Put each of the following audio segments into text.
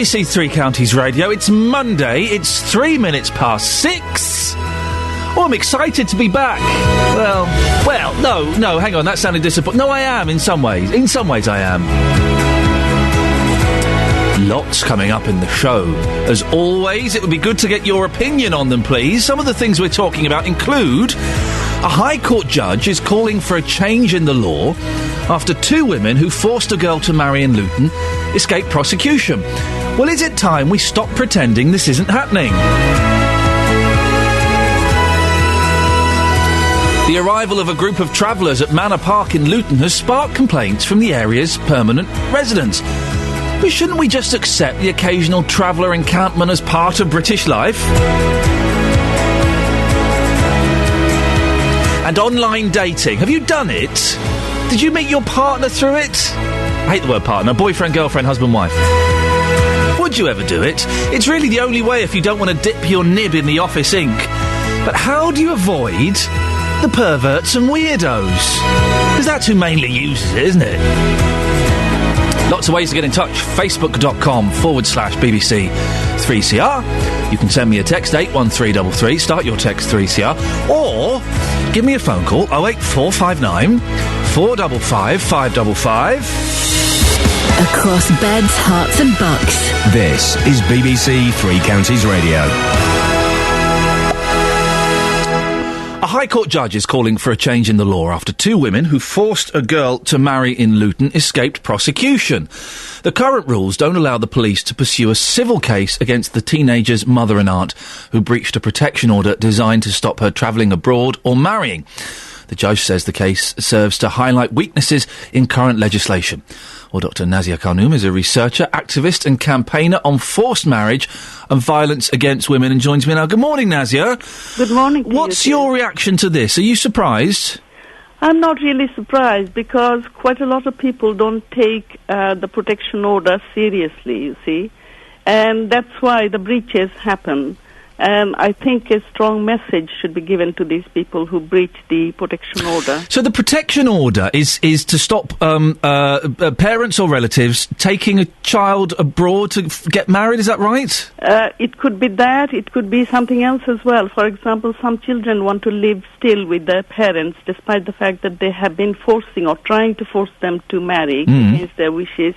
BBC Three Counties Radio. It's Monday. It's 3 minutes past 6. Oh, I'm excited to be back. Well, no, hang on, that sounded disappointing. No, I am, in some ways. In some ways, I am. Lots coming up in the show. As always, it would be good to get your opinion on them, please. Some of the things we're talking about include a High Court judge is calling for a change in the law after two women who forced a girl to marry in Luton escaped prosecution. Well, is it time we stop pretending this isn't happening? The arrival of a group of travellers at Manor Park in Luton has sparked complaints from the area's permanent residents. But shouldn't we just accept the occasional traveller encampment as part of British life? And online dating. Have you done it? Did you meet your partner through it? I hate the word partner. Boyfriend, girlfriend, husband, wife. Would you ever do it? It's really the only way if you don't want to dip your nib in the office ink. But how do you avoid the perverts and weirdos? Because that's who mainly uses it, isn't it? Lots of ways to get in touch. Facebook.com/BBC 3CR. You can send me a text, 81333. Start your text 3CR. Or give me a phone call, 08459 455 555. Across beds, hearts and bucks. This is BBC Three Counties Radio. A High Court judge is calling for a change in the law after two women who forced a girl to marry in Luton escaped prosecution. The current rules don't allow the police to pursue a civil case against the teenager's mother and aunt who breached a protection order designed to stop her travelling abroad or marrying. The judge says the case serves to highlight weaknesses in current legislation. Well, Dr. Nazia Khanum is a researcher, activist and campaigner on forced marriage and violence against women and joins me now. Good morning, Nazia. Good morning to you. What's your reaction to this? Are you surprised? I'm not really surprised because quite a lot of people don't take the protection order seriously, you see. And that's why the breaches happen. And I think a strong message should be given to these people who breach the protection order. So the protection order is to stop parents or relatives taking a child abroad to get married, is that right? It could be that. It could be something else as well. For example, some children want to live still with their parents despite the fact that they have been forcing or trying to force them to marry against their wishes,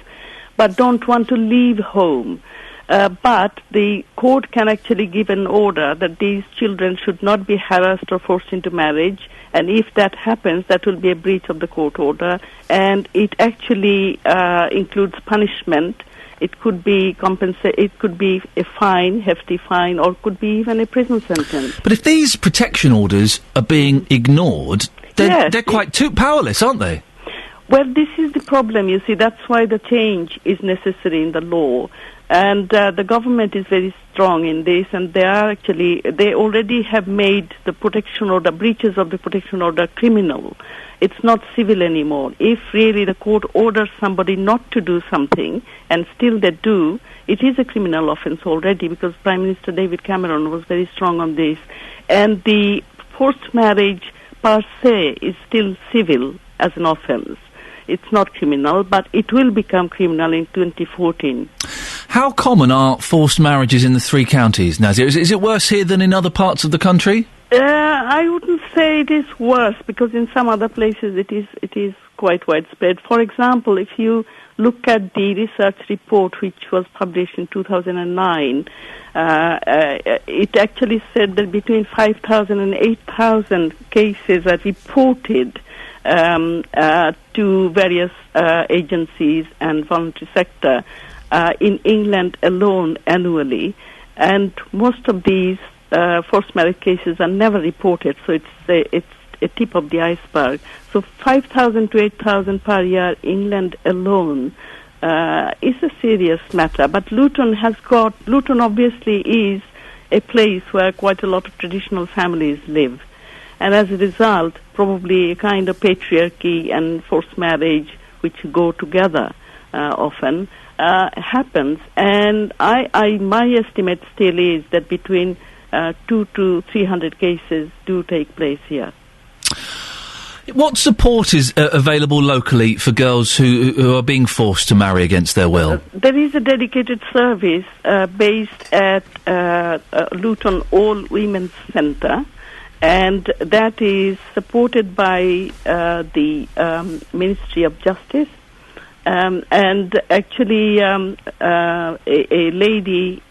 but don't want to leave home. But the court can actually give an order that these children should not be harassed or forced into marriage, and if that happens, that will be a breach of the court order, and it actually includes punishment. It could be it could be a fine, hefty fine, or could be even a prison sentence. But if these protection orders are being ignored, they're quite too powerless, aren't they? Well, this is the problem, you see. That's why the change is necessary in the law. And the government is very strong in this, and they already have made the protection order, breaches of the protection order, criminal. It's not civil anymore. If really the court orders somebody not to do something, and still they do, it is a criminal offence already, because Prime Minister David Cameron was very strong on this. And the forced marriage per se is still civil as an offence. It's not criminal, but it will become criminal in 2014. How common are forced marriages in the three counties, Nazia? Is it worse here than in other parts of the country? I wouldn't say it is worse, because in some other places it is quite widespread. For example, if you look at the research report which was published in 2009, it actually said that between 5,000 and 8,000 cases are reported to various agencies and voluntary sector in England alone annually, and most of these forced marriage cases are never reported, so it's a tip of the iceberg. So 5,000 to 8,000 per year, England alone, is a serious matter. But Luton obviously is a place where quite a lot of traditional families live. And as a result, probably a kind of patriarchy and forced marriage, which go together often, happens. And my estimate still is that between 200 to 300 cases do take place here. What support is available locally for girls who are being forced to marry against their will? There is a dedicated service based at Luton All Women's Centre, and that is supported by the Ministry of Justice. And actually, a lady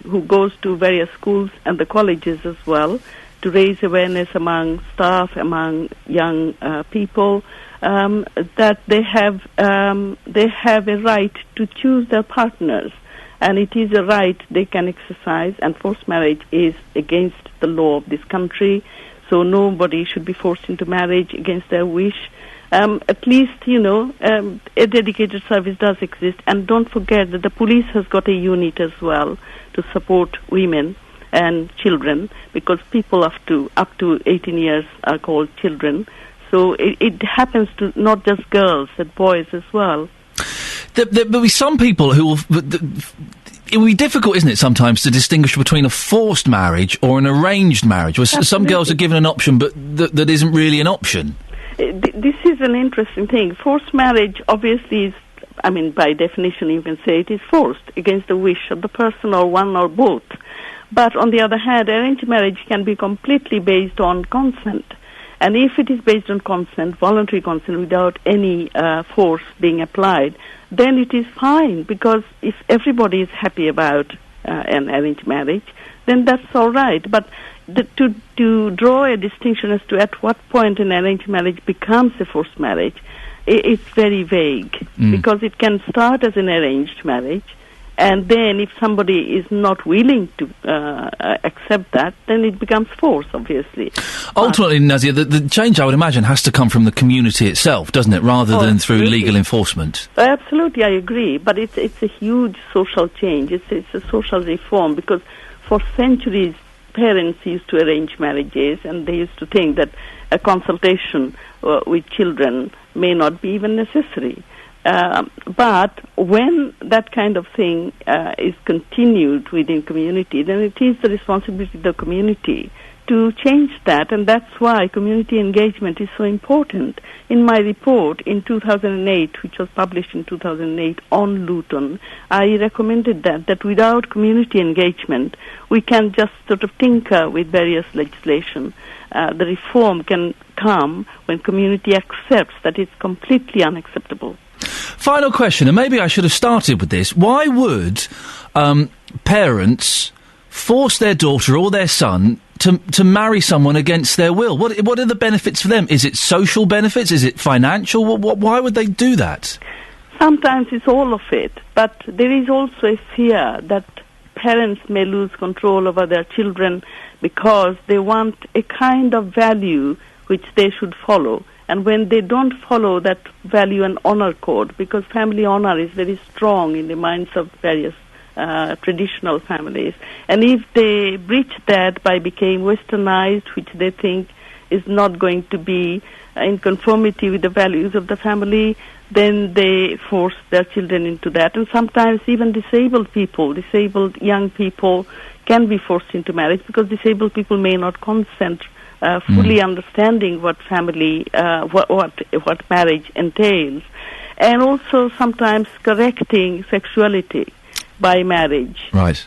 who goes to various schools and the colleges as well to raise awareness among staff, among young people, that they have a right to choose their partners, and it is a right they can exercise. And forced marriage is against the law of this country, so nobody should be forced into marriage against their wish. At least, a dedicated service does exist. And don't forget that the police has got a unit as well to support women and children, because people up to 18 years are called children. So it happens to not just girls, but boys as well. There will be some people who will... It will be difficult, isn't it, sometimes, to distinguish between a forced marriage or an arranged marriage, where some girls are given an option, but that isn't really an option. This is an interesting thing. Forced marriage obviously is, by definition you can say it is forced against the wish of the person, or one or both. But on the other hand, arranged marriage can be completely based on consent. And if it is based on consent, voluntary consent, without any force being applied, then it is fine, because if everybody is happy about an arranged marriage, then that's all right. But to draw a distinction as to at what point an arranged marriage becomes a forced marriage, it's very vague, because it can start as an arranged marriage, and then if somebody is not willing to accept that, then it becomes force, obviously. Ultimately, Nazia, the change, I would imagine, has to come from the community itself, doesn't it, rather than through legal enforcement? Absolutely, I agree. But it's a huge social change. It's a social reform, because for centuries, parents used to arrange marriages, and they used to think that a consultation with children may not be even necessary. But when that kind of thing is continued within community, then it is the responsibility of the community to change that, and that's why community engagement is so important. In my report in 2008, which was published in 2008 on Luton, I recommended that without community engagement, we can just sort of tinker with various legislation. The reform can come when community accepts that it's completely unacceptable. Final question, and maybe I should have started with this. Why would parents force their daughter or their son to marry someone against their will? What are the benefits for them? Is it social benefits? Is it financial? Why would they do that? Sometimes it's all of it, but there is also a fear that parents may lose control over their children because they want a kind of value which they should follow. And when they don't follow that value and honor code, because family honor is very strong in the minds of various traditional families, and if they breach that by becoming westernized, which they think is not going to be in conformity with the values of the family, then they force their children into that. And sometimes even disabled young people can be forced into marriage, because disabled people may not consent, fully understanding what family, what marriage entails, and also sometimes correcting sexuality by marriage. Right.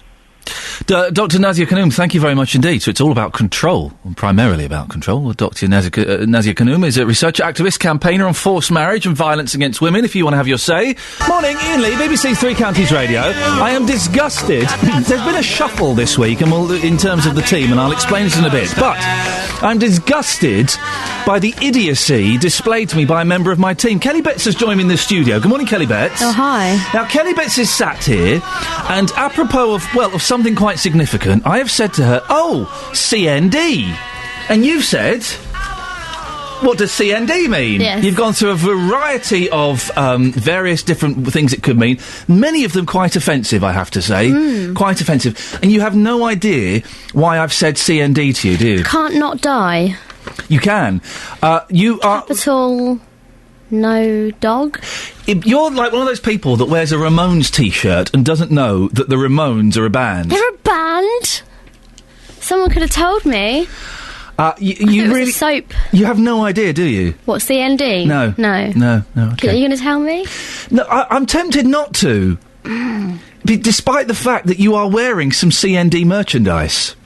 Dr. Nazia Kanoum, thank you very much indeed. So it's all about control, primarily about control. Well, Dr. Nazia Kanoum is a researcher, activist, campaigner on forced marriage and violence against women, if you want to have your say. Morning, Iain Lee, BBC Three Counties Radio. I am disgusted. There's been a shuffle this week, and in terms of the team, and I'll explain this in a bit. But I'm disgusted by the idiocy displayed to me by a member of my team. Kelly Betts has joined me in the studio. Good morning, Kelly Betts. Oh, hi. Now, Kelly Betts is sat here, and apropos of something quite significant, I have said to her, CND. And you've said, what does CND mean? Yes. You've gone through a variety of various different things it could mean, many of them quite offensive, I have to say. Quite offensive. And you have no idea why I've said CND to you, do you? Can't not die. You can. You are... Capital... No dog? You're like one of those people that wears a Ramones T-shirt and doesn't know that the Ramones are a band. They're a band? Someone could have told me. You It was really... a soap. You have no idea, do you? What, CND? No. No. Okay. Are you going to tell me? No, I'm tempted not to. Despite the fact that you are wearing some CND merchandise.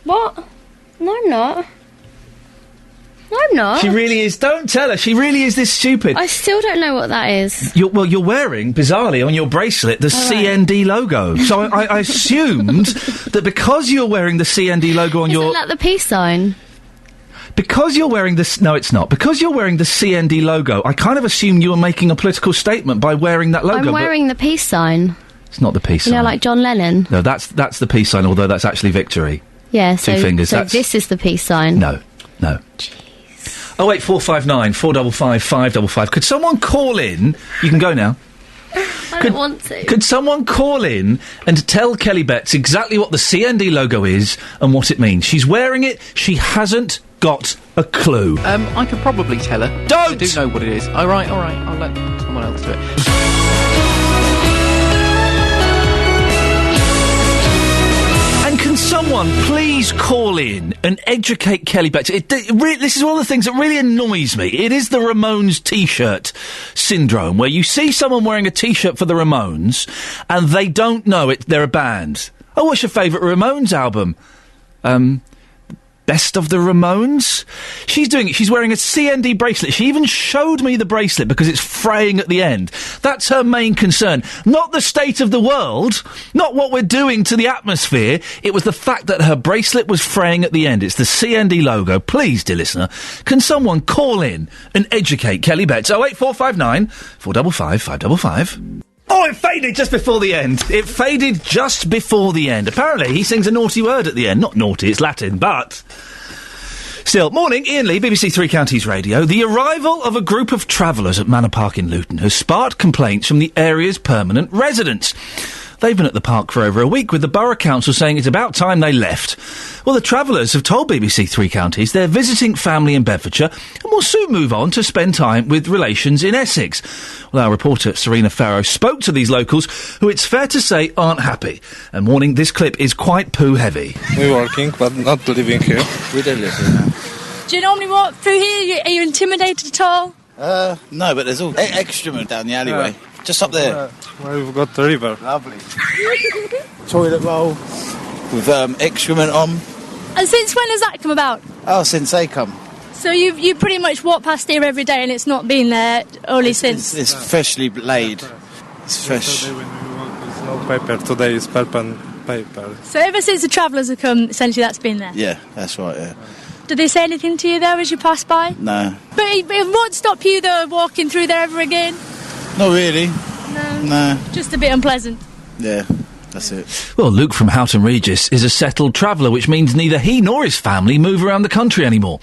What? No, I'm not. No, I'm not. She really is. Don't tell her. She really is this stupid. I still don't know what that is. You're wearing, bizarrely, on your bracelet, the CND logo. So I assumed that because you're wearing the CND logo on Isn't that the peace sign? Because you're wearing this... No, it's not. Because you're wearing the CND logo, I kind of assumed you were making a political statement by wearing that logo. I'm wearing the peace sign. It's not the peace sign. You know, like John Lennon? No, that's the peace sign, although that's actually victory. Yeah, Two fingers, so that's... this is the peace sign. No. Jeez. 08459 455 555. Could someone call in? You can go now. I don't want to. Could someone call in and tell Kelly Betts exactly what the CND logo is and what it means? She's wearing it. She hasn't got a clue. I could probably tell her. Don't! I do know what it is. All right. I'll let someone else do it. And can someone please call in and educate Kelly Betts? This is one of the things that really annoys me. It is the Ramones T-shirt syndrome, where you see someone wearing a T-shirt for the Ramones and they don't know they're a band. Oh, what's your favourite Ramones album? Best of the Ramones? She's doing it. She's wearing a CND bracelet. She even showed me the bracelet because it's fraying at the end. That's her main concern. Not the state of the world. Not what we're doing to the atmosphere. It was the fact that her bracelet was fraying at the end. It's the CND logo. Please, dear listener, can someone call in and educate Kelly Betts? 08459 455 555. Oh, it faded just before the end. It faded just before the end. Apparently, he sings a naughty word at the end. Not naughty, it's Latin, but... Still, morning, Iain Lee, BBC Three Counties Radio. The arrival of a group of travellers at Manor Park in Luton has sparked complaints from the area's permanent residents. They've been at the park for over a week, with the Borough Council saying it's about time they left. Well, the travellers have told BBC Three Counties they're visiting family in Bedfordshire and will soon move on to spend time with relations in Essex. Well, our reporter Serena Farrow spoke to these locals, who it's fair to say aren't happy, and warning this clip is quite poo-heavy. We're working, but not living here. We don't live here now. Do you normally walk through here? Are you intimidated at all? No, but there's all excrement down the alleyway. Yeah. Just up there. Where we've got the river. Lovely. Toilet roll with excrement on. And since when has that come about? Oh, since they come. So you pretty much walk past here every day and it's not been there only since? It's freshly laid. It's fresh. Yesterday when we walked with no paper, today is paper. So ever since the travellers have come, essentially that's been there? Yeah, that's right, yeah. Did they say anything to you though as you passed by? No. But it won't stop you though walking through there ever again? Not really. No. Just a bit unpleasant. Yeah, that's it. Well, Luke from Houghton Regis is a settled traveller, which means neither he nor his family move around the country anymore.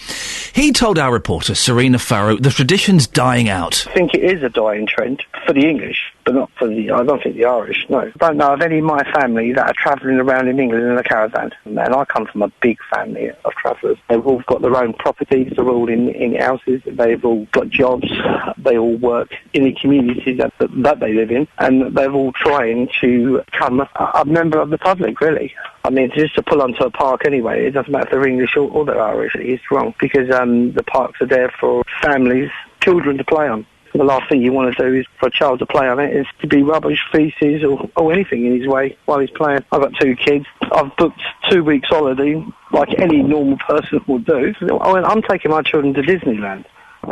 He told our reporter, Serena Farrow, the tradition's dying out. I think it is a dying trend for the English, but not for I don't think the Irish, no. I don't know of any of my family that are travelling around in England in a caravan. And I come from a big family of travellers. They've all got their own properties, they're all in houses, they've all got jobs, they all work in the communities that they live in, and they're all trying to become a member of the public, really. I mean, just to pull onto a park anyway, it doesn't matter if they're English or they're Irish, it's wrong, because the parks are there for families, children to play on. The last thing you want to do is for a child to play on it is to be rubbish, feces or anything in his way while he's playing. I've got 2 kids. I've booked 2 weeks holiday like any normal person would do. I'm taking my children to Disneyland.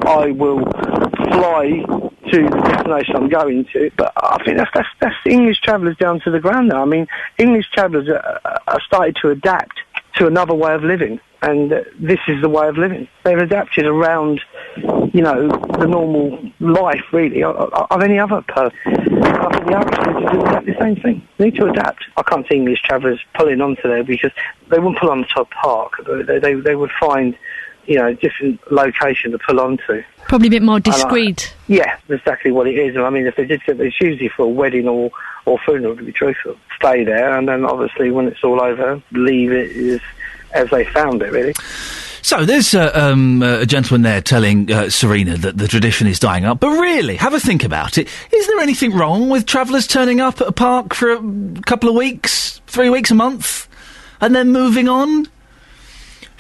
I will fly to the destination I'm going to, but I think that's English travellers down to the ground now. I mean, English travellers are starting to adapt to another way of living, and this is the way of living. They've adapted around, the normal life, really, of any other person. I think the Irish need to do exactly the same thing. They need to adapt. I can't see English travellers pulling onto there because they wouldn't pull onto a park. They would find, a different location to pull onto. Probably a bit more discreet. Yeah, exactly what it is. And I mean, if they did it's usually for a wedding or funeral, to be truthful. Stay there, and then obviously when it's all over, leave it as they found it, really. So there's a gentleman there telling Serena that the tradition is dying out. But really, have a think about it. Is there anything wrong with travellers turning up at a park for a couple of weeks, 3 weeks, a month, and then moving on?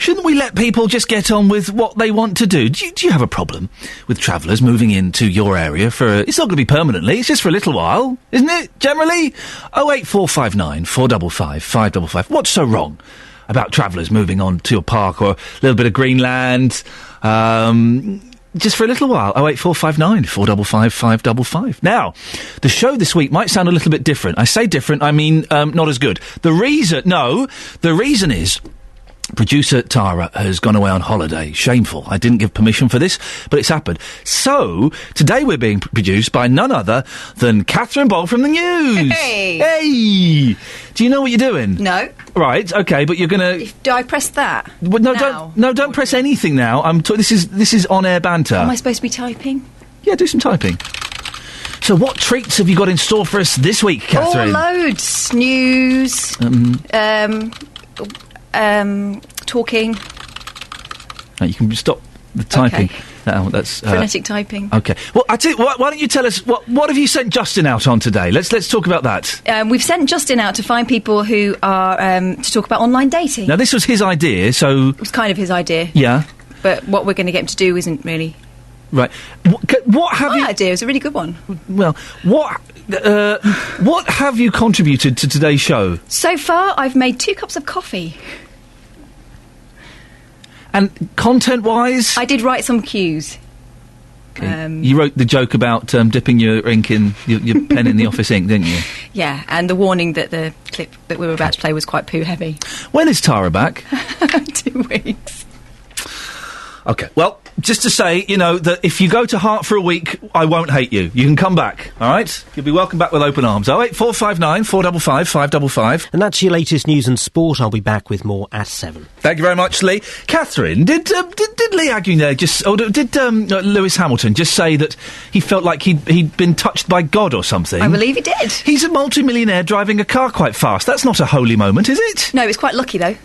Shouldn't we let people just get on with what they want to do? Do you have a problem with travellers moving into your area it's not going to be permanently, it's just for a little while, isn't it, generally? 08459 455 555. What's so wrong about travellers moving on to your park or a little bit of Greenland, just for a little while? 08459 455 555. Now, the show this week might sound a little bit different. I say different, I mean not as good. The reason is producer Tara has gone away on holiday. Shameful. I didn't give permission for this, but it's happened. So, today we're being produced by none other than Catherine Boll from the News. Hey! Hey! Do you know what you're doing? No. Right, okay, but you're gonna... Do I press that? Well, no, don't press anything now. This is on-air banter. Am I supposed to be typing? Yeah, do some typing. So what treats have you got in store for us this week, Catherine? Oh, loads. News. Talking. No, you can stop the typing. Okay. No, that's Phonetic typing. Okay. Well, I tell you, why don't you tell us what have you sent Justin out on today? Let's talk about that. We've sent Justin out to find people who are to talk about online dating. Now, this was his idea, so it was kind of his idea. Yeah. But what we're going to get him to do isn't really. Right. What have you? My idea is a really good one. Well, what have you contributed to today's show? So far, I've made 2 cups of coffee. And content-wise? I did write some cues. Okay. You wrote the joke about dipping your ink in, your pen in the office ink, didn't you? Yeah, and the warning that the clip that we were about to play was quite poo-heavy. When is Tara back? 2 weeks. Okay, well, just to say, that if you go to Hart for a week, I won't hate you. You can come back, all right? You'll be welcome back with open arms. 08459 455 555. And that's your latest news and sport. I'll be back with more at 7. Thank you very much, Lee. Catherine, did Lee Aguilera did Lewis Hamilton just say that he felt like he'd been touched by God or something? I believe he did. He's a multimillionaire driving a car quite fast. That's not a holy moment, is it? No, it's quite lucky, though.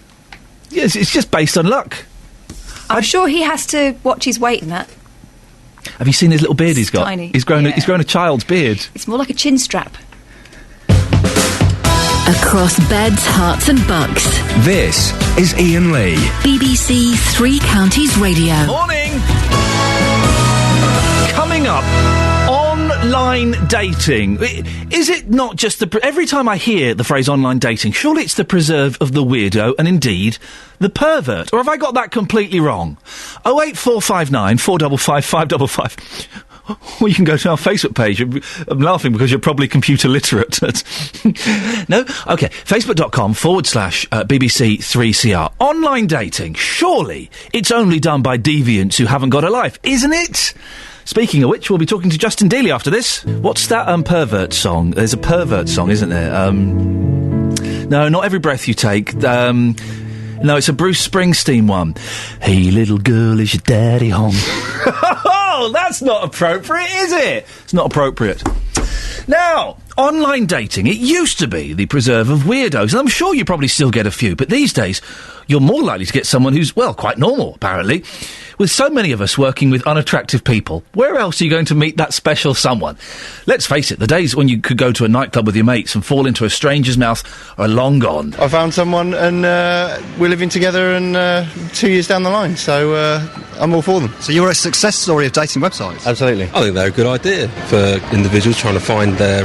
Yes, it's just based on luck. I'm sure he has to watch his weight in that. Have you seen his little beard he's got? Tiny. He's grown a child's beard. It's more like a chin strap. Across beds, hearts and bucks. This is Iain Lee. BBC Three Counties Radio. Morning! Coming up, online dating. Is it not just every time I hear the phrase online dating, surely it's the preserve of the weirdo and indeed the pervert? Or have I got that completely wrong? 08459 455 555. Or you can go to our Facebook page. I'm laughing because you're probably computer literate. No? OK. Facebook.com/BBC3CR. Online dating. Surely it's only done by deviants who haven't got a life, isn't it? Speaking of which, we'll be talking to Justin Dealey after this. What's that pervert song? There's a pervert song, isn't there? No, Not Every Breath You Take. No, it's a Bruce Springsteen one. Hey, little girl, is your daddy home? Oh, that's not appropriate, is it? It's not appropriate. Now, online dating, it used to be the preserve of weirdos, and I'm sure you probably still get a few, but these days, you're more likely to get someone who's, well, quite normal, apparently. With so many of us working with unattractive people, where else are you going to meet that special someone? Let's face it, the days when you could go to a nightclub with your mates and fall into a stranger's mouth are long gone. I found someone and we're living together and 2 years down the line, so I'm all for them. So you're a success story of dating websites? Absolutely. I think they're a good idea for individuals trying to find their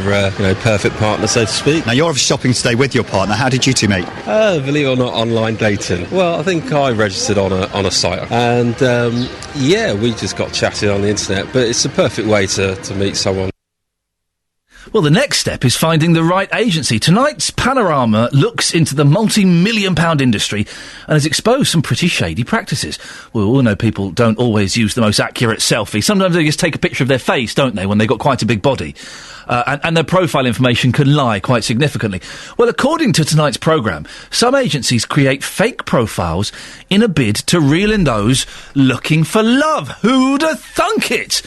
perfect partner, so to speak. Now, you're obviously shopping today with your partner. How did you two meet? Believe it or not, online dating. Well, I think I registered on a site, and we just got chatting on the internet, but it's a perfect way to meet someone. Well, the next step is finding the right agency. Tonight's Panorama looks into the multi-million-pound industry and has exposed some pretty shady practices. We all know people don't always use the most accurate selfie. Sometimes they just take a picture of their face, don't they, when they've got quite a big body. And their profile information can lie quite significantly. Well, according to tonight's programme, some agencies create fake profiles in a bid to reel in those looking for love. Who'da thunk it?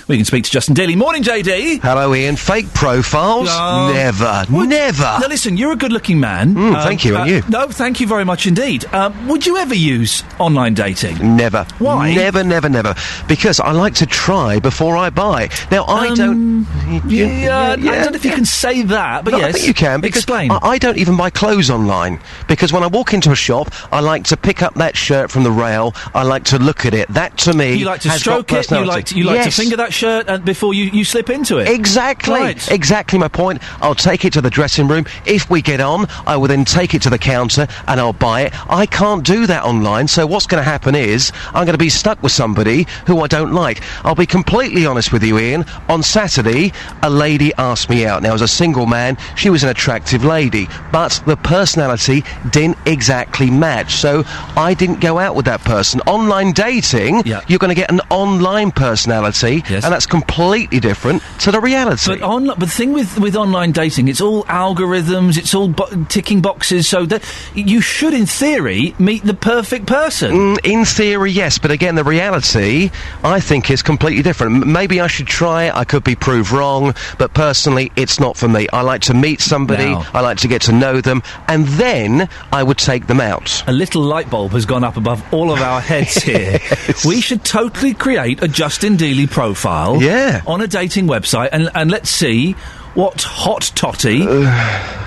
We can speak to Justin Daly. Morning, JD. Hello, Ian. Fake profiles? Never. Never. Now, listen, you're a good-looking man. Thank you, and you? No, thank you very much indeed. Would you ever use online dating? Never. Why? Never. Because I like to try before I buy. Now, I don't... I don't know if you can say that, but No, yes. I think you can, because Explain. I don't even buy clothes online. Because when I walk into a shop, I like to pick up that shirt from the rail. I like to look at it. That, to me, You like to has got stroke it, personality. you like to Yes. finger that shirt before you slip into it. Exactly. Right. Exactly my point. I'll take it to the dressing room. If we get on, I will then take it to the counter and I'll buy it. I can't do that online, so what's going to happen is I'm going to be stuck with somebody who I don't like. I'll be completely honest with you, Ian. On Saturday, a lady asked me out. Now, as a single man, she was an attractive lady, but the personality didn't exactly match, so I didn't go out with that person. Online dating, you're going to get an online personality, and that's completely different to the reality. But the thing with online dating, it's all algorithms, it's all ticking boxes, so that you should, in theory, meet the perfect person. In theory, yes, but again, the reality, I think, is completely different. Maybe I should try it, I could be proved wrong, but personally, it's not for me. I like to meet somebody, Now. I like to get to know them, and then I would take them out. A little light bulb has gone up above all of our heads here. We should totally create a Justin Dealey profile on a dating website, and let's see what hot totty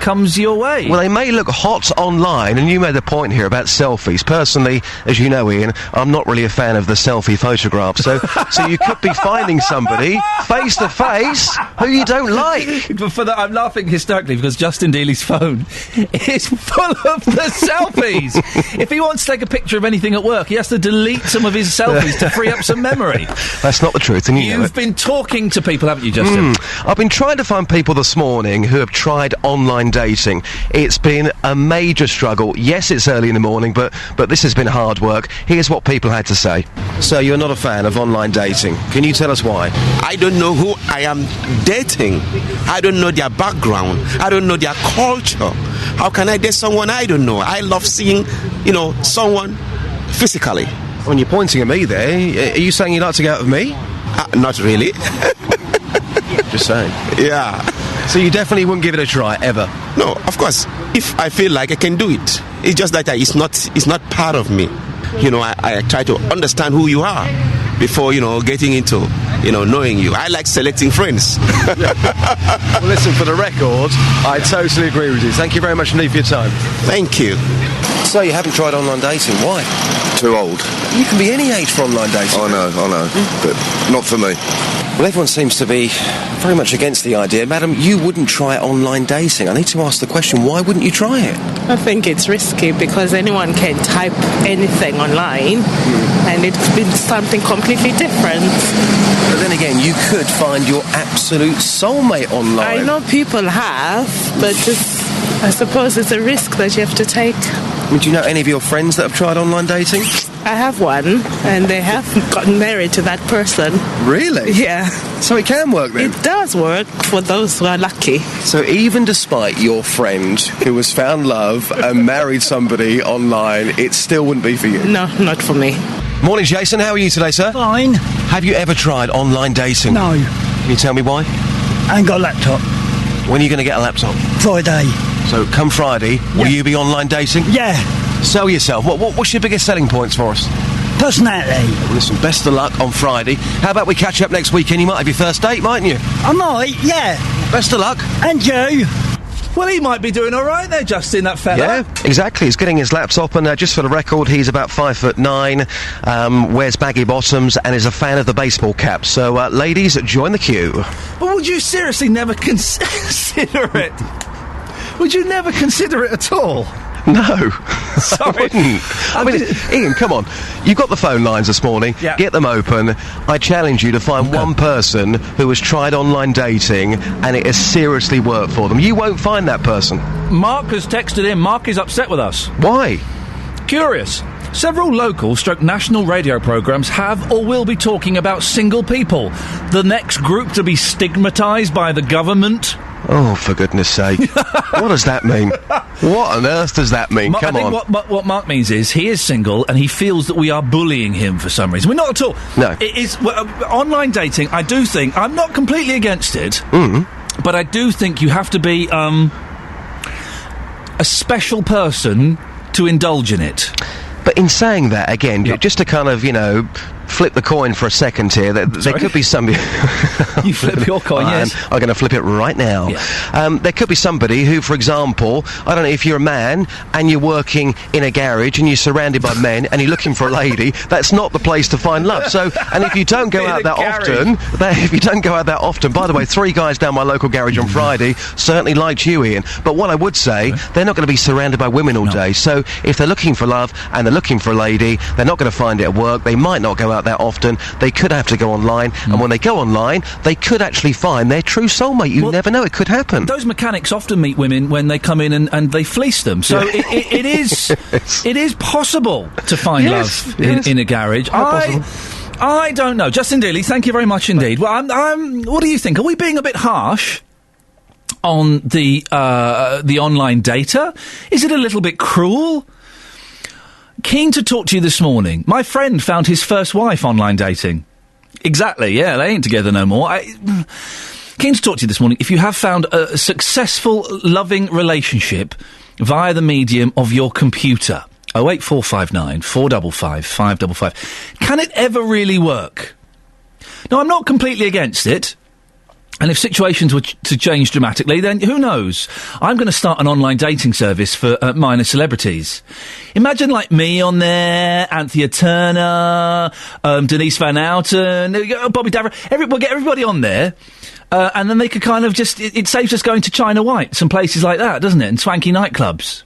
comes your way. Well, they may look hot online, and you made the point here about selfies. Personally, as you know, Ian, I'm not really a fan of the selfie photograph, so you could be finding somebody face to face who you don't like. But for that, I'm laughing hysterically because Justin Dealey's phone is full of the selfies. If he wants to take a picture of anything at work, he has to delete some of his selfies to free up some memory. That's not the truth, and you know You've it. been talking to people, haven't you, Justin? I've been trying to find people this morning who have tried online dating. It's been a major struggle. Yes, it's early in the morning, but this has been hard work. Here's what people had to say. So you're not a fan of online dating. Can you tell us why? I don't know who I am dating. I don't know their background. I don't know their culture. How can I date someone I don't know? I love seeing, someone physically. When you're pointing at me there, are you saying you'd like to go out with me? Not really. Just saying. Yeah. So you definitely wouldn't give it a try, ever? No, of course. If I feel like I can do it. It's just that it's not part of me. I try to understand who you are before, getting into, knowing you. I like selecting friends. Well, listen, for the record, I totally agree with you. Thank you very much indeed for your time. Thank you. So you haven't tried online dating. Why? Too old. You can be any age for online dating. I know, but not for me. Well, everyone seems to be very much against the idea. Madam, you wouldn't try online dating. I need to ask the question, why wouldn't you try it? I think it's risky because anyone can type anything online and it's been something completely different. But then again, you could find your absolute soulmate online. I know people have, but I suppose it's a risk that you have to take. Do you know any of your friends that have tried online dating? I have one, and they have gotten married to that person. Really? Yeah. So it can work then? It does work for those who are lucky. So even despite your friend who has found love and married somebody online, it still wouldn't be for you? No, not for me. Morning, Jason. How are you today, sir? Fine. Have you ever tried online dating? No. Can you tell me why? I ain't got a laptop. When are you going to get a laptop? Friday. So come Friday, will you be online dating? Yeah. Sell yourself. What's your biggest selling points for us? Personality. Well, listen, best of luck on Friday. How about we catch up next weekend? You might have your first date, mightn't you? I might, yeah. Best of luck. And you. Well, he might be doing all right there, Justin, that fella. Yeah, exactly. He's getting his laptop, and just for the record, he's about 5'9", wears baggy bottoms, and is a fan of the baseball cap. So, ladies, join the queue. But would you seriously never consider it? Would you never consider it at all? No. Sorry. I mean, Ian, come on. You've got the phone lines this morning. Yeah. Get them open. I challenge you to find one person who has tried online dating and it has seriously worked for them. You won't find that person. Mark has texted in. Mark is upset with us. Why? Curious. Several local national radio programmes have or will be talking about single people. The next group to be stigmatised by the government. Oh, for goodness sake. What does that mean? What on earth does that mean? Come I on. think what Mark means is he is single and he feels that we are bullying him for some reason. We're not at all. No. It is online dating. I do think I'm not completely against it, but I do think you have to be a special person to indulge in it. But in saying that, again, just to kind of, flip the coin for a second here, there could be somebody... You flip your coin, yes. I'm going to flip it right now. Yeah. There could be somebody who, for example, I don't know, if you're a man and you're working in a garage and you're surrounded by men and you're looking for a lady, that's not the place to find love. So, and if you don't go out that often, by the way, 3 guys down my local garage on Friday certainly liked you, Ian. But what I would say, they're not going to be surrounded by women all day. So if they're looking for love and they're looking for a lady, they're not going to find it at work. They might not go out that often. They could have to go online, and when they go online, they could actually find their true soulmate. You never know; it could happen. Those mechanics often meet women when they come in and they fleece them. So it is possible to find love in a garage. I don't know. Justin Dealey, thank you very much indeed. Well, what do you think? Are we being a bit harsh on the online data? Is it a little bit cruel? Keen to talk to you this morning. My friend found his first wife online dating. Exactly, yeah, they ain't together no more. Keen to talk to you this morning. If you have found a successful, loving relationship via the medium of your computer, 08459 455 555. Can it ever really work? Now, I'm not completely against it. And if situations were to change dramatically, then who knows? I'm going to start an online dating service for minor celebrities. Imagine, like, me on there, Anthea Turner, Denise Van Outen, Bobby Davro. We'll get everybody on there, and then they could kind of just... It saves us going to China White, some places like that, doesn't it? And swanky nightclubs.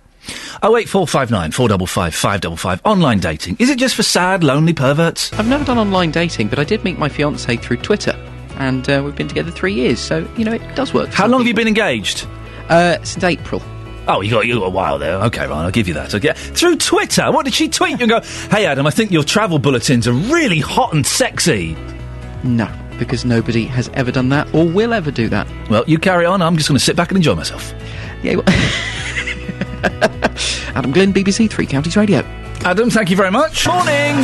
08459 455 555. Online dating. Is it just for sad, lonely perverts? I've never done online dating, but I did meet my fiancée through Twitter. And we've been together 3 years, so, it does work. How long have you been engaged? Since April. Oh, you got a while there. Okay, right, I'll give you that. Okay. Through Twitter? What did she tweet you and go, hey, Adam, I think your travel bulletins are really hot and sexy? No, because nobody has ever done that or will ever do that. Well, you carry on. I'm just going to sit back and enjoy myself. Yeah, Adam Glynn, BBC Three Counties Radio. Adam, thank you very much. Morning!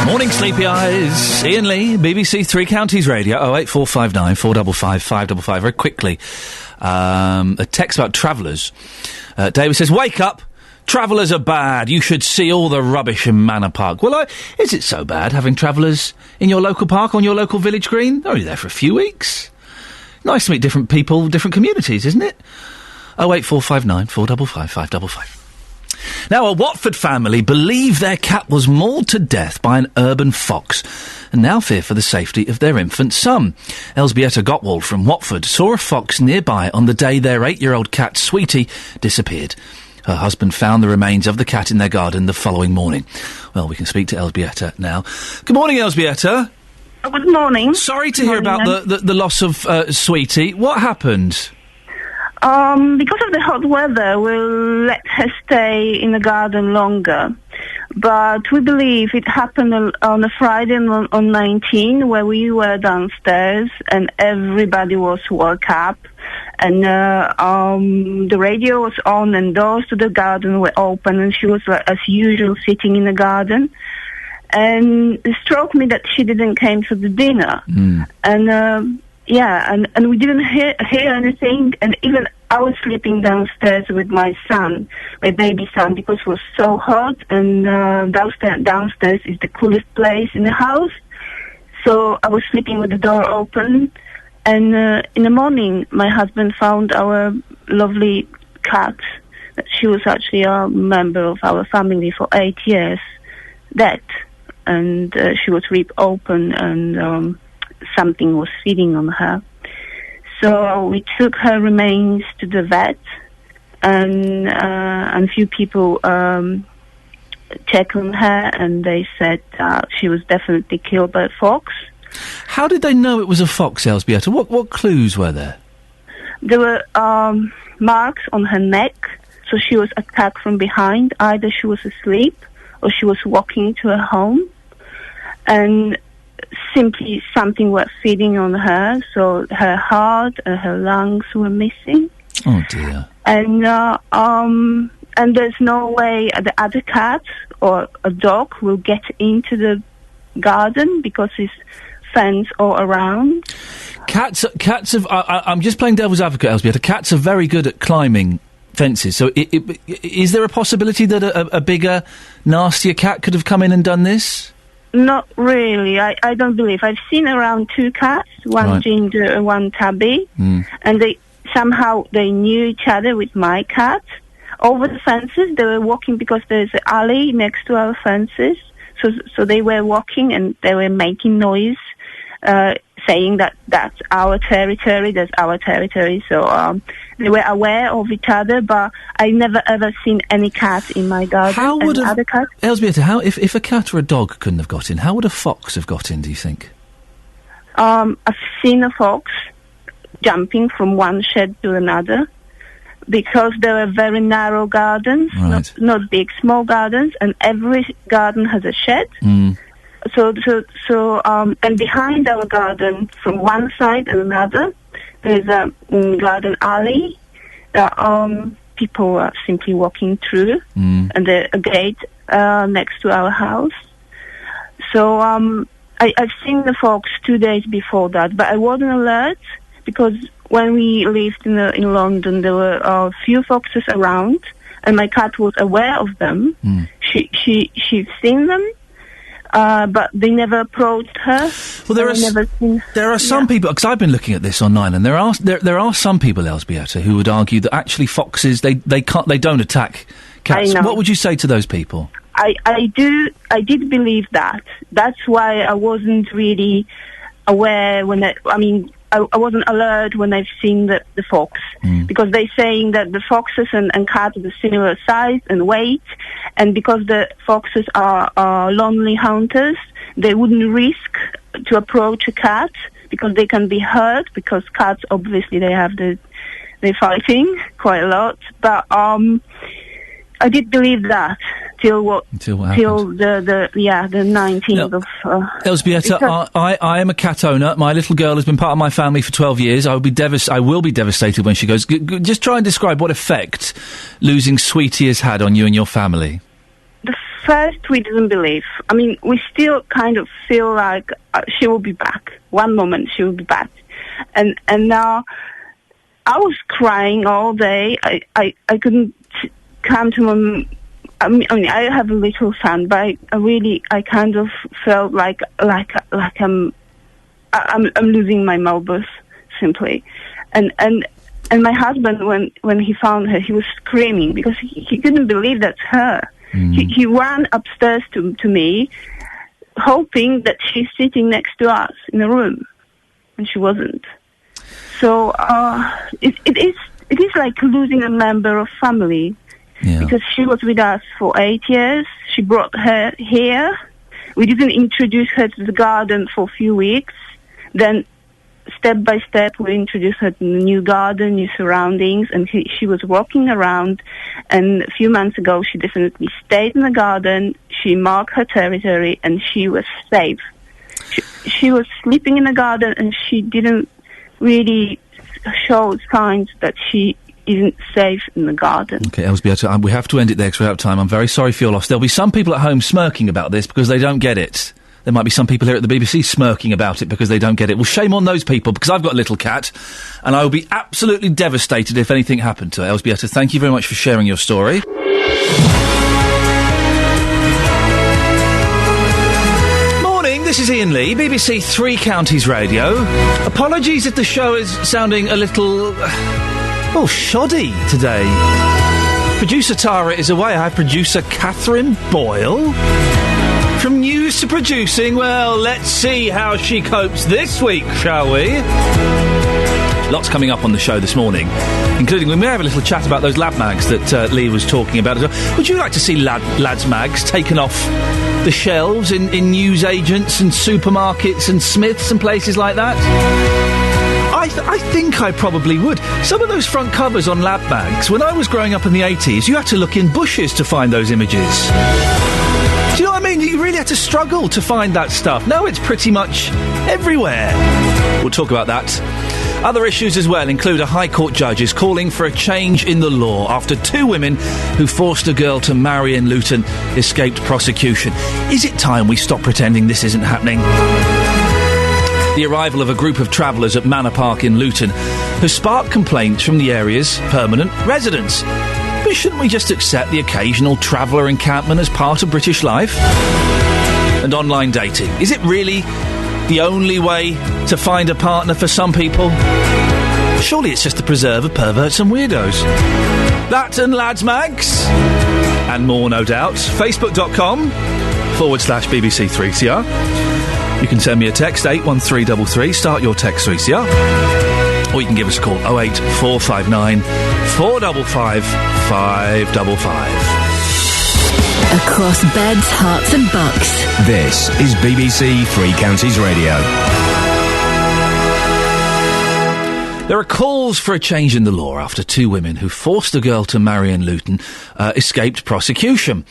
Morning, sleepy eyes. Iain Lee, BBC Three Counties Radio, 08459 455 555. Very quickly, a text about travellers. David says, wake up! Travellers are bad. You should see all the rubbish in Manor Park. Well, is it so bad having travellers in your local park, on your local village green? They're only there for a few weeks. Nice to meet different people, different communities, isn't it? 08459 455 555. Now, a Watford family believe their cat was mauled to death by an urban fox and now fear for the safety of their infant son. Elzbieta Gottwald from Watford saw a fox nearby on the day their 8-year-old cat, Sweetie, disappeared. Her husband found the remains of the cat in their garden the following morning. Well, we can speak to Elzbieta now. Good morning, Elzbieta. Good morning. Sorry to hear about the loss of Sweetie. What happened? Because of the hot weather, we'll let her stay in the garden longer. But we believe it happened on a Friday on 19, where we were downstairs and everybody was woke up. And the radio was on and doors to the garden were open, and she was, as usual, sitting in the garden. And it struck me that she didn't came to the dinner. And we didn't hear anything, and even I was sleeping downstairs with my son, my baby son, because it was so hot, and downstairs is the coolest place in the house. So I was sleeping with the door open, and in the morning my husband found our lovely cat, that she was actually a member of our family for 8 years, dead, and she was ripped open, and something was feeding on her. So we took her remains to the vet, and a few people checked on her, and they said she was definitely killed by a fox. How did they know it was a fox, Elzbieta? What clues were there? There were marks on her neck, so she was attacked from behind. Either she was asleep or she was walking to her home. And simply something was feeding on her, so her heart and her lungs were missing. Oh dear. And there's no way the other cat or a dog will get into the garden because it's fenced all around. Cats have. I'm just playing devil's advocate, Elzbieta. Cats are very good at climbing fences. So, is there a possibility that a bigger, nastier cat could have come in and done this? Not really. I don't believe. I've seen around 2 cats, one Ginger and one Tabby, and they knew each other with my cat. Over the fences, they were walking because there's an alley next to our fences. So they were walking and they were making noise, saying that that's our territory, that's our territory. So they were aware of each other, but I never ever seen any cat in my garden. How would other cats? Elzbieta, if a cat or a dog couldn't have got in, how would a fox have got in, do you think? I've seen a fox jumping from one shed to another, because there were very narrow gardens, not big, small gardens, and every garden has a shed. So, and behind our garden, from one side and another, there's a garden alley that people are simply walking through, and there's a gate next to our house. So I've seen the fox 2 days before that, but I wasn't alert because when we lived in London, there were a few foxes around, and my cat was aware of them. She'd seen them, but they never approached her. Well, there are some people, because I've been looking at this online, and there are some people, Elzbieta, who would argue that actually foxes they don't attack cats. I know. What would you say to those people? I did believe that. That's why I wasn't really aware I wasn't alert when I've seen the fox, because they're saying that the foxes and cats are similar size and weight, and because the foxes are lonely hunters, they wouldn't risk to approach a cat because they can be hurt, because cats, obviously, they're fighting quite a lot. But I did believe that till the 19th of. Elzbieta, I am a cat owner. My little girl has been part of my family for 12 years. I will be devastated when she goes. Just try and describe what effect losing Sweetie has had on you and your family. The first, we didn't believe. I mean, we still kind of feel like she will be back. One moment she will be back, and now I was crying all day. I couldn't come to my. I mean, I have a little son, but I kind of felt like I'm losing my Malbus simply, and my husband, when he found her, he was screaming because he couldn't believe that's her. He ran upstairs to me, hoping that she's sitting next to us in a room, and she wasn't. So it is like losing a member of family. Yeah. Because she was with us for 8 years. She brought her here. We didn't introduce her to the garden for a few weeks. Then, step by step, we introduced her to the new garden, new surroundings, and she was walking around. And a few months ago, she definitely stayed in the garden. She marked her territory, and she was safe. She was sleeping in the garden, and she didn't really show signs that she isn't safe in the garden. Okay, Elzbieta, we have to end it there because we're out of time. I'm very sorry for your loss. There'll be some people at home smirking about this because they don't get it. There might be some people here at the BBC smirking about it because they don't get it. Well, shame on those people, because I've got a little cat, and I will be absolutely devastated if anything happened to her. Elzbieta, thank you very much for sharing your story. Morning, this is Iain Lee, BBC Three Counties Radio. Apologies if the show is sounding a little shoddy today. Producer Tara is away. I have producer Catherine Boyle. From news to producing, well, let's see how she copes this week, shall we? Lots coming up on the show this morning, including we may have a little chat about those lad mags that Lee was talking about as well. Would you like to see lads mags taken off the shelves in news agents and supermarkets and Smiths and places like that? I think I probably would. Some of those front covers on lab mags, when I was growing up in the 80s, you had to look in bushes to find those images. Do you know what I mean? You really yet a struggle to find that stuff. No, it's pretty much everywhere. We'll talk about that. Other issues as well include a High Court judge is calling for a change in the law after 2 women who forced a girl to marry in Luton escaped prosecution. Is it time we stop pretending this isn't happening? The arrival of a group of travellers at Manor Park in Luton has sparked complaints from the area's permanent residents. But shouldn't we just accept the occasional traveller encampment as part of British life? And online dating. Is it really the only way to find a partner for some people? Surely it's just to preserve of perverts and weirdos. That and Lads Mags. And more, no doubt. Facebook.com/BBC 3CR. You can send me a text, 81333. Start your text 3CR. Or you can give us a call, 08459 455 555. Across beds, hearts and bucks. This is BBC Three Counties Radio. There are calls for a change in the law after 2 women who forced a girl to marry in Luton escaped prosecution.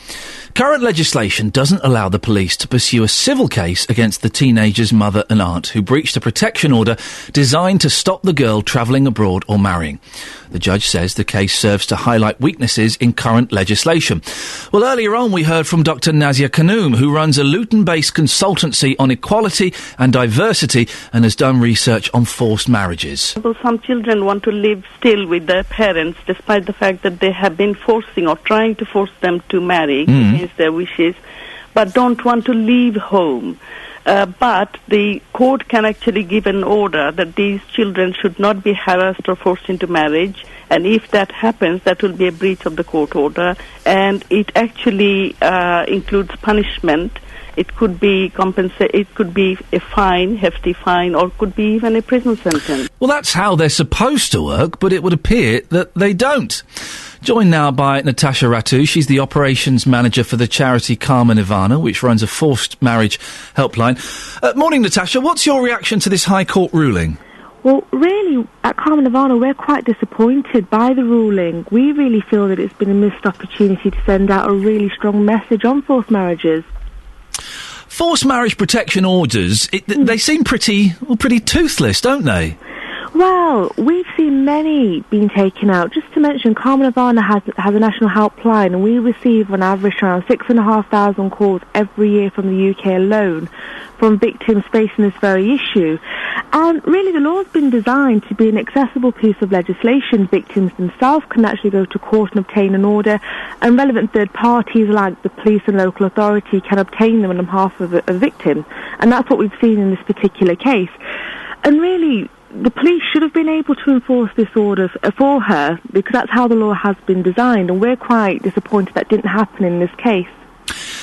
Current legislation doesn't allow the police to pursue a civil case against the teenager's mother and aunt who breached a protection order designed to stop the girl travelling abroad or marrying. The judge says the case serves to highlight weaknesses in current legislation. Well, earlier on we heard from Dr Nazia Kanoum, who runs a Luton-based consultancy on equality and diversity and has done research on forced marriages. Well, some children want to live still with their parents despite the fact that they have been forcing or trying to force them to marry against their wishes, but don't want to leave home. But the court can actually give an order that these children should not be harassed or forced into marriage, and if that happens, that will be a breach of the court order, and it actually includes punishment. It could be it could be a fine, hefty fine, or could be even a prison sentence. Well, that's how they're supposed to work, but it would appear that they don't. Joined now by Natasha Ratu. She's the operations manager for the charity Karma Nirvana, which runs a forced marriage helpline. Morning, Natasha. What's your reaction to this High Court ruling? Well, really, at Karma Nirvana, we're quite disappointed by the ruling. We really feel that it's been a missed opportunity to send out a really strong message on forced marriages. Forced marriage protection orders, they seem pretty toothless, don't they? Well, we've seen many being taken out. Just to mention, Karma Nirvana has a national helpline, and we receive on average around 6,500 calls every year from the UK alone from victims facing this very issue. And really, the law's been designed to be an accessible piece of legislation. Victims themselves can actually go to court and obtain an order, and relevant third parties like the police and local authority can obtain them on behalf of a victim. And that's what we've seen in this particular case. And really, the police should have been able to enforce this order for her, because that's how the law has been designed, and we're quite disappointed that didn't happen in this case.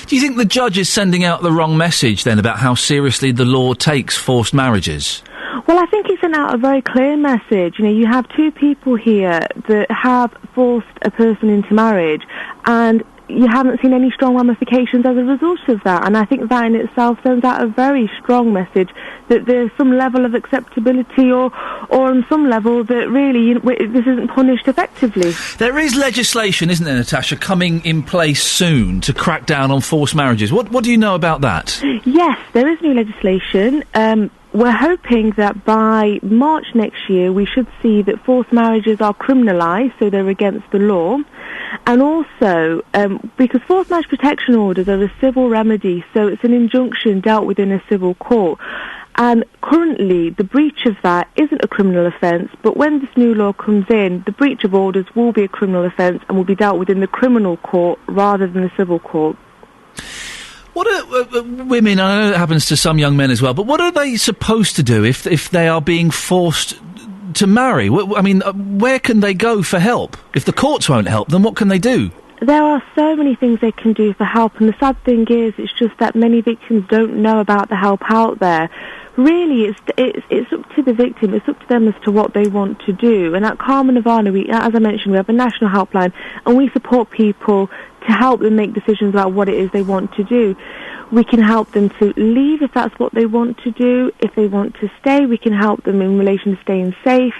Do you think the judge is sending out the wrong message, then, about how seriously the law takes forced marriages? Well, I think he sent out a very clear message. You know, you have 2 people here that have forced a person into marriage, and you haven't seen any strong ramifications as a result of that. And I think that in itself sends out a very strong message that there's some level of acceptability or on some level that really this isn't punished effectively. There is legislation, isn't there, Natasha, coming in place soon to crack down on forced marriages. What do you know about that? Yes, there is new legislation. We're hoping that by March next year we should see that forced marriages are criminalised, so they're against the law. And also, because forced marriage protection orders are a civil remedy, so it's an injunction dealt with in a civil court. And currently, the breach of that isn't a criminal offence, but when this new law comes in, the breach of orders will be a criminal offence and will be dealt with in the criminal court rather than the civil court. What are women, I know it happens to some young men as well, but what are they supposed to do if they are being forced to marry? I mean, where can they go for help? If the courts won't help them, what can they do? There are so many things they can do for help, and the sad thing is it's just that many victims don't know about the help out there. Really, it's up to the victim, it's up to them as to what they want to do. And at Karma Nirvana, as I mentioned, we have a national helpline, and we support people to help them make decisions about what it is they want to do. We can help them to leave if that's what they want to do. If they want to stay, we can help them in relation to staying safe.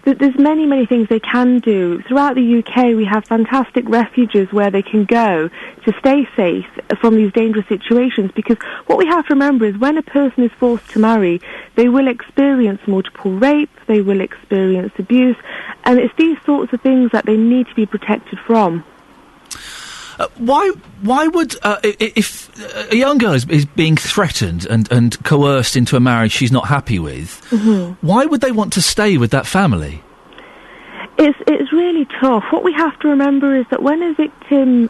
there's many things they can do. Throughout the UK, we have fantastic refuges where they can go to stay safe from these dangerous situations, because what we have to remember is when a person is forced to marry, they will experience multiple rape, they will experience abuse, and it's these sorts of things that they need to be protected from. Why would, if a young girl is being threatened and coerced into a marriage she's not happy with, why would they want to stay with that family? It's really tough. What we have to remember is that when a victim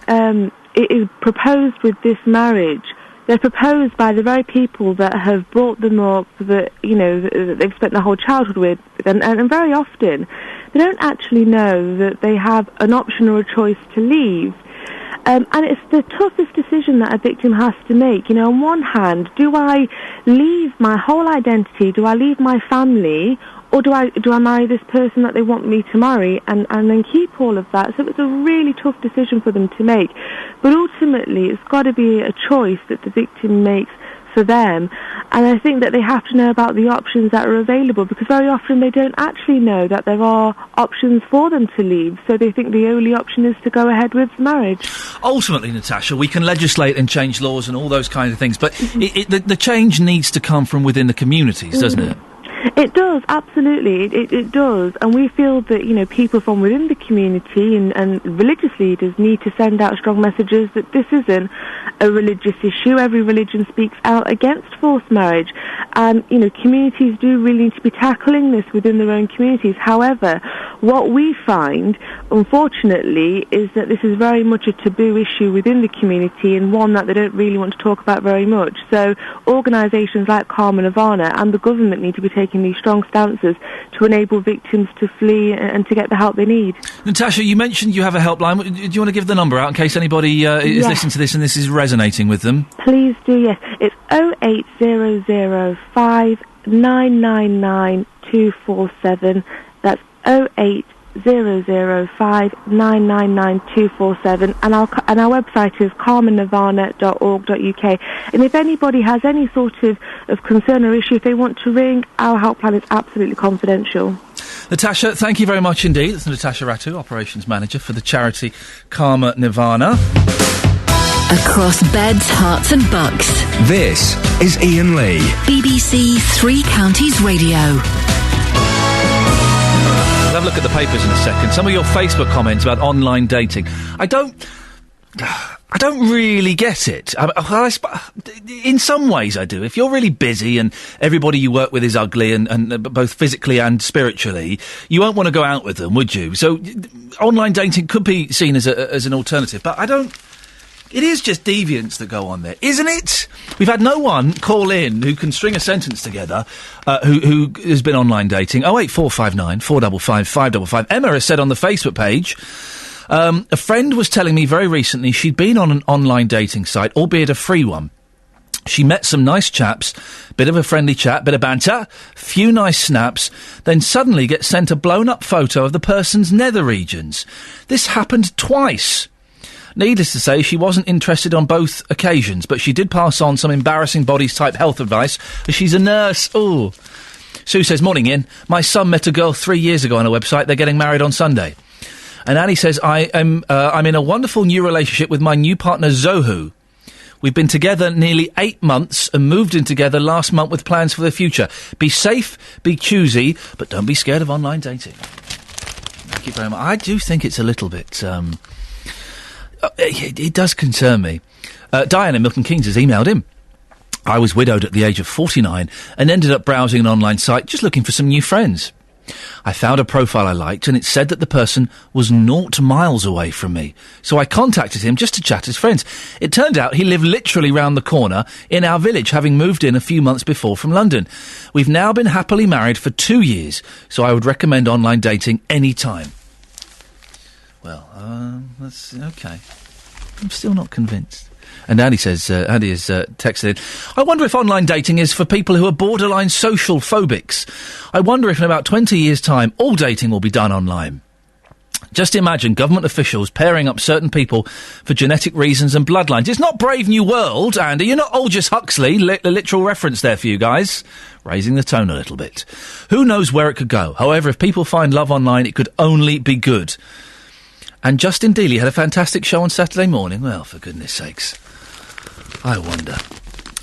is proposed with this marriage, they're proposed by the very people that have brought them up, that that they've spent their whole childhood with, and very often they don't actually know that they have an option or a choice to leave. And it's the toughest decision that a victim has to make. On one hand, do I leave my whole identity? Do I leave my family? Or do I marry this person that they want me to marry and then keep all of that? So it's a really tough decision for them to make. But ultimately, it's got to be a choice that the victim makes for them. And I think that they have to know about the options that are available, because very often they don't actually know that there are options for them to leave. So they think the only option is to go ahead with marriage. Ultimately, Natasha, we can legislate and change laws and all those kinds of things, but the change needs to come from within the communities, doesn't it? It does, absolutely. It does. And we feel that, people from within the community and religious leaders need to send out strong messages that this isn't a religious issue. Every religion speaks out against forced marriage. And, communities do really need to be tackling this within their own communities. However, what we find, unfortunately, is that this is very much a taboo issue within the community, and one that they don't really want to talk about very much. So organisations like Karma Nirvana and the government need to be taking these strong stances to enable victims to flee and to get the help they need. Natasha, you mentioned you have a helpline. Do you want to give the number out in case anybody is listening to this and this is resonating with them? Please do, yes. It's 0800 5999 247. That's 0800 5999 247, and our website is karmanirvana.org.uk. And if anybody has any sort of concern or issue, if they want to ring, our helpline is absolutely confidential. Natasha, thank you very much indeed. That's Natasha Ratu, Operations Manager for the charity Karma Nirvana. Across beds, hearts and bucks. This is Iain Lee. BBC Three Counties Radio. We'll have a look at the papers in a second. Some of your Facebook comments about online dating. I don't really get it. In some ways I do. If you're really busy and everybody you work with is ugly and both physically and spiritually, you won't want to go out with them, would you? So online dating could be seen as an alternative, but I don't... It is just deviants that go on there, isn't it? We've had no one call in who can string a sentence together who has been online dating. 08459 455 555. Emma has said on the Facebook page, a friend was telling me very recently she'd been on an online dating site, albeit a free one. She met some nice chaps, bit of a friendly chat, bit of banter, few nice snaps, then suddenly gets sent a blown-up photo of the person's nether regions. This happened twice. Needless to say, she wasn't interested on both occasions, but she did pass on some embarrassing bodies-type health advice, as she's a nurse. Ooh. Sue says, morning, Ian. My son met a girl 3 years ago on a website. They're getting married on Sunday. And Annie says, I'm in a wonderful new relationship with my new partner, Zohu. We've been together nearly 8 months and moved in together last month with plans for the future. Be safe, be choosy, but don't be scared of online dating. Thank you very much. I do think it's a little bit... It does concern me. Diane in Milton Keynes has emailed him. I was widowed at the age of 49 and ended up browsing an online site just looking for some new friends. I found a profile I liked and it said that the person was 0 miles away from me. So I contacted him just to chat as friends. It turned out he lived literally round the corner in our village, having moved in a few months before from London. We've now been happily married for 2 years, so I would recommend online dating any time. Well, that's okay. I'm still not convinced. And Andy says, Andy has texted in, I wonder if online dating is for people who are borderline social phobics. I wonder if in about 20 years' time, all dating will be done online. Just imagine government officials pairing up certain people for genetic reasons and bloodlines. It's not Brave New World, Andy. You're not Aldous Huxley. The literal reference there for you guys. Raising the tone a little bit. Who knows where it could go? However, if people find love online, it could only be good. And Justin Dealey had a fantastic show on Saturday morning. Well, for goodness sakes. I wonder.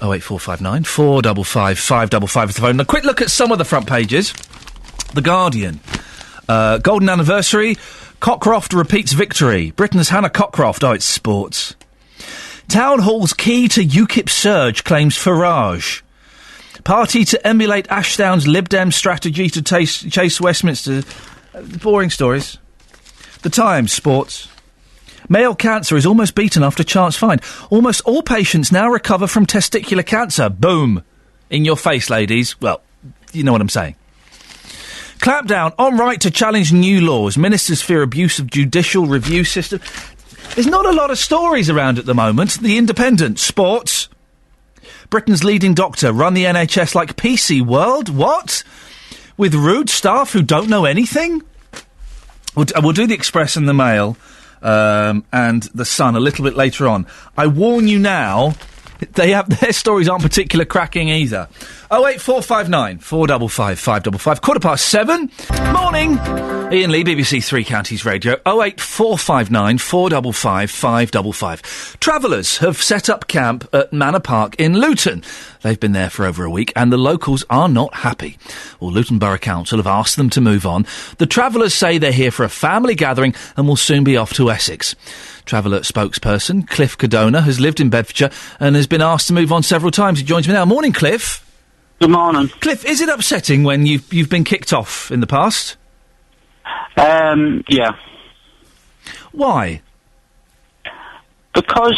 08459 455 555 is the phone. A quick look at some of the front pages. The Guardian. Golden anniversary. Cockcroft repeats victory. Britain's Hannah Cockcroft. Oh, it's sports. Town Hall's key to UKIP surge, claims Farage. Party to emulate Ashdown's Lib Dem strategy to chase Westminster. Boring stories. The Times, sports. Male cancer is almost beaten after chance find. Almost all patients now recover from testicular cancer. Boom. In your face, ladies. Well, you know what I'm saying. Clampdown on right to challenge new laws. Ministers fear abuse of judicial review system. There's not a lot of stories around at the moment. The Independent, sports. Britain's leading doctor run the NHS like PC World. What? With rude staff who don't know anything? We'll do the Express and the Mail and the Sun a little bit later on. I warn you now, their stories aren't particularly cracking either. 08459 455 555. 7:15. Morning. Iain Lee, BBC Three Counties Radio. 08459 455 555. Travellers have set up camp at Manor Park in Luton. They've been there for over a week and the locals are not happy. Well, Luton Borough Council have asked them to move on. The travellers say they're here for a family gathering and will soon be off to Essex. Traveller spokesperson Cliff Cadona has lived in Bedfordshire and has been asked to move on several times. He joins me now. Morning, Cliff. Good morning. Cliff, is it upsetting when you've been kicked off in the past? Yeah. Why? Because,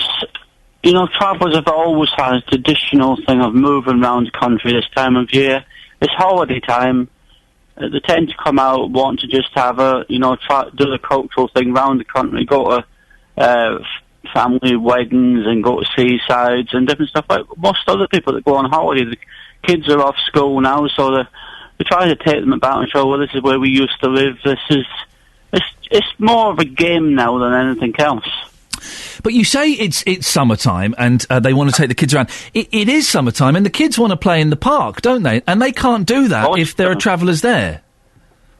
travellers have always had a traditional thing of moving around the country this time of year. It's holiday time. They tend to come out, want to just have do the cultural thing around the country, go to family weddings and go to seasides and different stuff like most other people that go on holiday. The kids are off school now, so they try to take them about and show, well, this is where we used to live. It's more of a game now than anything else. But you say it's summertime and they want to take the kids around. It is summertime and the kids want to play in the park, don't they? And they can't do that if there are travellers there.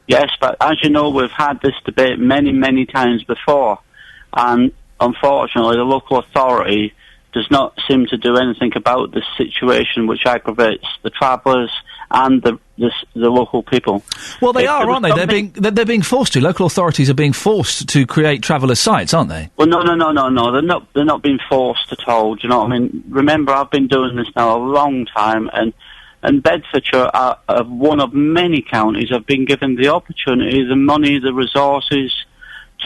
Yes, but as you know, we've had this debate many, many times before. And unfortunately, the local authority does not seem to do anything about this situation, which aggravates the travellers and the local people. Well, they are, aren't they? They're being forced to. Local authorities are being forced to create traveller sites, aren't they? Well, no. They're not being forced at all. Do you know what I mean? Remember, I've been doing this now a long time, and Bedfordshire are one of many counties have been given the opportunity, the money, the resources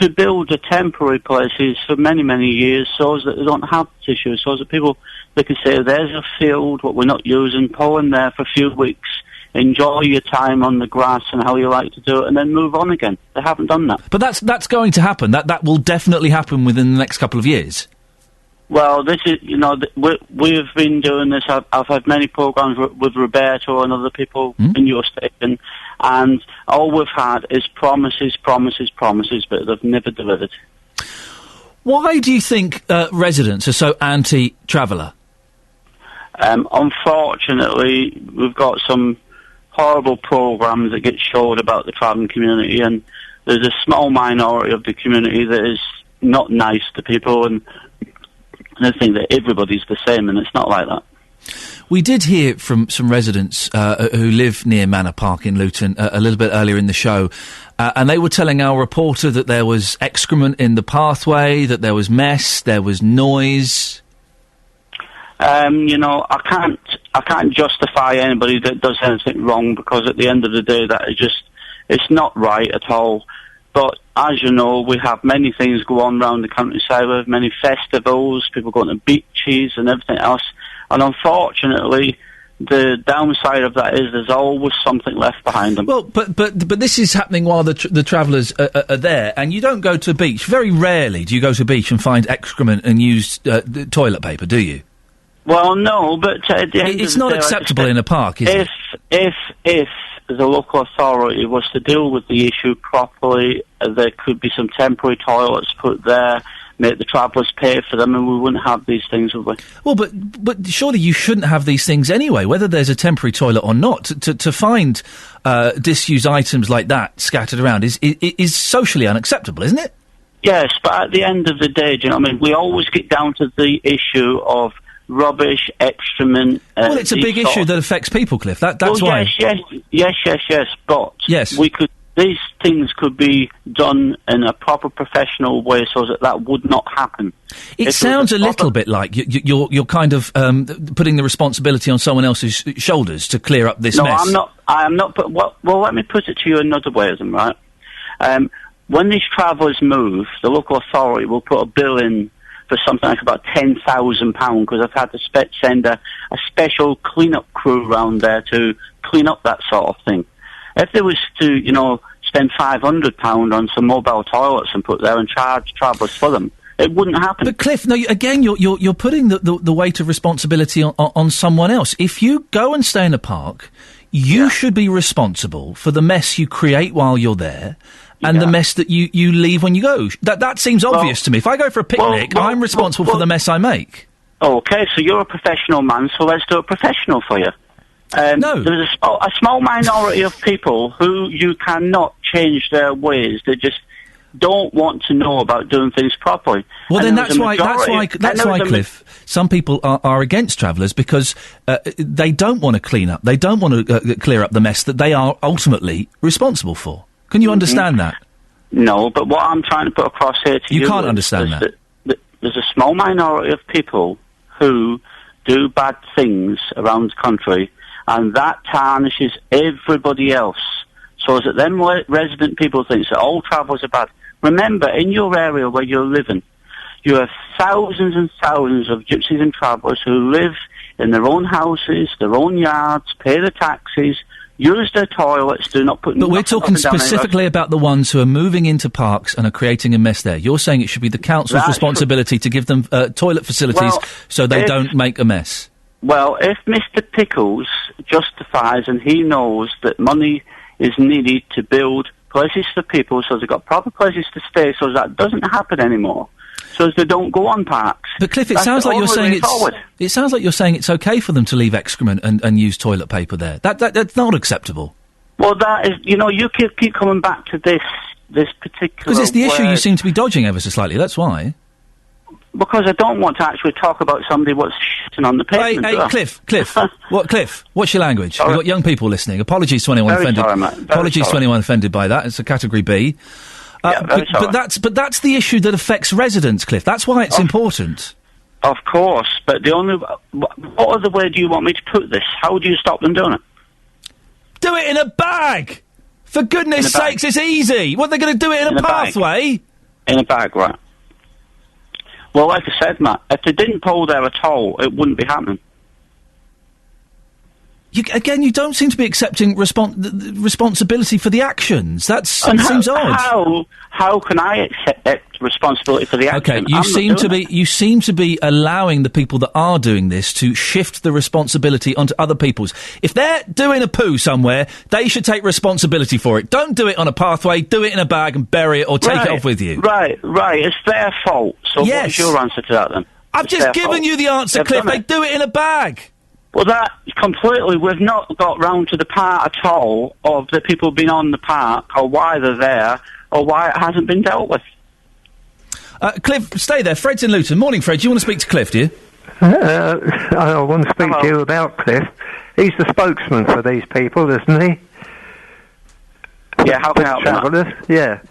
to build the temporary places for many, many years so that they don't have this issue, so that people, they can say, there's a field, what we're not using, pull in there for a few weeks, enjoy your time on the grass and how you like to do it, and then move on again. They haven't done that. But that's going to happen. That will definitely happen within the next couple of years. Well, this is, we've been doing this. I've had many programmes with Roberto and other people in your station, and all we've had is promises, but they've never delivered. Why do you think residents are so anti-traveller? Unfortunately, we've got some horrible programmes that get showed about the travelling community, and there's a small minority of the community that is not nice to people, and they think that everybody's the same, and it's not like that. We did hear from some residents who live near Manor Park in Luton a little bit earlier in the show, and they were telling our reporter that there was excrement in the pathway, that there was mess, there was noise. I can't justify anybody that does anything wrong, because at the end of the day, it's not right at all. But as you know, we have many things go on around the countryside. We have many festivals, people going to beaches and everything else. And unfortunately, the downside of that is there's always something left behind them. Well, but this is happening while the travellers are there, and you don't go to a beach. Very rarely do you go to a beach and find excrement and used toilet paper, do you? Well, no, but at the end it's of the not day, acceptable in a park, is it? If the local authority was to deal with the issue properly, there could be some temporary toilets put there, make the travellers pay for them, and we wouldn't have these things, would we? Well, but surely you shouldn't have these things anyway, whether there's a temporary toilet or not. To find disused items like that scattered around is socially unacceptable, isn't it? Yes, but at the end of the day, do you know what I mean? We always get down to the issue of rubbish, excrement. Well, it's a big issue that affects people, Cliff. That's why. Yes. But yes, these things could be done in a proper professional way, so that would not happen. It sounds a little bit like you're kind of putting the responsibility on someone else's shoulders to clear up this mess. No, I'm not. But well, let me put it to you another way, then, right? When these travellers move, the local authority will put a bill in for something like about £10,000 because I've had to send a special clean-up crew round there to clean up that sort of thing. If they was to, spend £500 on some mobile toilets and put there and charge travellers for them, it wouldn't happen. But Cliff, no, again, you're putting the weight of responsibility on someone else. If you go and stay in a park, you should be responsible for the mess you create while you're there. And the mess that you leave when you go. That seems obvious to me. If I go for a picnic, I'm responsible for the mess I make. Okay, so you're a professional man, so let's do it professional for you. No. There's a small minority of people who you cannot change their ways. They just don't want to know about doing things properly. Well, then that's why, Cliff, some people are against travellers because they don't want to clean up. They don't want to clear up the mess that they are ultimately responsible for. Can you understand that? No, but what I'm trying to put across here to you... You can't understand that. There's a small minority of people who do bad things around the country, and that tarnishes everybody else. So that them resident people think that all travellers are bad. Remember, in your area where you're living, you have thousands and thousands of gypsies and travellers who live in their own houses, their own yards, pay the taxes, use their toilets, do not put... But we're talking specifically about the ones who are moving into parks and are creating a mess there. You're saying it should be the council's responsibility to give them toilet facilities so they don't make a mess. Well, if Mr Pickles justifies and he knows that money is needed to build places for people so they've got proper places to stay so that doesn't happen anymore, so as they don't go on parks. But Cliff, it sounds like you're saying it sounds like you're saying it's okay for them to leave excrement and use toilet paper there. That's not acceptable. Well, that is, you keep coming back to this particular... Because it's the issue you seem to be dodging ever so slightly, that's why. Because I don't want to actually talk about somebody what's shitting on the pavement. Hey, Cliff. Cliff, what's your language? We've got young people listening. Apologies to anyone offended. Apologies to anyone offended by that. It's a category B. But that's the issue that affects residents, Cliff. That's why it's important. Of course, but what other way do you want me to put this? How do you stop them doing it? Do it in a bag! For goodness sakes, it's easy! What, they're going to do it in a pathway? In a bag, right. Well, like I said, Matt, if they didn't pull there at all, it wouldn't be happening. You don't seem to be accepting responsibility for the actions. That seems odd. How can I accept responsibility for the action? Okay, you seem to be allowing the people that are doing this to shift the responsibility onto other people's. If they're doing a poo somewhere, they should take responsibility for it. Don't do it on a pathway. Do it in a bag and bury it, or take it off with you. Right. It's their fault. So what's your answer to that then? I've just given you the answer, Cliff. They do it in a bag. Well, that completely, we've not got round to the part at all of the people being on the park, or why they're there, or why it hasn't been dealt with. Cliff, stay there. Fred's in Luton. Morning, Fred. Do you want to speak to Cliff, do you? I want to speak to you about Cliff. He's the spokesman for these people, isn't he? Yeah, how can I help that? Yeah.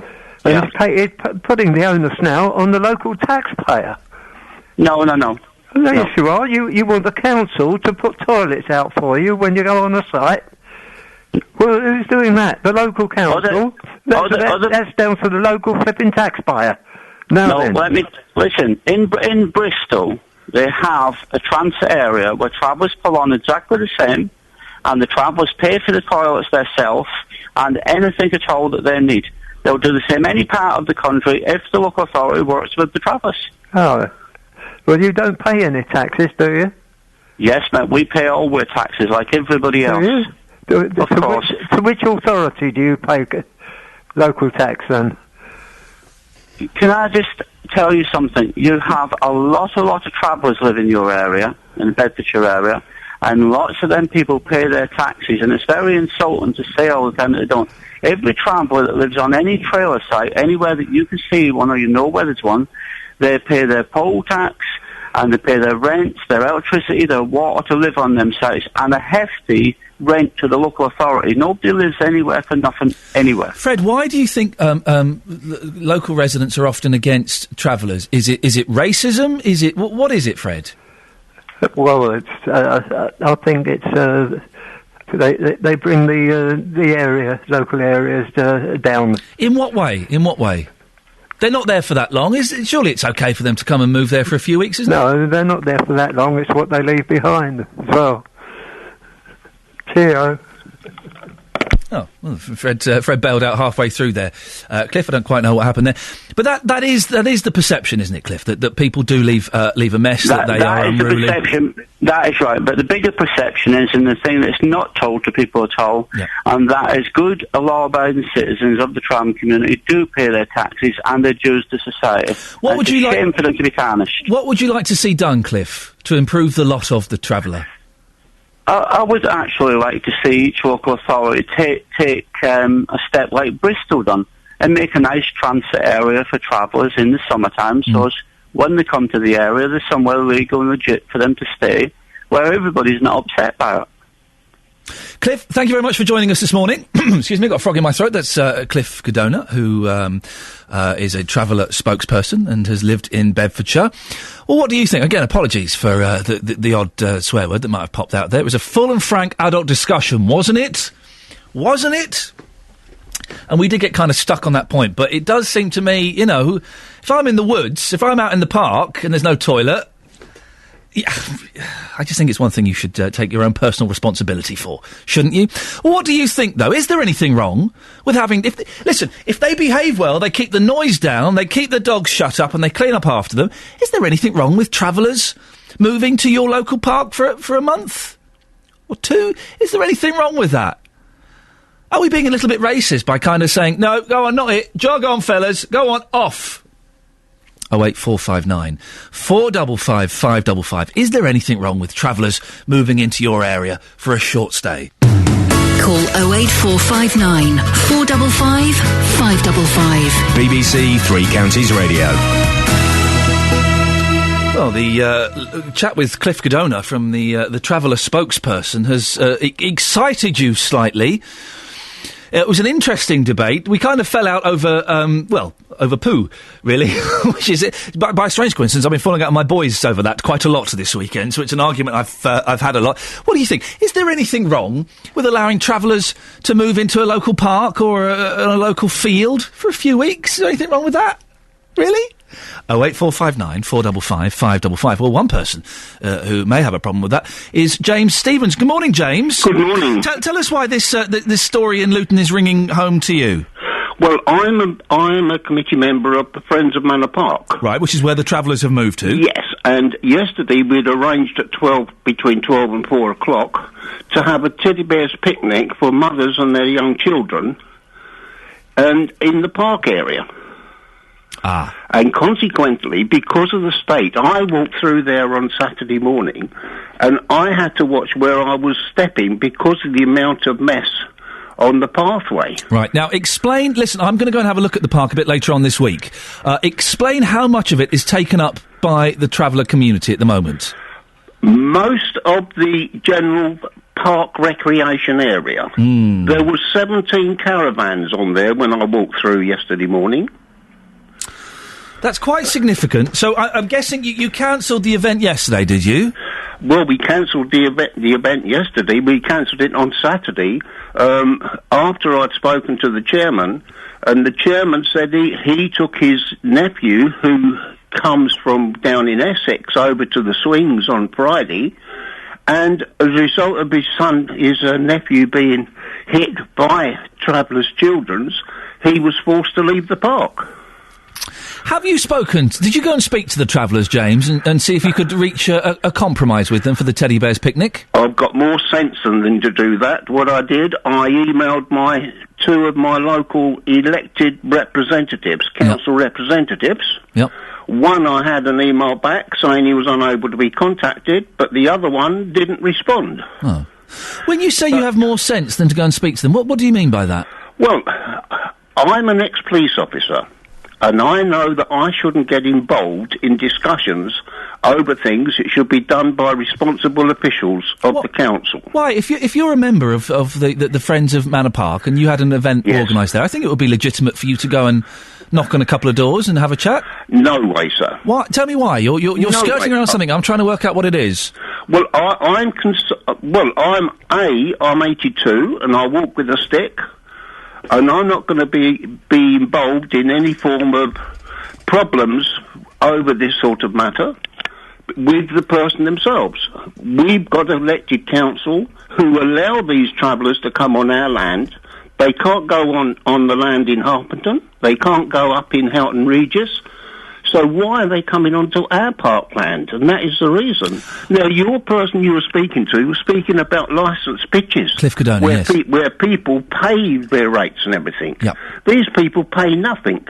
And he's putting the onus now on the local taxpayer. No. Yes, you are. You want the council to put toilets out for you when you go on a site. Well, who's doing that? The local council? That's down to the local flipping taxpayer. Let me... Listen, in Bristol, they have a transit area where travellers pull on exactly the same, and the travellers pay for the toilets themselves, and anything at all that they need. They'll do the same any part of the country if the local authority works with the travellers. Oh, well, you don't pay any taxes, do you? Yes, mate, we pay all our taxes like everybody else. Of course. To which authority do you pay local tax then? Can I just tell you something? You have a lot of travellers live in your area, in the Bedfordshire area, and lots of them people pay their taxes, and it's very insulting to say all the time that they don't. Every traveller that lives on any trailer site, anywhere that you can see one or you know where there's one, they pay their poll tax, and they pay their rent, their electricity, their water to live on them sites, and a hefty rent to the local authority. Nobody lives anywhere for nothing anywhere. Fred, why do you think local residents are often against travellers? Is it racism? Is it what is it, Fred? Well, it's. I think it's. They bring the local areas down. In what way? In what way? They're not there for that long. Surely it's okay for them to come and move there for a few weeks, isn't it? No, they're not there for that long. It's what they leave behind as well. Cheerio. Oh, well, Fred bailed out halfway through there. Cliff, I don't quite know what happened there, but that is the perception, isn't it, Cliff? That people do leave a mess. That they are unruly. That is the perception. That is right. But the bigger perception is, and the thing that's not told to people at all, and that is good, law-abiding citizens of the travelling community do pay their taxes and their dues to society. What would you like? Shame for them to be tarnished. What would you like to see done, Cliff, to improve the lot of the traveller? I would actually like to see each local authority take a step like Bristol done and make a nice transit area for travellers in the summertime, so as when they come to the area, there's somewhere legal and legit for them to stay, where everybody's not upset by it. Cliff, thank you very much for joining us this morning. Excuse me, got a frog in my throat. That's Cliff Cadona, who is a traveller spokesperson and has lived in Bedfordshire. Well, what do you think? Again, apologies for the odd swear word that might have popped out there. It was a full and frank adult discussion, wasn't it? Wasn't it? And we did get kind of stuck on that point, but it does seem to me, you know, if I'm in the woods, if I'm out in the park and there's no toilet, yeah, I just think it's one thing you should take your own personal responsibility for, shouldn't you? What do you think, though? Is there anything wrong with having... If they behave well, they keep the noise down, they keep the dogs shut up and they clean up after them, is there anything wrong with travellers moving to your local park for a month? Or two? Is there anything wrong with that? Are we being a little bit racist by kind of saying, no, go on, not it, jog on, fellas, go on, off? 08459 455 555. Is there anything wrong with travellers moving into your area for a short stay? Call 08459 455 555. BBC Three Counties Radio. Well, the chat with Cliff Cadona from the traveller spokesperson has excited you slightly. It was an interesting debate. We kind of fell out over, over poo, really, which is it. By a strange coincidence, I've been falling out with my boys over that quite a lot this weekend, so it's an argument I've had a lot. What do you think? Is there anything wrong with allowing travellers to move into a local park or a local field for a few weeks? Is there anything wrong with that? Really? 08459 455 555. Well, one person who may have a problem with that is James Stevens. Good morning, James. Good morning. Tell us why this story in Luton is ringing home to you. Well, I'm a committee member of the Friends of Manor Park. Right, which is where the travellers have moved to. Yes, and yesterday we'd arranged at between 12 and 4 o'clock to have a teddy bears picnic for mothers and their young children, and in the park area. Ah. And consequently, because of the state, I walked through there on Saturday morning, and I had to watch where I was stepping because of the amount of mess on the pathway. Right, now explain, listen, I'm going to go and have a look at the park a bit later on this week. Explain how much of it is taken up by the traveller community at the moment. Most of the general park recreation area. There were 17 caravans on there when I walked through yesterday morning. That's quite significant. So I'm guessing you cancelled the event yesterday, did you? Well, we cancelled the event yesterday. We cancelled it on Saturday after I'd spoken to the chairman, and the chairman said he took his nephew, who comes from down in Essex, over to the swings on Friday, and as a result of his nephew being hit by travellers' children, he was forced to leave the park. Have you spoken? Did you go and speak to the travellers, James, and see if you could reach a compromise with them for the teddy bears picnic? I've got more sense than them to do that. What I did, I emailed two of my local elected representatives, council representatives. Yep. One, I had an email back saying he was unable to be contacted, but the other one didn't respond. Oh. When you say you have more sense than to go and speak to them, what do you mean by that? Well, I'm an ex-police officer, and I know that I shouldn't get involved in discussions over things that should be done by responsible officials of the council. Why? If you're a member of the Friends of Manor Park and you had an event organised there, I think it would be legitimate for you to go and knock on a couple of doors and have a chat. No way, sir. Why? Tell me why. You're skirting around something. I'm trying to work out what it is. Well, I'm 82 and I walk with a stick, and I'm not going to be involved in any form of problems over this sort of matter with the person themselves. We've got an elected council who allow these travellers to come on our land. They can't go on the land in Harpenden. They can't go up in Houghton Regis. So why are they coming onto our parkland? And that is the reason. Now, your person you were speaking to was speaking about licensed pitches. Cliff Cadona, yes. Where people pay their rates and everything. Yep. These people pay nothing.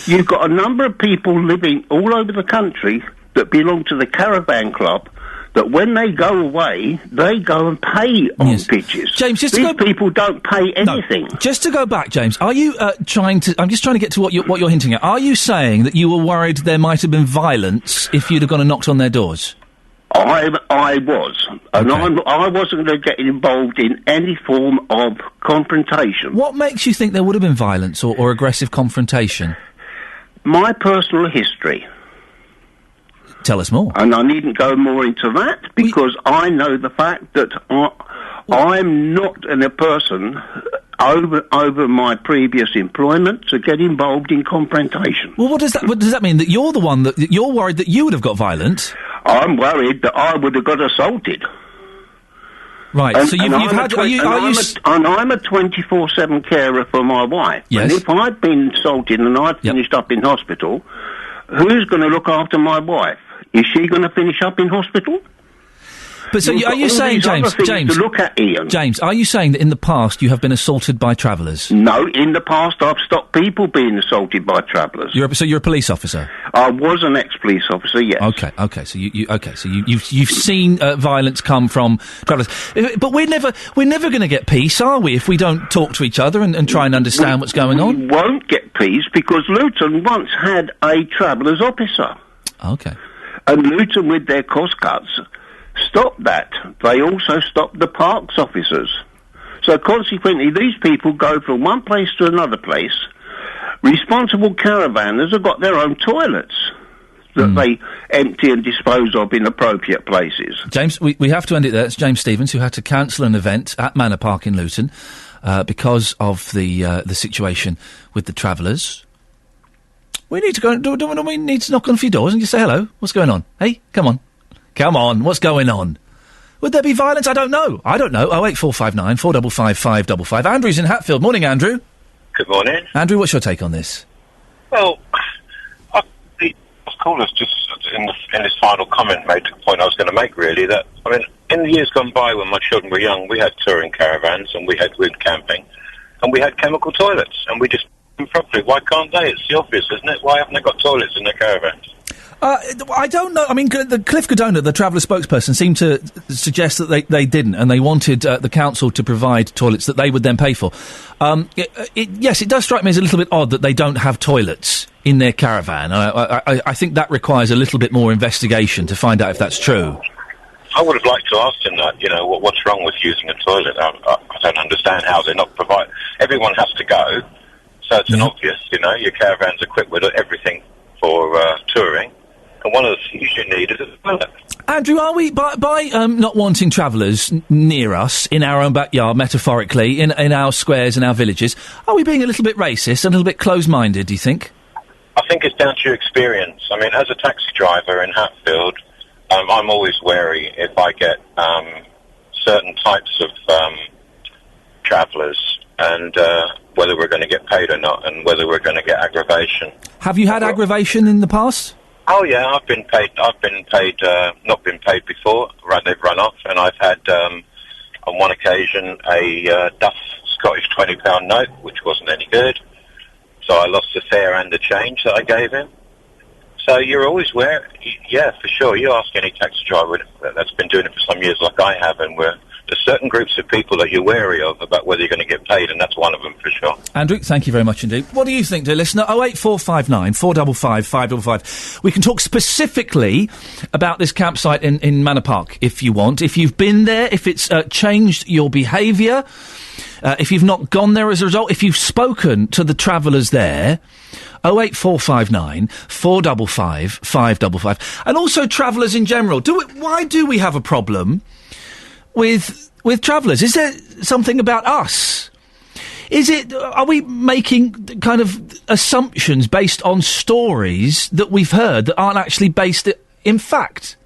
You've got a number of people living all over the country that belong to the Caravan Club, that when they go away, they go and pay on pitches. James, these people don't pay anything. No, just to go back, James, are you trying to... I'm just trying to get to what you're hinting at. Are you saying that you were worried there might have been violence if you'd have gone and knocked on their doors? I was. And I wasn't going to get involved in any form of confrontation. What makes you think there would have been violence or aggressive confrontation? My personal history. Tell us more. And I needn't go more into that because I know the fact that I'm not a person over my previous employment to get involved in confrontation. Well, what does that mean? That you're the one that you're worried that you would have got violent? I'm worried that I would have got assaulted. Right. And, so you've had. And I'm a 24/7 carer for my wife. Yes. And if I'd been assaulted and I'd finished up in hospital, who's going to look after my wife? Is she going to finish up in hospital? But so are you saying, James, to look at, Ian. James, are you saying that in the past you have been assaulted by travellers? No, in the past I've stopped people being assaulted by travellers. So you're a police officer? I was an ex-police officer, yes. Okay. So you've seen violence come from travellers, but we're never going to get peace, are we? If we don't talk to each other and try and understand what's going on. We won't get peace because Luton once had a travellers officer. Okay. And Luton, with their cost cuts, stopped that. They also stopped the parks officers. So consequently, these people go from one place to another place. Responsible caravanners have got their own toilets that they empty and dispose of in appropriate places. James, we have to end it there. It's James Stevens who had to cancel an event at Manor Park in Luton because of the situation with the travellers. We need to go. Don't we need to knock on a few doors and just say hello? What's going on? Hey, come on. What's going on? Would there be violence? I don't know. 08459 455 555. Andrew's in Hatfield. Morning, Andrew. Good morning. Andrew, what's your take on this? Well, the caller's just in his final comment made the point I was going to make. Really, that in the years gone by when my children were young, we had touring caravans and we had wind camping, and we had chemical toilets, and we just properly. Why can't they? It's the obvious, isn't it? Why haven't they got toilets in their caravans? I don't know. I mean, the Cliff Cadona, the traveller spokesperson, seemed to suggest that they didn't, and they wanted the council to provide toilets that they would then pay for. Yes, it does strike me as a little bit odd that they don't have toilets in their caravan. I think that requires a little bit more investigation to find out if that's true. I would have liked to ask him that, what's wrong with using a toilet? I don't understand how they're not provided. Everyone has to go. So it's an obvious, your caravan's equipped with everything for touring, and one of the things you need is a toilet. Andrew, are we, by not wanting travellers near us, in our own backyard, metaphorically, in our squares and our villages, are we being a little bit racist, a little bit close-minded, do you think? I think it's down to your experience. I mean, as a taxi driver in Hatfield, I'm always wary if I get certain types of travellers and whether we're going to get paid or not, and whether we're going to get aggravation. Have you had aggravation in the past? Oh yeah, I've been paid, not been paid before. They've run off, and I've had, on one occasion, a Duff Scottish £20 note, which wasn't any good. So I lost the fare and the change that I gave him. So you're always yeah, for sure. You ask any taxi driver that's been doing it for some years like I have, and there's certain groups of people that you're wary of about whether you're going to get paid, and that's one of them for sure. Andrew, thank you very much indeed. What do you think, dear listener? 08459 455 555. We can talk specifically about this campsite in Manor Park, if you want. If you've been there, if it's changed your behaviour, if you've not gone there as a result, if you've spoken to the travellers there, 08459 455 555. And also travellers in general. Why do we have a problem with travellers? Is there something about us? Are we making kind of assumptions based on stories that we've heard that aren't actually based in fact?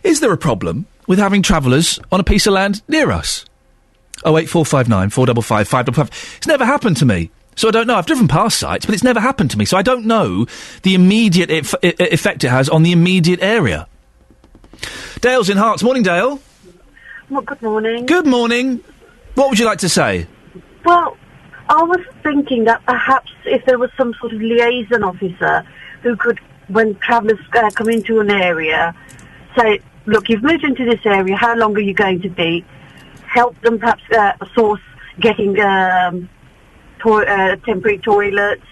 Is there a problem with having travellers on a piece of land near us? 08459 455 555. It's never happened to me, so I don't know. I've driven past sites, but it's never happened to me, so I don't know the immediate effect it has on the immediate area. Dale's in Hearts. Morning, Dale. Well, good morning. Good morning. What would you like to say? Well, I was thinking that perhaps if there was some sort of liaison officer who could, when travellers come into an area, say, look, you've moved into this area, how long are you going to be? Help them perhaps source getting temporary toilets,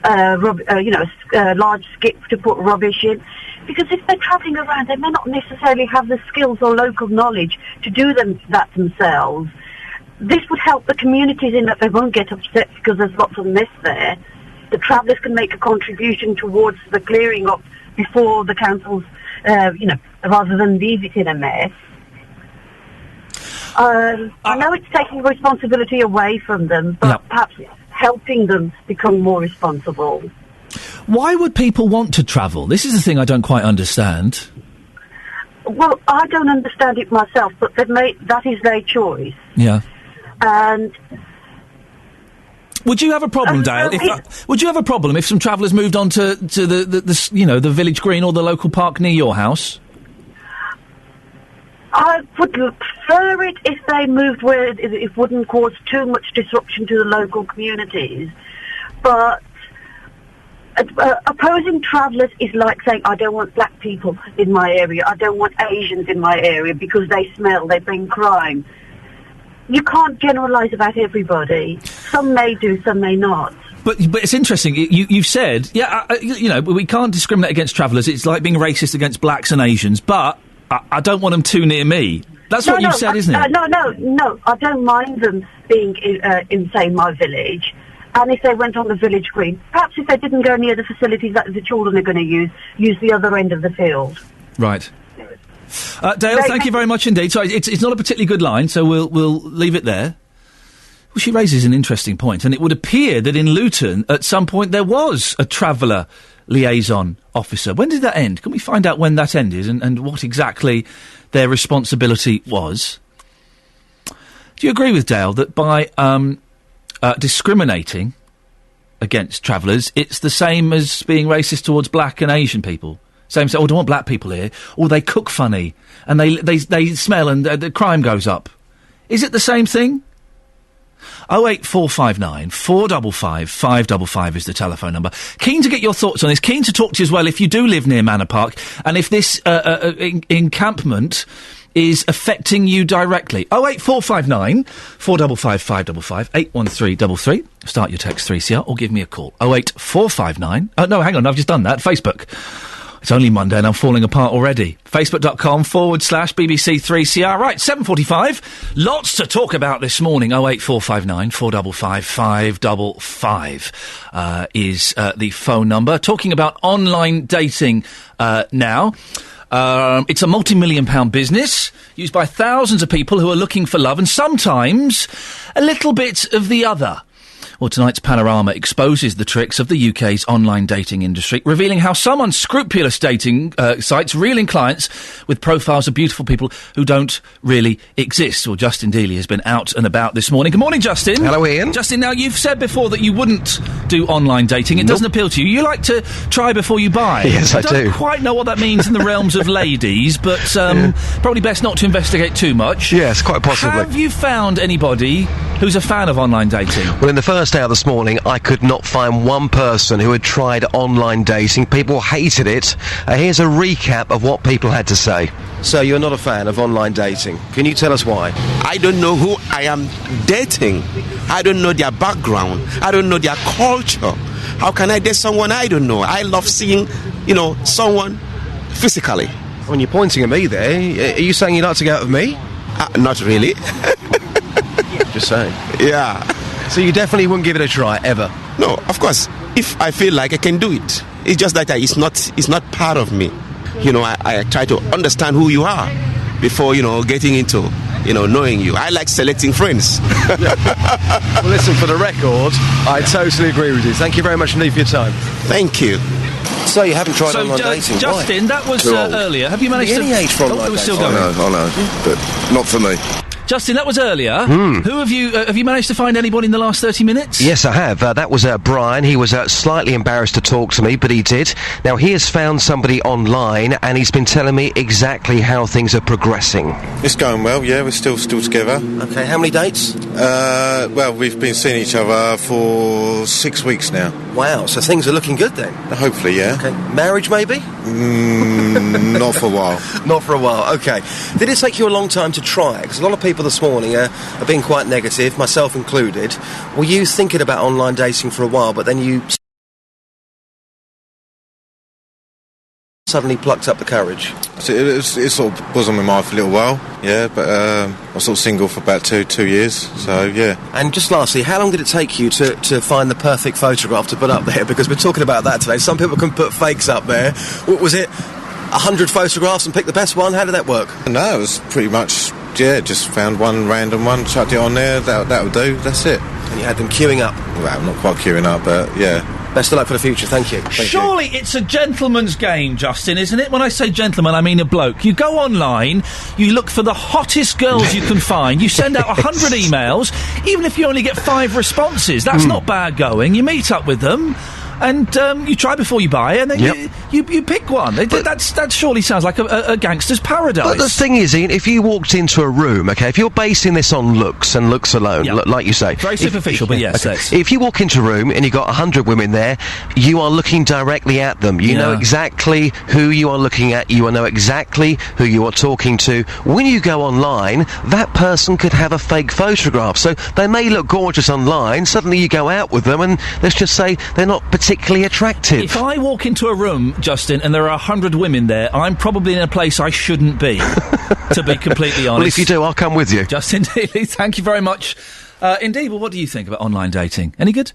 large skip to put rubbish in. Because if they're travelling around, they may not necessarily have the skills or local knowledge to do that themselves. This would help the communities in that they won't get upset because there's lots of mess there. The travellers can make a contribution towards the clearing up before the councils, rather than leave it in a mess. I know it's taking responsibility away from them, but perhaps helping them become more responsible. Why would people want to travel? This is the thing I don't quite understand. Well, I don't understand it myself, but that is their choice. Yeah. And would you have a problem, Dale? Would you have a problem if some travellers moved on to the village green or the local park near your house? I would prefer it if they moved where it wouldn't cause too much disruption to the local communities. But opposing travellers is like saying, I don't want black people in my area, I don't want Asians in my area because they smell, they bring crime. You can't generalise about everybody. Some may do, some may not. But it's interesting. You've said, we can't discriminate against travellers. It's like being racist against blacks and Asians. But I don't want them too near me. That's what you've said, isn't it? No. I don't mind them being in, say, my village. And if they went on the village green, perhaps if they didn't go near the facilities that the children are going to use the other end of the field. Right. Dale, thank you very much indeed. Sorry, it's not a particularly good line, so we'll leave it there. Well, she raises an interesting point, and it would appear that in Luton, at some point, there was a traveller liaison officer. When did that end? Can we find out when that ended and what exactly their responsibility was? Do you agree with Dale that by discriminating against travellers, it's the same as being racist towards black and Asian people? Same, I don't want black people here, or they cook funny, and they smell, and the crime goes up. Is it the same thing? 08459 455 555 is the telephone number. Keen to get your thoughts on this. Keen to talk to you as well if you do live near Manor Park, and if this encampment is affecting you directly. 08459 455 555 81333. Start your text 3CR or give me a call. 08459. No, hang on, I've just done that. Facebook. It's only Monday and I'm falling apart already. Facebook.com/BBC3CR. Right, 7:45. Lots to talk about this morning. 08459 455 555 is the phone number. Talking about online dating now. It's a multi-million-pound business used by thousands of people who are looking for love and sometimes a little bit of the other. Well, tonight's Panorama exposes the tricks of the UK's online dating industry, revealing how some unscrupulous dating sites reel in clients with profiles of beautiful people who don't really exist. Well, Justin Dealey has been out and about this morning. Good morning, Justin. Hello, Ian. Justin, now, you've said before that you wouldn't do online dating. It doesn't appeal to you. You like to try before you buy. Yes, I do. I don't quite know what that means in the realms of ladies, but probably best not to investigate too much. Yes, quite possibly. Have you found anybody who's a fan of online dating? Well, in the first hour this morning, I could not find one person who had tried online dating. People hated it. Here's a recap of what people had to say. So, you're not a fan of online dating. Can you tell us why? I don't know who I am dating. I don't know their background. I don't know their culture. How can I date someone I don't know? I love seeing, someone physically. When you're pointing at me there, are you saying you'd like to go out with me? Not really. Just saying. Yeah. So you definitely wouldn't give it a try, ever? No, of course. If I feel like I can do it. It's just that it's not part of me. I try to understand who you are before, getting into, knowing you. I like selecting friends. Well, listen, for the record, I totally agree with you. Thank you very much indeed for your time. Thank you. So you haven't tried online dating? Justin, Why? that was earlier. Have you managed to... Any age for online it was still dating? going. I know, but not for me. Justin, that was earlier. Who have you managed to find anybody in the last 30 minutes? Yes, I have. That was Brian. He was slightly embarrassed to talk to me, but he did. Now, he has found somebody online, and he's been telling me exactly how things are progressing. It's going well, yeah. We're still together. Okay, how many dates? Well, we've been seeing each other for 6 weeks now. Wow, so things are looking good then? Hopefully, yeah. Okay, marriage maybe? Not for a while. Not for a while, okay. Did it take you a long time to try? Because a lot of people this morning are being quite negative, myself included. Were you thinking about online dating for a while, but then you suddenly plucked up the courage? So it sort of was on my mind for a little while, yeah, but I was sort of single for about two years, so yeah. And just lastly, how long did it take you to find the perfect photograph to put up there? Because we're talking about that today. Some people can put fakes up there. What was it? 100 photographs and pick the best one? How did that work? No, it was pretty much, yeah, just found one random one, chucked it on there, that would do, that's it. And you had them queuing up? Well, not quite queuing up, but yeah. Best of luck for the future, thank you. Surely it's a gentleman's game, Justin, isn't it? When I say gentleman, I mean a bloke. You go online, you look for the hottest girls you can find, you send out 100 emails, even if you only get 5 responses, that's not bad going. You meet up with them, and you try before you buy, and then you pick one. That surely sounds like a gangster's paradise. But the thing is, Ian, if you walked into a room, okay, if you're basing this on looks and looks alone, like you say... Very superficial, but yes. Okay. If you walk into a room and you've got 100 women there, you are looking directly at them. You know exactly who you are looking at. You know exactly who you are talking to. When you go online, that person could have a fake photograph. So they may look gorgeous online, suddenly you go out with them, and let's just say they're not particularly attractive. If I walk into a room, Justin, and there are 100 women there, I'm probably in a place I shouldn't be, to be completely honest. Well, if you do, I'll come with you. Justin Dealey, thank you very much. Indeed, well, what do you think about online dating? Any good?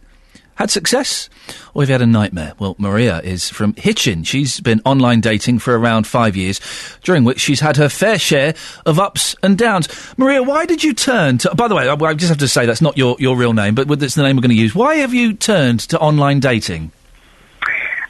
Had success? Or have you had a nightmare? Well, Maria is from Hitchin. She's been online dating for around 5 years, during which she's had her fair share of ups and downs. Maria, why did you turn to... By the way, I just have to say that's not your real name, but it's the name we're going to use. Why have you turned to online dating?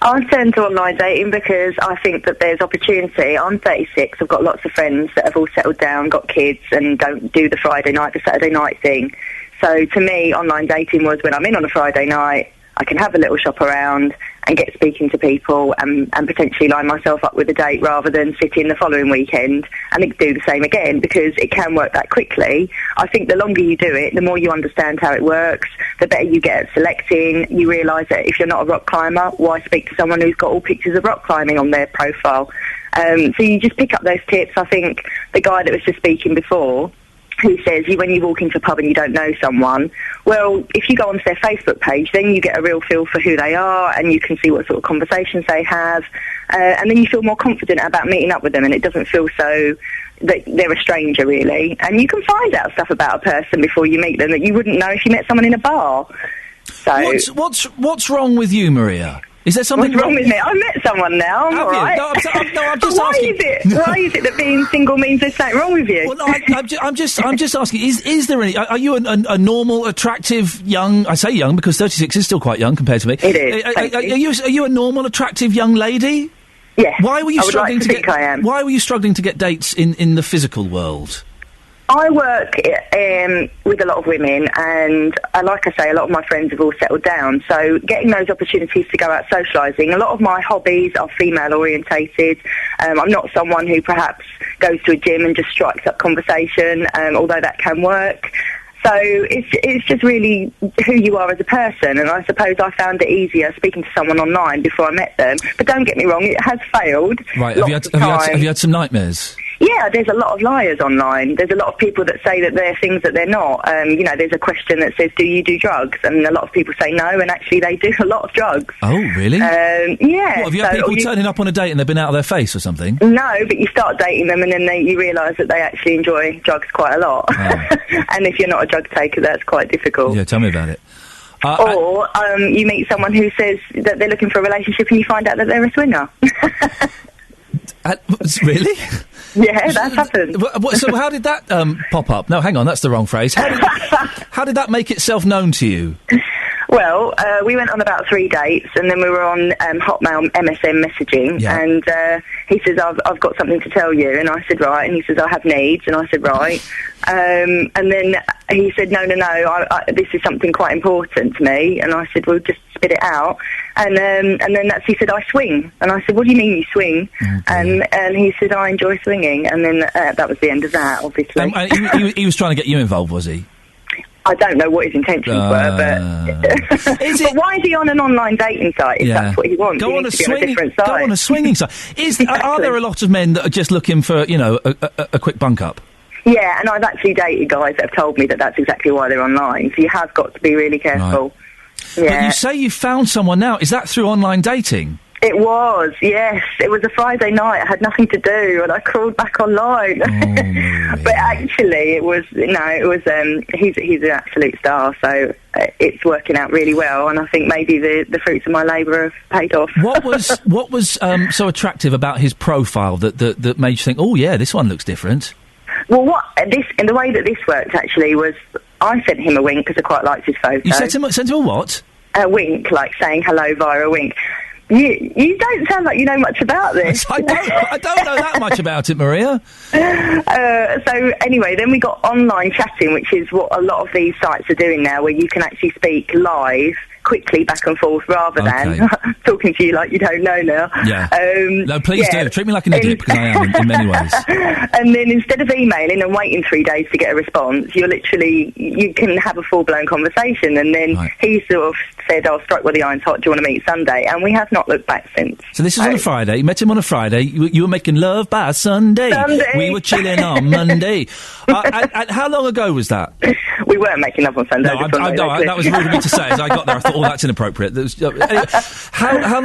I've turned to online dating because I think that there's opportunity. I'm 36. I've got lots of friends that have all settled down, got kids, and don't do the Friday night, the Saturday night thing. So to me, online dating was when I'm in on a Friday night, I can have a little shop around and get speaking to people and potentially line myself up with a date rather than sit in the following weekend and do the same again, because it can work that quickly. I think the longer you do it, the more you understand how it works, the better you get at selecting. You realise that if you're not a rock climber, why speak to someone who's got all pictures of rock climbing on their profile? So you just pick up those tips. I think the guy that was just speaking before, who says when you walk into a pub and you don't know someone, well, if you go onto their Facebook page, then you get a real feel for who they are and you can see what sort of conversations they have, and then you feel more confident about meeting up with them, and it doesn't feel so that they're a stranger, really. And you can find out stuff about a person before you meet them that you wouldn't know if you met someone in a bar. So What's wrong with you, Maria? Is there something What's wrong with me? I met someone now. I'm Have all you? right. No, I'm just Why asking. Why is it that being single means there's something wrong with you? Well, no, I'm just asking. Is there any? Are you a normal, attractive, young? I say young because 36 is still quite young compared to me. It is. Are you a normal, attractive young lady? Yes. Why were you I would struggling like to think get? I am. Why were you struggling to get dates in the physical world? I work with a lot of women, and like I say, a lot of my friends have all settled down. So getting those opportunities to go out socialising, a lot of my hobbies are female orientated. I'm not someone who perhaps goes to a gym and just strikes up conversation, although that can work. So it's just really who you are as a person, and I suppose I found it easier speaking to someone online before I met them. But don't get me wrong, it has failed. Right? Have you had some nightmares? Yeah, there's a lot of liars online. There's a lot of people that say that they're things that they're not. There's a question that says, do you do drugs? And a lot of people say no, and actually they do a lot of drugs. Oh, really? Yeah. What, have you had people turning up on a date and they've been out of their face or something? No, but you start dating them and then you realise that they actually enjoy drugs quite a lot. Oh. And if you're not a drug taker, that's quite difficult. Yeah, tell me about it. Or you meet someone who says that they're looking for a relationship and you find out that they're a swinger. Really? Yeah, that's happened. So how did that pop up? No, hang on, that's the wrong phrase. How did that make itself known to you? Well, we went on about 3 dates, and then we were on Hotmail MSN messaging, and he says, I've got something to tell you, and I said, right, and he says, I have needs, and I said, right, and then he said, no, this is something quite important to me, and I said, well, just spit it out, and then he said, I swing, and I said, what do you mean you swing? And he said, I enjoy swinging, and then that was the end of that, obviously. He was trying to get you involved, was he? I don't know what his intentions were, but but why is he on an online dating site if that's what he wants? Go on a swinging site. Exactly. Are there a lot of men that are just looking for, a quick bunk up? Yeah, and I've actually dated guys that have told me that that's exactly why they're online, so you have got to be really careful. Right. Yeah. But you say you found someone now. Is that through online dating? It was, yes. It was a Friday night. I had nothing to do, and I crawled back online. But actually, he's an absolute star, so it's working out really well, and I think maybe the fruits of my labour have paid off. What was so attractive about his profile that made you think, oh yeah, this one looks different? Well, the way that this worked actually was I sent him a wink because I quite liked his photo. You sent him a what? A wink, like saying hello via a wink. You don't sound like you know much about this. I don't know that much about it, Maria. So anyway, then we got online chatting, which is what a lot of these sites are doing now, where you can actually speak live, quickly, back and forth, rather than talking to you like you don't know now. Yeah. No, please do. Treat me like an idiot, because I am in many ways. And then instead of emailing and waiting 3 days to get a response, you can have a full-blown conversation. And then he sort of said, I'll strike while the iron's hot, do you want to meet Sunday? And we have not looked back since. So this is on a Friday. You met him on a Friday. You were making love by Sunday. We were chilling on Monday. And how long ago was that? We weren't making love on Sunday. No, that was rude of me to say. As I got there, I thought, that's inappropriate. Anyway, how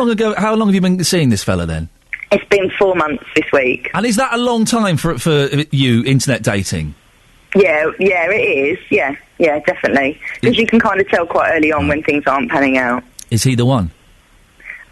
long have you been seeing this fella then? It's been 4 months this week. And is that a long time for you, internet dating? Yeah, it is. Yeah, definitely. Because you can kind of tell quite early on when things aren't panning out. Is he the one?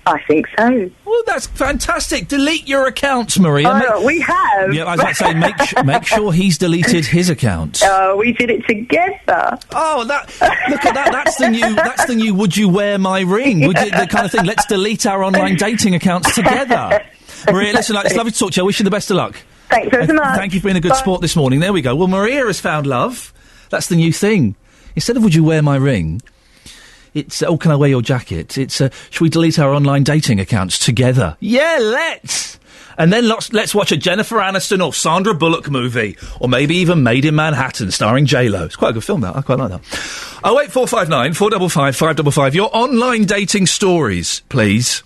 I think so. Well, that's fantastic. Delete your accounts, Maria. We have. Yeah, I was about to say, make sure he's deleted his account. We did it together. Oh, look at that. That's the new would you wear my ring? The kind of thing. Let's delete our online dating accounts together. Maria, listen, it's lovely to talk to you. I wish you the best of luck. Thanks so much. Thank you for being a good sport this morning. There we go. Well, Maria has found love. That's the new thing. Instead of would you wear my ring, it's, can I wear your jacket? It's, should we delete our online dating accounts together? Yeah, let's! And then let's watch a Jennifer Aniston or Sandra Bullock movie. Or maybe even Made in Manhattan, starring J-Lo. It's quite a good film, that. I quite like that. 08459 455 555. Your online dating stories, please.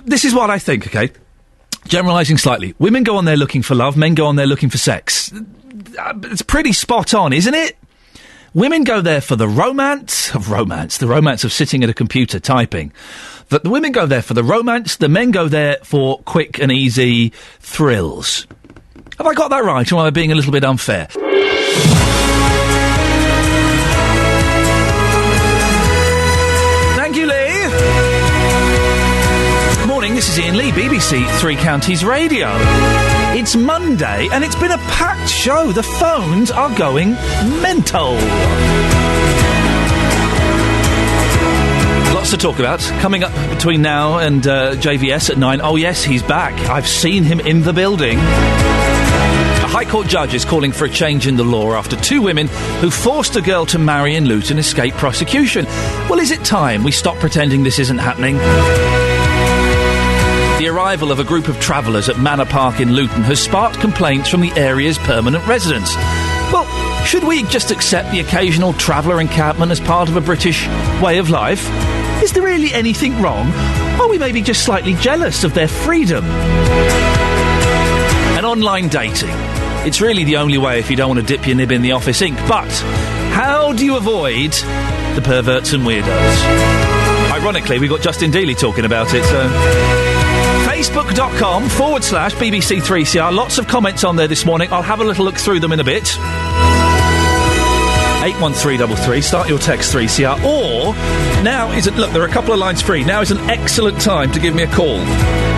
This is what I think, okay? Generalising slightly. Women go on there looking for love, men go on there looking for sex. It's pretty spot on, isn't it? Women go there for the romance of sitting at a computer typing. The women go there for the romance, the men go there for quick and easy thrills. Have I got that right, or am I being a little bit unfair? Thank you, Lee. BBC Three Counties Radio. It's Monday, and it's been a packed show. The phones are going mental. Lots to talk about. Coming up between now and JVS at 9. Oh, yes, he's back. I've seen him in the building. A High Court judge is calling for a change in the law after two women who forced a girl to marry in Luton escaped prosecution. Well, is it time we stop pretending this isn't happening? The arrival of a group of travellers at Manor Park in Luton has sparked complaints from the area's permanent residents. Well, should we just accept the occasional traveller encampment as part of a British way of life? Is there really anything wrong? Are we maybe just slightly jealous of their freedom? And online dating. It's really the only way if you don't want to dip your nib in the office ink. But how do you avoid the perverts and weirdos? Ironically, we got Justin Dealey talking about it, so... Facebook.com/BBC3CR. Lots of comments on there this morning. I'll have a little look through them in a bit. 81333. Start your text 3CR. Or, now isn't... Look, there are a couple of lines free. Now is an excellent time to give me a call.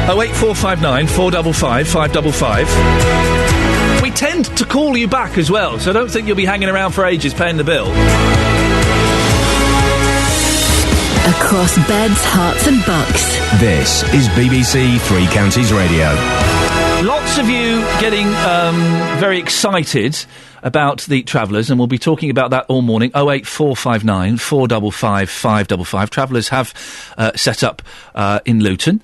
08459 455 555. We tend to call you back as well, so don't think you'll be hanging around for ages paying the bill. Across beds, hearts and bucks. This is BBC Three Counties Radio. Lots of you getting very excited about the travellers, and we'll be talking about that all morning. 08459 455 555. Travellers have set up in Luton.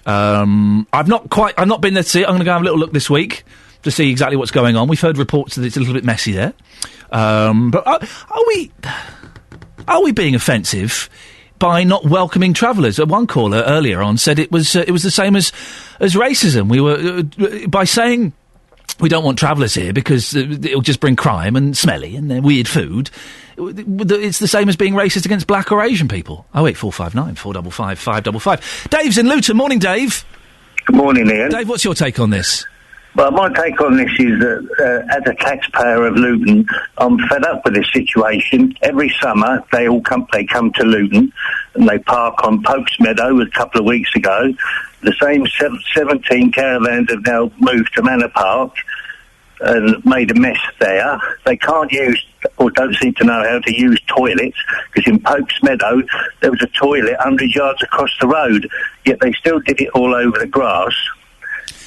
I've not been there to see it. I'm going to go have a little look this week to see exactly what's going on. We've heard reports that it's a little bit messy there. But are we being offensive by not welcoming travellers? One caller earlier on said it was the same as racism. We were by saying we don't want travellers here because it'll just bring crime and smelly and weird food. It's the same as being racist against black or Asian people. 08459 455 555. Dave's in Luton. Morning, Dave. Good morning, Ian. Dave, what's your take on this? Well, my take on this is that, as a taxpayer of Luton, I'm fed up with this situation. Every summer, they come to Luton, and they park on Pope's Meadow a couple of weeks ago. The same 17 caravans have now moved to Manor Park and made a mess there. They can't use, or don't seem to know how to use toilets, because in Pope's Meadow, there was a toilet 100 yards across the road, yet they still did it all over the grass.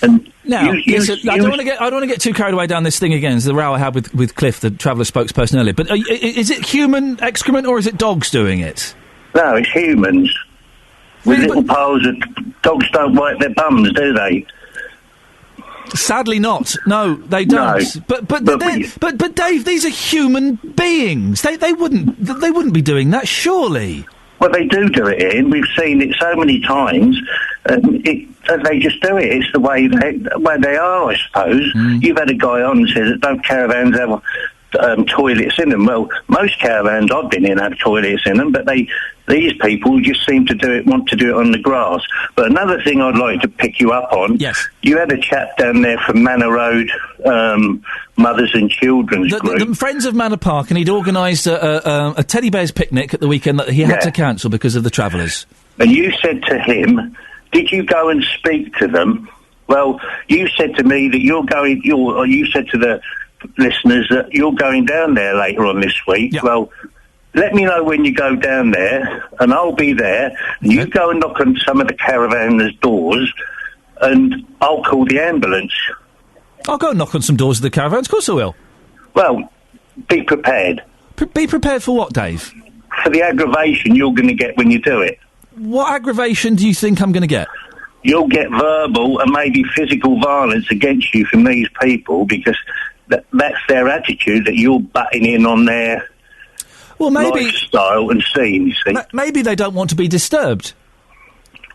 And now, I don't want to get too carried away down this thing again. It's the row I had with Cliff, the traveller spokesperson earlier. But is it human excrement or is it dogs doing it? No, it's humans. With little piles of... Dogs don't wipe their bums, do they? Sadly not. No, they don't. No. But Dave, these are human beings. They wouldn't be doing that, surely. Well, they do it, Ian. We've seen it so many times. They just do it. It's the way they are, I suppose. You've had a guy on and says that don't caravans have toilets in them. Well, most caravans I've been in have toilets in them, but these people just seem to want to do it on the grass. But another thing I'd like to pick you up on, yes, you had a chap down there from Manor Road, Mothers and Children's Group. The Friends of Manor Park, and he'd organised a teddy bears picnic at the weekend that he had to cancel because of the travellers. And you said to him, did you go and speak to them? Well, you said to me that you said to the listeners that you're going down there later on this week. Yeah. Well, let me know when you go down there, and I'll be there. And you go and knock on some of the caravanners' doors, and I'll call the ambulance. I'll go and knock on some doors of the caravans. Of course I will. Well, be prepared. Be prepared for what, Dave? For the aggravation you're going to get when you do it. What aggravation do you think I'm going to get? You'll get verbal and maybe physical violence against you from these people because that's their attitude, that you're butting in on their lifestyle and scene, you see. Maybe they don't want to be disturbed.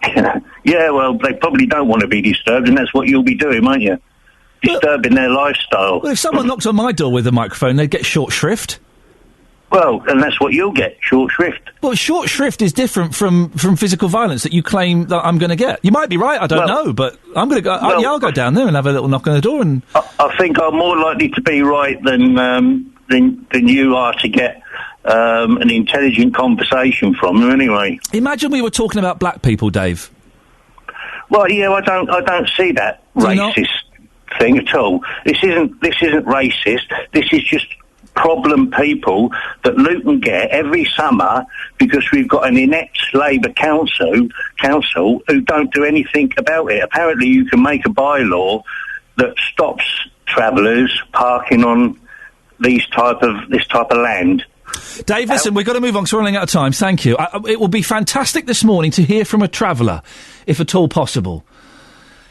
Yeah, well, they probably don't want to be disturbed, and that's what you'll be doing, won't you? Disturbing their lifestyle. Well, if someone knocked on my door with a microphone, they'd get short shrift. Well, and that's what you'll get, short shrift. Well, short shrift is different from physical violence that you claim that I'm going to get. You might be right, I don't know, but I'm going to go... I'll go down there and have a little knock on the door and... I think I'm more likely to be right than you are to get an intelligent conversation from them, anyway. Imagine we were talking about black people, Dave. Well, yeah, I don't see that racist thing at all. This isn't racist. This is just problem people that Luton get every summer because we've got an inept Labour council who don't do anything about it. Apparently, you can make a bylaw that stops travellers parking on this type of land. Dave, listen, we've got to move on because we're running out of time. Thank you. It will be fantastic this morning to hear from a traveller, if at all possible.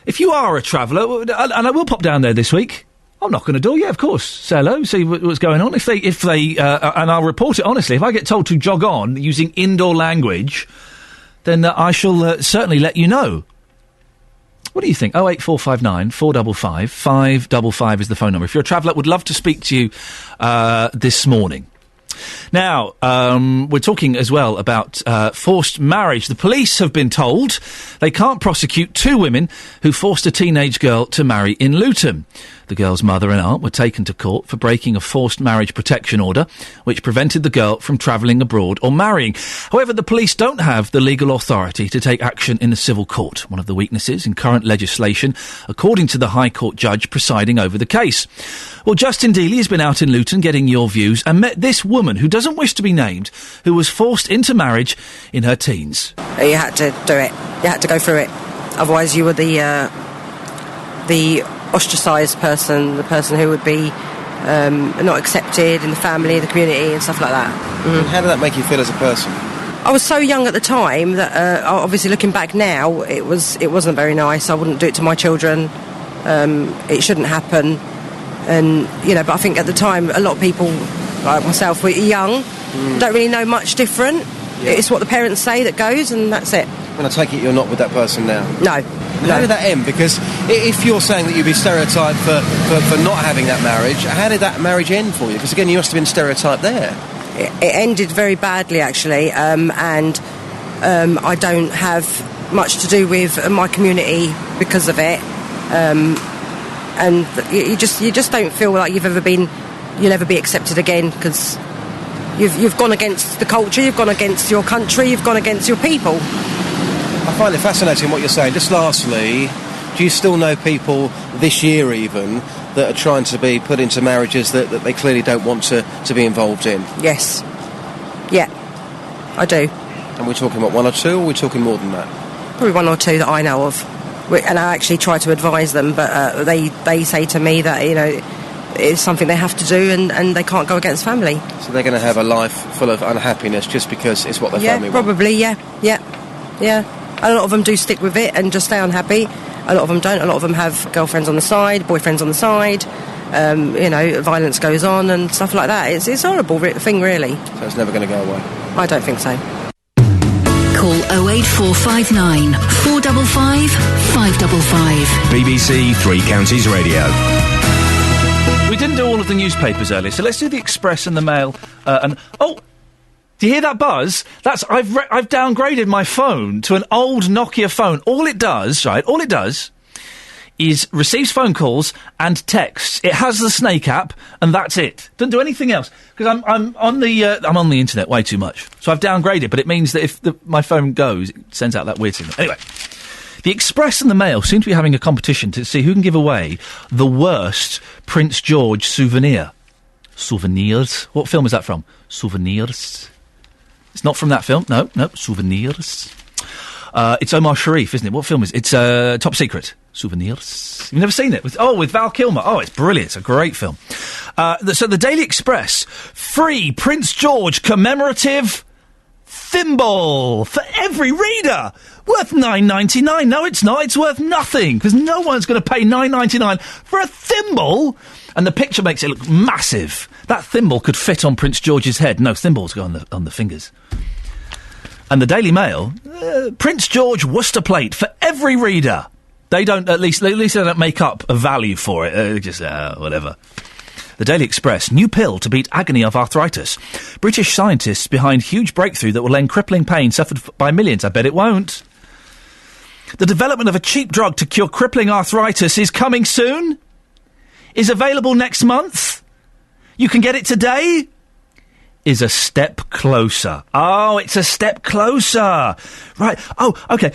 If you are a traveller, and I will pop down there this week, I'll knock on the door. Yeah, of course. Say hello, see what's going on. If they, and I'll report it honestly. If I get told to jog on using indoor language, then I shall certainly let you know. What do you think? 08459 455 555 is the phone number. If you're a traveller, would love to speak to you this morning. Now, we're talking as well about forced marriage. The police have been told they can't prosecute two women who forced a teenage girl to marry in Luton. The girl's mother and aunt were taken to court for breaking a forced marriage protection order, which prevented the girl from travelling abroad or marrying. However, the police don't have the legal authority to take action in the civil court, one of the weaknesses in current legislation, according to the High Court judge presiding over the case. Well, Justin Dealey has been out in Luton getting your views and met this woman who doesn't wish to be named, who was forced into marriage in her teens. You had to do it. You had to go through it. Otherwise you were the ostracised person, the person who would be not accepted in the family, the community and stuff like that. And how did that make you feel as a person? I was so young at the time that obviously looking back now, it wasn't very nice. I wouldn't do it to my children. It shouldn't happen. And, but I think at the time a lot of people, like myself, were young, don't really know much different. Yeah. It's what the parents say that goes, and that's it. And I take it you're not with that person now? No. How did that end? Because if you're saying that you'd be stereotyped for not having that marriage, how did that marriage end for you? Because, again, you must have been stereotyped there. It ended very badly, actually, and I don't have much to do with my community because of it. And you just don't feel like you'll ever be accepted again because you've gone against the culture, you've gone against your country, you've gone against your people. I find it fascinating what you're saying. Just lastly, do you still know people this year even that are trying to be put into marriages that they clearly don't want to be involved in? Yes. Yeah, I do. And we're talking about one or two, or are we talking more than that? Probably one or two that I know of. And I actually try to advise them, but they say to me that, it's something they have to do and they can't go against family. So they're going to have a life full of unhappiness just because it's what their family want? Probably, yeah. A lot of them do stick with it and just stay unhappy. A lot of them don't. A lot of them have girlfriends on the side, boyfriends on the side. Violence goes on and stuff like that. It's a horrible thing, really. So it's never going to go away? I don't think so. Call 08459 455 555. BBC Three Counties Radio. We didn't do all of the newspapers earlier, so let's do the Express and the Mail. Do you hear that buzz? I've downgraded my phone to an old Nokia phone. All it does is receives phone calls and texts. It has the Snake app, and that's it. Doesn't do anything else because I'm on the internet way too much. So I've downgraded, but it means that if my phone goes, it sends out that weird signal. Anyway, the Express and the Mail seem to be having a competition to see who can give away the worst Prince George souvenir. Souvenirs. What film is that from? Souvenirs. It's not from that film. No. Souvenirs. It's Omar Sharif, isn't it? What film is it? It's Top Secret. Souvenirs. You've never seen it? With Val Kilmer. Oh, it's brilliant. It's a great film. So the Daily Express, free Prince George commemorative thimble for every reader. Worth $9.99. No, it's not. It's worth nothing because no one's going to pay $9.99 for a thimble. And the picture makes it look massive. That thimble could fit on Prince George's head. No, thimbles go on the fingers. And the Daily Mail, Prince George Worcester plate for every reader. They don't, at least they don't make up a value for it. Just whatever. The Daily Express, new pill to beat agony of arthritis. British scientists behind huge breakthrough that will end crippling pain suffered by millions. I bet it won't. The development of a cheap drug to cure crippling arthritis is coming soon. Is available next month. You can get it today. Is a step closer. Oh, it's a step closer. Right. Oh, okay.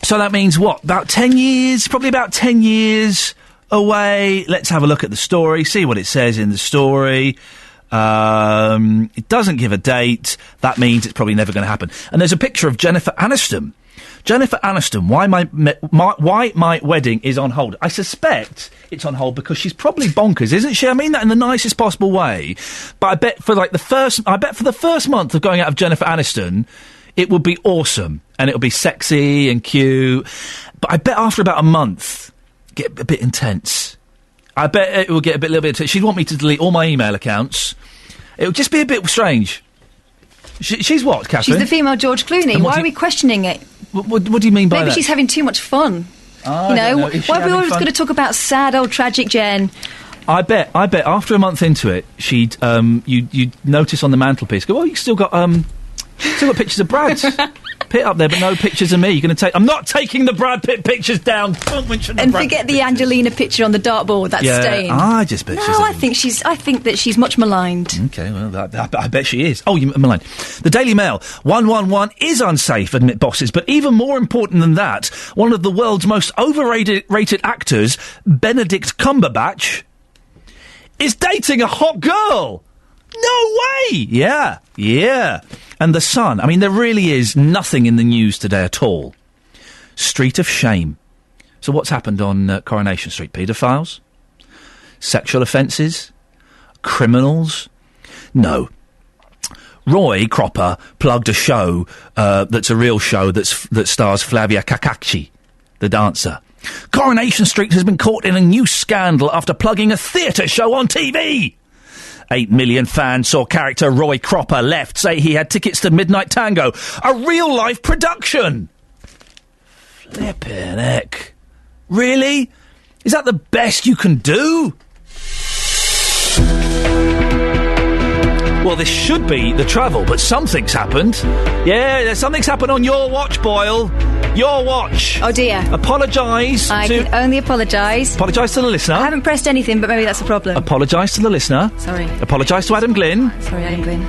So that means what? About 10 years? Probably about 10 years away. Let's have a look at the story, see what it says in the story. It doesn't give a date. That means it's probably never going to happen. And there's a picture of Jennifer Aniston. Jennifer Aniston, why my wedding is on hold. I suspect it's on hold because she's probably bonkers, isn't she? I mean that in the nicest possible way. But I bet for the first month of going out of Jennifer Aniston, it would be awesome. And it would be sexy and cute. But I bet after about a month, get a bit intense. I bet it will get a little bit intense. She'd want me to delete all my email accounts. It would just be a bit strange. She's what, Catherine? She's the female George Clooney. Why are we questioning it? What do you mean by that? Maybe she's having too much fun. Why are we always going to talk about sad old tragic Jen? I bet after a month into it, she'd you'd notice on the mantelpiece, go, well, you still got pictures of Brad Pitt up there, but no pictures of me. You're going to take? I'm not taking the Brad Pitt pictures down. And forget the Angelina picture on the dartboard. That's staying. I just bet. No, I think that she's much maligned. Okay, well, I bet she is. Oh, you maligned. The Daily Mail. 111 is unsafe, admit bosses, but even more important than that, one of the world's most overrated actors, Benedict Cumberbatch, is dating a hot girl. No way! Yeah. And The Sun. I mean, there really is nothing in the news today at all. Street of shame. So what's happened on Coronation Street? Paedophiles? Sexual offences? Criminals? No. Roy Cropper plugged a show that's a real show that stars Flavia Kakachi, the dancer. Coronation Street has been caught in a new scandal after plugging a theatre show on TV. 8 million fans saw character Roy Cropper left say he had tickets to Midnight Tango, a real-life production. Flippin' heck. Really? Is that the best you can do? Well, this should be the travel, but something's happened. Yeah, something's happened on your watch, Boyle. Your watch. Oh, dear. Apologise I can only apologise. Apologise to the listener. I haven't pressed anything, but maybe that's a problem. Apologise to the listener. Sorry. Apologise to Adam Glynn. Sorry, Adam Glynn.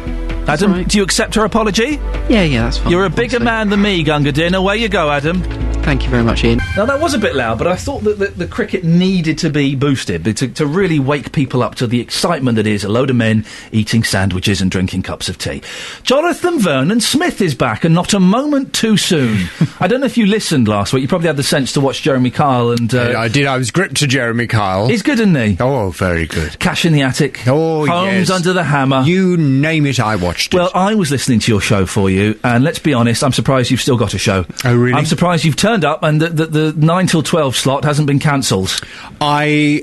Adam, right. Do you accept her apology? Yeah, that's fine. You're a bigger man than me, Gunga Din. Away you go, Adam. Thank you very much, Ian. Now, that was a bit loud, but I thought that the cricket needed to be boosted, to really wake people up to the excitement that is a load of men eating sandwiches and drinking cups of tea. Jonathan Vernon Smith is back, and not a moment too soon. I don't know if you listened last week. You probably had the sense to watch Jeremy Kyle and... I did. I was gripped to Jeremy Kyle. He's good, isn't he? Oh, very good. Cash in the Attic. Oh, Homes yes. Under the Hammer. You name it, I watched it. Well, I was listening to your show for you, and let's be honest, I'm surprised you've still got a show. Oh, really? I'm surprised you've turned up and the 9 till 12 slot hasn't been cancelled. I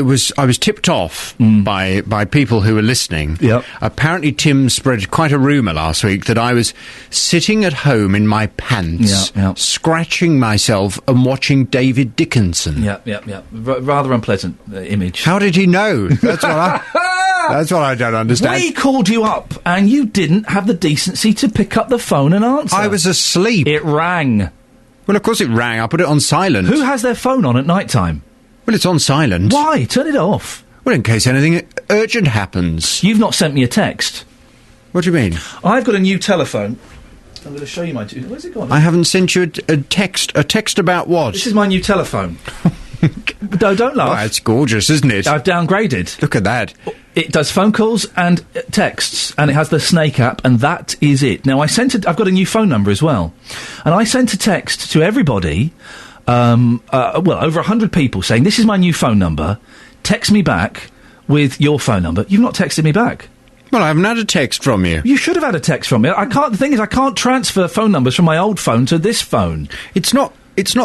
was tipped off by people who were listening. Yep. Apparently, Tim spread quite a rumour last week that I was sitting at home in my pants, scratching myself and watching David Dickinson. Yeah. Rather unpleasant image. How did he know? That's what I don't understand. We called you up and you didn't have the decency to pick up the phone and answer. I was asleep. It rang. Well, of course it rang. I put it on silent. Who has their phone on at night time? Well, it's on silent. Why? Turn it off. Well, in case anything urgent happens. You've not sent me a text. What do you mean? I've got a new telephone. I'm going to show you my... Where's it gone? I haven't sent you a text. A text about what? This is my new telephone. No, don't laugh. Oh, it's gorgeous, isn't it? I've downgraded. Look at that. It does phone calls and texts, and it has the Snake app, and that is it. Now, I've got a new phone number as well, and I sent a text to everybody, over 100 people saying, this is my new phone number, text me back with your phone number. You've not texted me back. Well, I haven't had a text from you. You should have had a text from me. The thing is, I can't transfer phone numbers from my old phone to this phone. It's not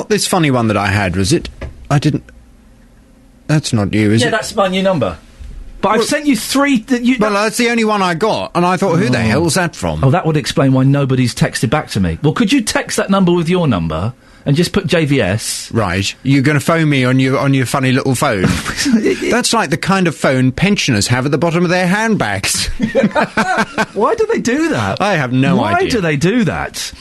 this funny one that I had, was it? I didn't... That's not you, is it? Yeah, that's my new number. But I've sent you three... Well, that's the only one I got, and I thought, who the hell's that from? Oh, that would explain why nobody's texted back to me. Well, could you text that number with your number and just put JVS? Right. You're going to phone me on your funny little phone? That's like the kind of phone pensioners have at the bottom of their handbags. Why do they do that? I have no idea. Why do they do that?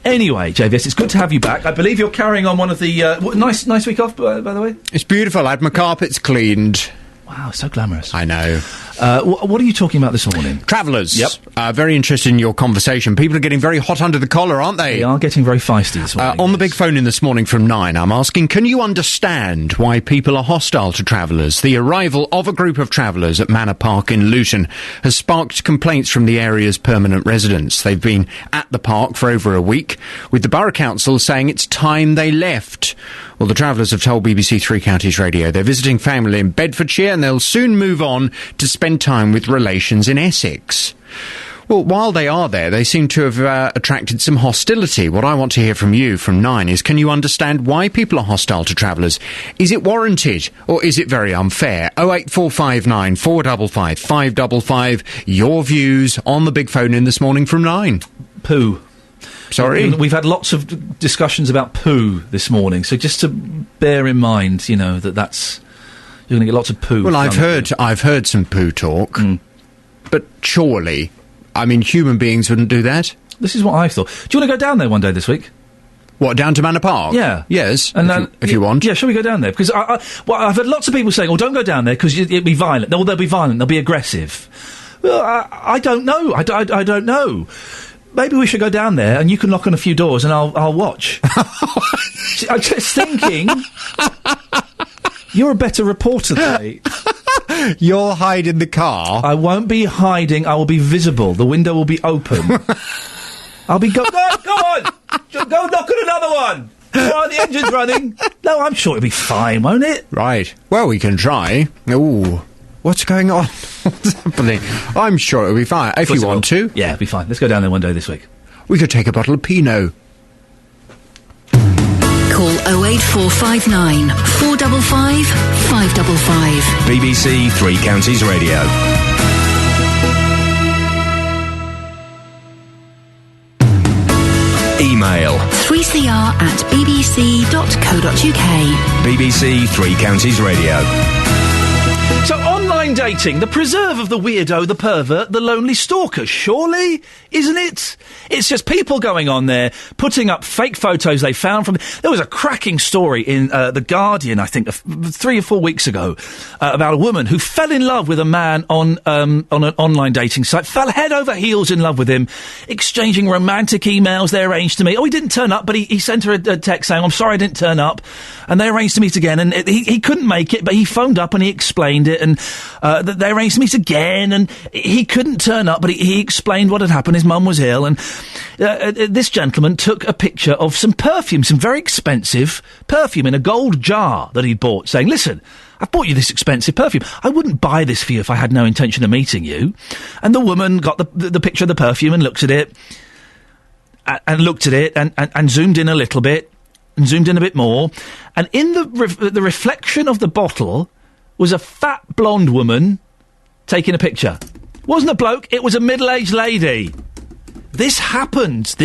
Anyway, JVS, it's good to have you back. I believe you're carrying on one of the... nice week off, by the way. It's beautiful. I had my carpets cleaned. Wow, so glamorous. I know. What are you talking about this morning? Travellers. Yep. Very interested in your conversation. People are getting very hot under the collar, aren't they? They are getting very feisty this morning. On the big phone in this morning from 9, I'm asking, can you understand why people are hostile to travellers? The arrival of a group of travellers at Manor Park in Luton has sparked complaints from the area's permanent residents. They've been at the park for over a week, with the Borough Council saying it's time they left. Well, the travellers have told BBC Three Counties Radio they're visiting family in Bedfordshire and they'll soon move on to spend time with relations in Essex. Well, while they are there, they seem to have attracted some hostility. What I want to hear from you from 9 is, can you understand why people are hostile to travellers? Is it warranted or is it very unfair? 08459 455 555. Your views on the big phone in this morning from 9. Poo. Sorry? We've had lots of discussions about poo this morning, so just to bear in mind, you know, that's... You're going to get lots of poo. Well, I've heard some poo talk, but surely, I mean, human beings wouldn't do that. This is what I thought. Do you want to go down there one day this week? What, down to Manor Park? Yeah. Yes, and if you want. Yeah, shall we go down there? Because I've had lots of people saying, don't go down there because it'll be violent. Well, they'll be violent, they'll be aggressive. Well, I don't know. I don't know. Maybe we should go down there and you can knock on a few doors and I'll watch. I'm just thinking... You're a better reporter than me. You'll hide in the car? I won't be hiding. I will be visible. The window will be open. I'll be go on! Go knock on another one! Oh, the engine's running. No, I'm sure it'll be fine, won't it? Right. Well, we can try. Ooh. What's going on? What's happening? I'm sure it'll be fine. If you want to. Yeah, it'll be fine. Let's go down there one day this week. We could take a bottle of Pinot. Call 08459 455 555. BBC Three Counties Radio. Email 3cr@bbc.co.uk. BBC Three Counties Radio. So, online dating, the preserve of the weirdo, the pervert, the lonely stalker, surely, isn't it? It's just people going on there, putting up fake photos they found from... There was a cracking story in The Guardian, I think, 3 or 4 weeks ago, about a woman who fell in love with a man on an online dating site, fell head over heels in love with him, exchanging romantic emails. They arranged to meet. Oh, he didn't turn up, but he sent her a text saying, I'm sorry I didn't turn up. And they arranged to meet again, and he couldn't make it, but he phoned up and he explained it, and they arranged to meet again, and he couldn't turn up, but he explained what had happened. His mum was ill, and this gentleman took a picture of some perfume, some very expensive perfume in a gold jar that he'd bought, saying, listen, I've bought you this expensive perfume. I wouldn't buy this for you if I had no intention of meeting you. And the woman got the picture of the perfume and looked at it, and looked at it, and zoomed in a little bit, and zoomed in a bit more, and in the reflection of the bottle was a fat blonde woman taking a picture. Wasn't a bloke, it was a middle-aged lady. This happens.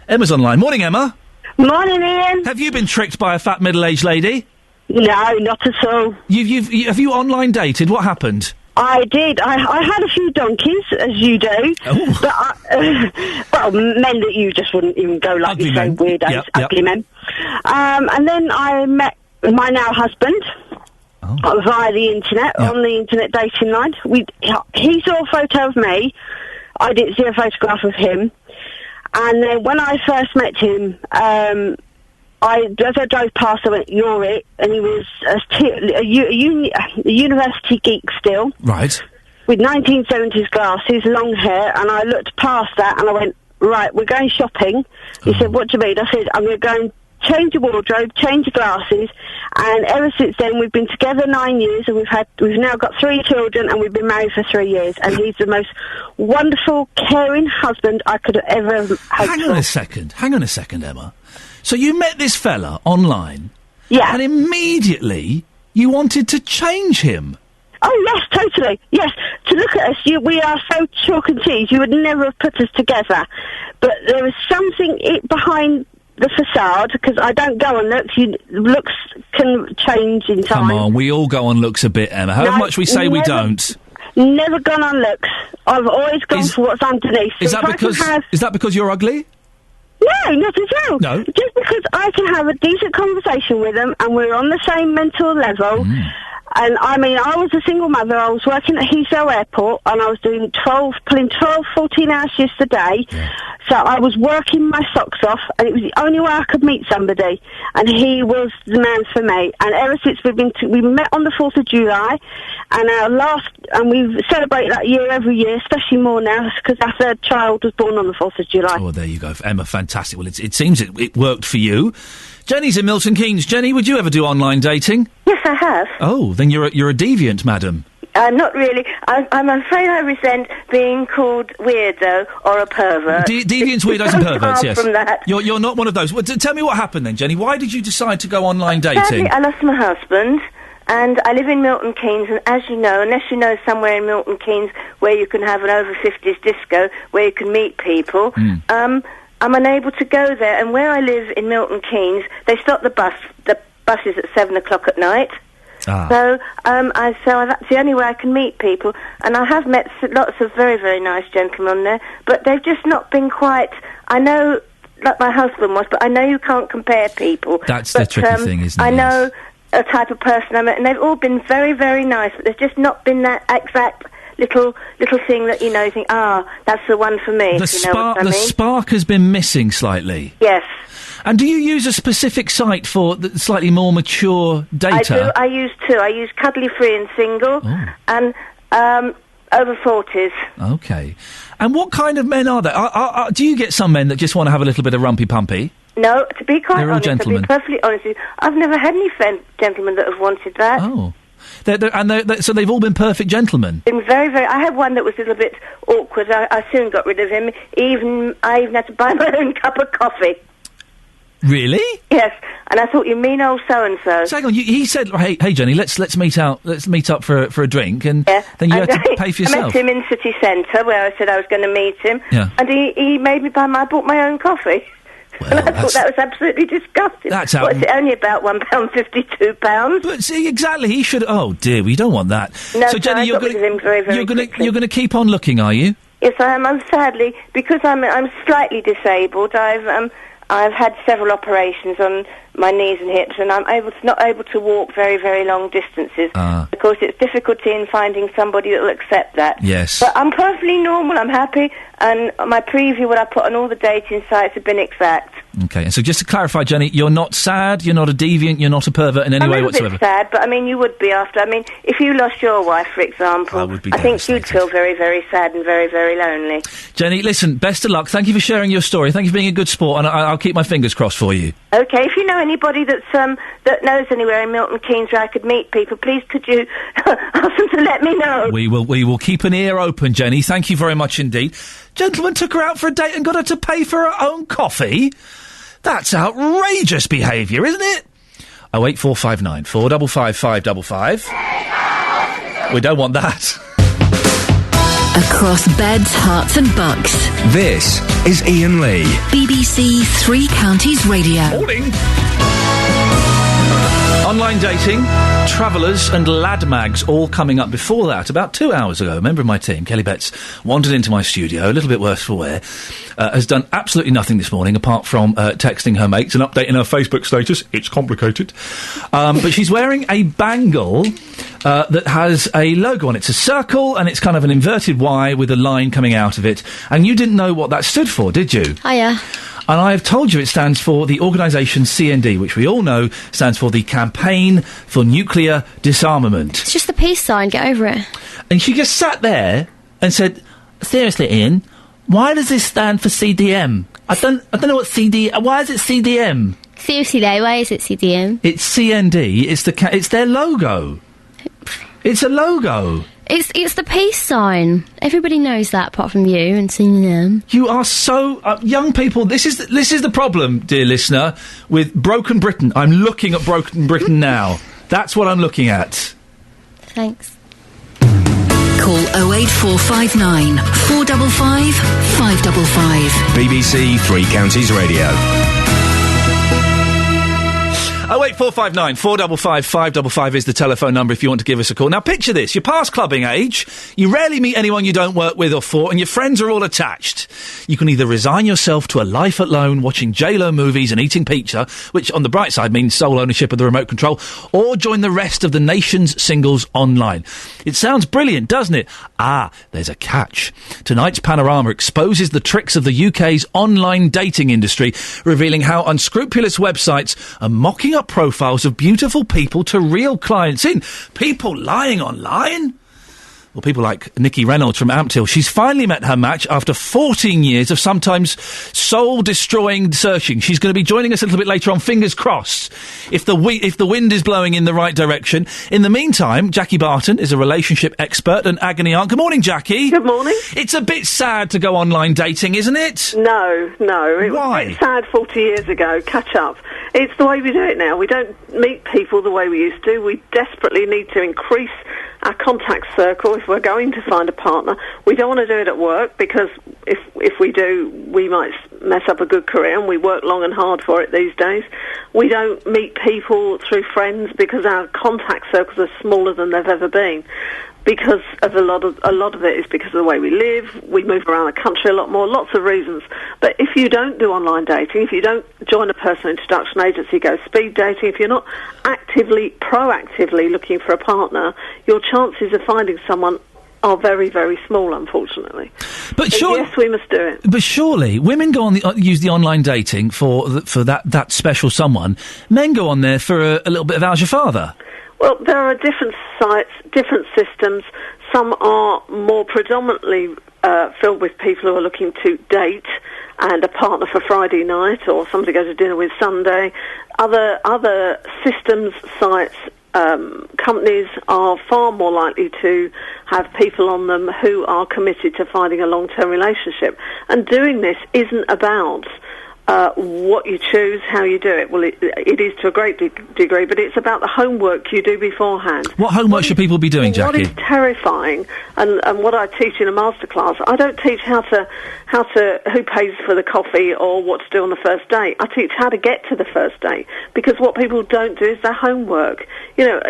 Emma's online. Morning, Emma. Morning, Ian. Have you been tricked by a fat middle-aged lady? No, not at all. Have you online dated? What happened? I did. I had a few donkeys, as you do. Oh. But well, men that you just wouldn't even go like, you say, weirdos, ugly men. And then I met my now husband via the internet, on the internet dating line. He saw a photo of me. I didn't see a photograph of him. And then when I first met him, as I drove past, I went, you're it. And he was a university geek still. Right. With 1970s glasses, long hair. And I looked past that and I went, right, we're going shopping. He said, what do you mean? I said, I'm going to go and change your wardrobe, change your glasses, and ever since then we've been together 9 years, and we've now got 3 children, and we've been married for 3 years, and he's the most wonderful, caring husband I could have ever hoped for. Hang on a second, Emma. So you met this fella online, and immediately you wanted to change him. Oh, yes, totally. Yes, to look at us, we are so chalk and cheese, you would never have put us together. But there is something behind the facade, because I don't go on looks. Looks can change in time. Come on, we all go on looks a bit, Emma. How much we say we don't. Never gone on looks. I've always gone for what's underneath. Is that because you're ugly? No, not at all. No. Just because I can have a decent conversation with them, and we're on the same mental level. And I mean, I was a single mother. I was working at Heathrow Airport, and I was doing 14-hour shifts a day. So I was working my socks off, and it was the only way I could meet somebody. And he was the man for me. And ever since we met on the 4th of July, and we celebrate that year every year, especially more now because our third child was born on the 4th of July. Oh, there you go, Emma. Fantastic. Well, it seems it worked for you. Jenny's in Milton Keynes. Jenny, would you ever do online dating? Yes, I have. Oh, then you're a deviant, madam. Not really. I'm afraid I resent being called weirdo or a pervert. Deviants, weirdos and perverts, yes. From that. You're not one of those. Well, tell me what happened then, Jenny. Why did you decide to go online dating? Sadly, I lost my husband, and I live in Milton Keynes, and as you know, unless you know somewhere in Milton Keynes where you can have an over-50s disco, where you can meet people, I'm unable to go there. And where I live in Milton Keynes, they stop the buses at 7 o'clock at night. So that's the only way I can meet people, and I have met lots of very, very nice gentlemen there, but they've just not been quite. I know, like my husband was, but I know you can't compare people. That's the tricky thing, isn't it? I know a type of person I met, and they've all been very, very nice, but there's just not been that exact little thing that you think, that's the one for me. The spark has been missing slightly. Yes. And do you use a specific site for the slightly more mature data? I use two. I use Cuddly Free and Single, and over 40s. Okay. And what kind of men are there? Do you get some men that just want to have a little bit of rumpy-pumpy? No, to be quite They're all honest, gentlemen. to be perfectly honest with you, I've never had any gentlemen that have wanted that. Oh. So they've all been perfect gentlemen? Been very, very... I had one that was a little bit awkward. I soon got rid of him. I even had to buy my own cup of coffee. Really? Yes, and I thought, you mean old so-and-so. So hang on, he said, hey Jenny, let's meet up for a drink, and then you had to pay for yourself. I met him in City Centre, where I said I was going to meet him, and he made me I bought my own coffee. Well, and I thought that was absolutely disgusting. That's What's it, only about £1.52? But see, exactly, he should... Oh, dear, we don't want that. No, so, Jenny, you're going to keep on looking, are you? Yes, I am. I'm sadly, because I'm slightly disabled, I've had several operations on my knees and hips, and I'm not able to walk very, very long distances. Of course, it's difficulty in finding somebody that will accept that. Yes. But I'm perfectly normal, I'm happy, and my preview, what I put on all the dating sites, have been exact. Okay, and so just to clarify, Jenny, you're not sad, you're not a deviant, you're not a pervert in any way whatsoever? I'm a bit sad, but you would be after. If you lost your wife, for example, I think you'd feel very, very sad and very, very lonely. Jenny, listen, best of luck. Thank you for sharing your story. Thank you for being a good sport, and I'll keep my fingers crossed for you. Okay, if you know anybody that knows anywhere in Milton Keynes where I could meet people, please could you ask them to let me know. We will keep an ear open, Jenny. Thank you very much indeed. Gentleman took her out for a date and got her to pay for her own coffee? That's outrageous behaviour, isn't it? 08459 455 555. We don't want that. Across beds, hearts and bucks. This is Iain Lee. BBC Three Counties Radio. Morning. Online dating, travellers and lad mags all coming up. Before that, about 2 hours ago, a member of my team, Kelly Betts, wandered into my studio, a little bit worse for wear, has done absolutely nothing this morning apart from texting her mates and updating her Facebook status. It's complicated. But she's wearing a bangle that has a logo on it. It's a circle and it's kind of an inverted Y with a line coming out of it. And you didn't know what that stood for, did you? Hiya. And I've told you it stands for the organisation CND, which we all know stands for the Campaign for Nuclear Disarmament. It's just the peace sign, get over it. And she just sat there and said, seriously, Iain, why does this stand for CDM? I don't know what why is it CDM? Seriously though, why is it CDM? It's CND, it's their logo. It's a logo. It's the peace sign. Everybody knows that, apart from you and CNM. You are so young people. This is the problem, dear listener, with Broken Britain. I'm looking at Broken Britain now. That's what I'm looking at. Thanks. Call 08459 455 555. BBC Three Counties Radio. 08459 455 555 is the telephone number if you want to give us a call. Now, picture this. You're past clubbing age, you rarely meet anyone you don't work with or for, and your friends are all attached. You can either resign yourself to a life alone, watching J-Lo movies and eating pizza, which on the bright side means sole ownership of the remote control, or join the rest of the nation's singles online. It sounds brilliant, doesn't it? Ah, there's a catch. Tonight's Panorama exposes the tricks of the UK's online dating industry, revealing how unscrupulous websites are mocking up profiles of beautiful people to reel clients in. People lying online? Well, people like Nikki Reynolds from Ampthill. She's finally met her match after 14 years of sometimes soul-destroying searching. She's going to be joining us a little bit later on, fingers crossed, if the wind is blowing in the right direction. In the meantime, Jackie Barton is a relationship expert and agony aunt. Good morning, Jackie. Good morning. It's a bit sad to go online dating, isn't it? No. It Why? was a bit sad 40 years ago. Catch up. It's the way we do it now. We don't meet people the way we used to. We desperately need to increase our contact circle if we're going to find a partner. We don't want to do it at work because if we do, we might mess up a good career, and we work long and hard for it these days. We don't meet people through friends because our contact circles are smaller than they've ever been. Because of a lot of it is because of the way we live. We move around the country a lot more, lots of reasons. But if you don't do online dating, if you don't join a personal introduction agency, go speed dating, if you're not proactively looking for a partner, your chances of finding someone are very, very small, unfortunately. But yes, we must do it. But surely women go on use the online dating for that special someone. Men go on there for a little bit of How's Your Father? Well, there are different sites, different systems. Some are more predominantly filled with people who are looking to date and a partner for Friday night, or somebody to go to dinner with Sunday. Other systems, sites, companies are far more likely to have people on them who are committed to finding a long-term relationship. And doing this isn't about what you choose, how you do it. Well, it is to a great degree, but it's about the homework you do beforehand. What homework should people be doing, Jackie? What is terrifying, and what I teach in a masterclass, I don't teach how to who pays for the coffee or what to do on the first date. I teach how to get to the first date, because what people don't do is their homework. You know,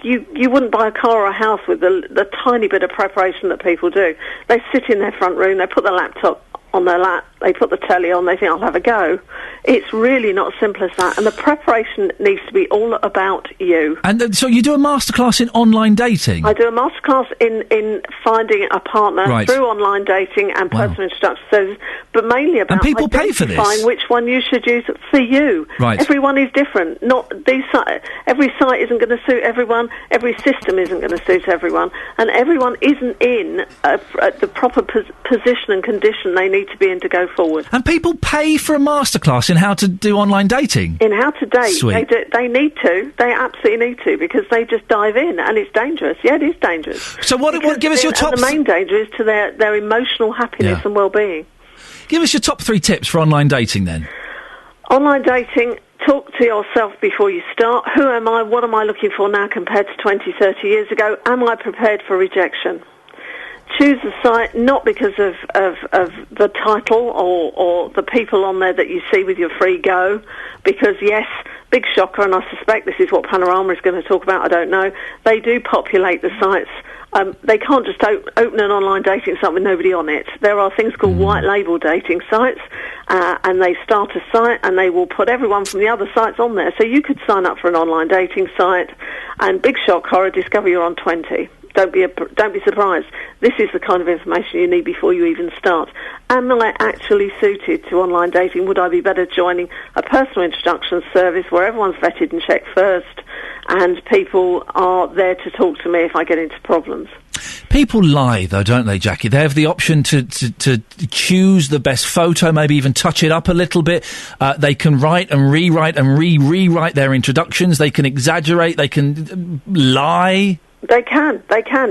you wouldn't buy a car or a house with the tiny bit of preparation that people do. They sit in their front room, they put their laptop on their lap, they put the telly on, they think, I'll have a go. It's really not as simple as that, and the preparation needs to be all about you. And so you do a masterclass in online dating? I do a masterclass in finding a partner through online dating and personal introduction services, but mainly about people pay for this? identifying which one you should use for you. Right. Everyone is different. Every site isn't going to suit everyone, every system isn't going to suit everyone, and everyone isn't in at the proper position and condition they need to be in to go forward. And people pay for a masterclass in how to do online dating? In how to date. Sweet. They need to. They absolutely need to, because they just dive in, and it's dangerous. Yeah, it is dangerous. So what give us your top... The main danger is to their emotional happiness and well-being. Give us your top 3 tips for online dating, then. Online dating, talk to yourself before you start. Who am I? What am I looking for now compared to 20, 30 years ago? Am I prepared for rejection? Choose a site not because of the title or the people on there that you see with your free go, because yes, big shocker, and I suspect this is what Panorama is going to talk about, I don't know, they do populate the sites. They can't just open an online dating site with nobody on it. There are things called white label dating sites, and they start a site and they will put everyone from the other sites on there. So you could sign up for an online dating site and, big shock horror, discover you're on 20. Don't be surprised. This is the kind of information you need before you even start. Am I actually suited to online dating? Would I be better joining a personal introduction service where everyone's vetted and checked first, and people are there to talk to me if I get into problems? People lie, though, don't they, Jackie? They have the option to choose the best photo, maybe even touch it up a little bit. They can write and rewrite and rewrite their introductions. They can exaggerate. They can lie. They can,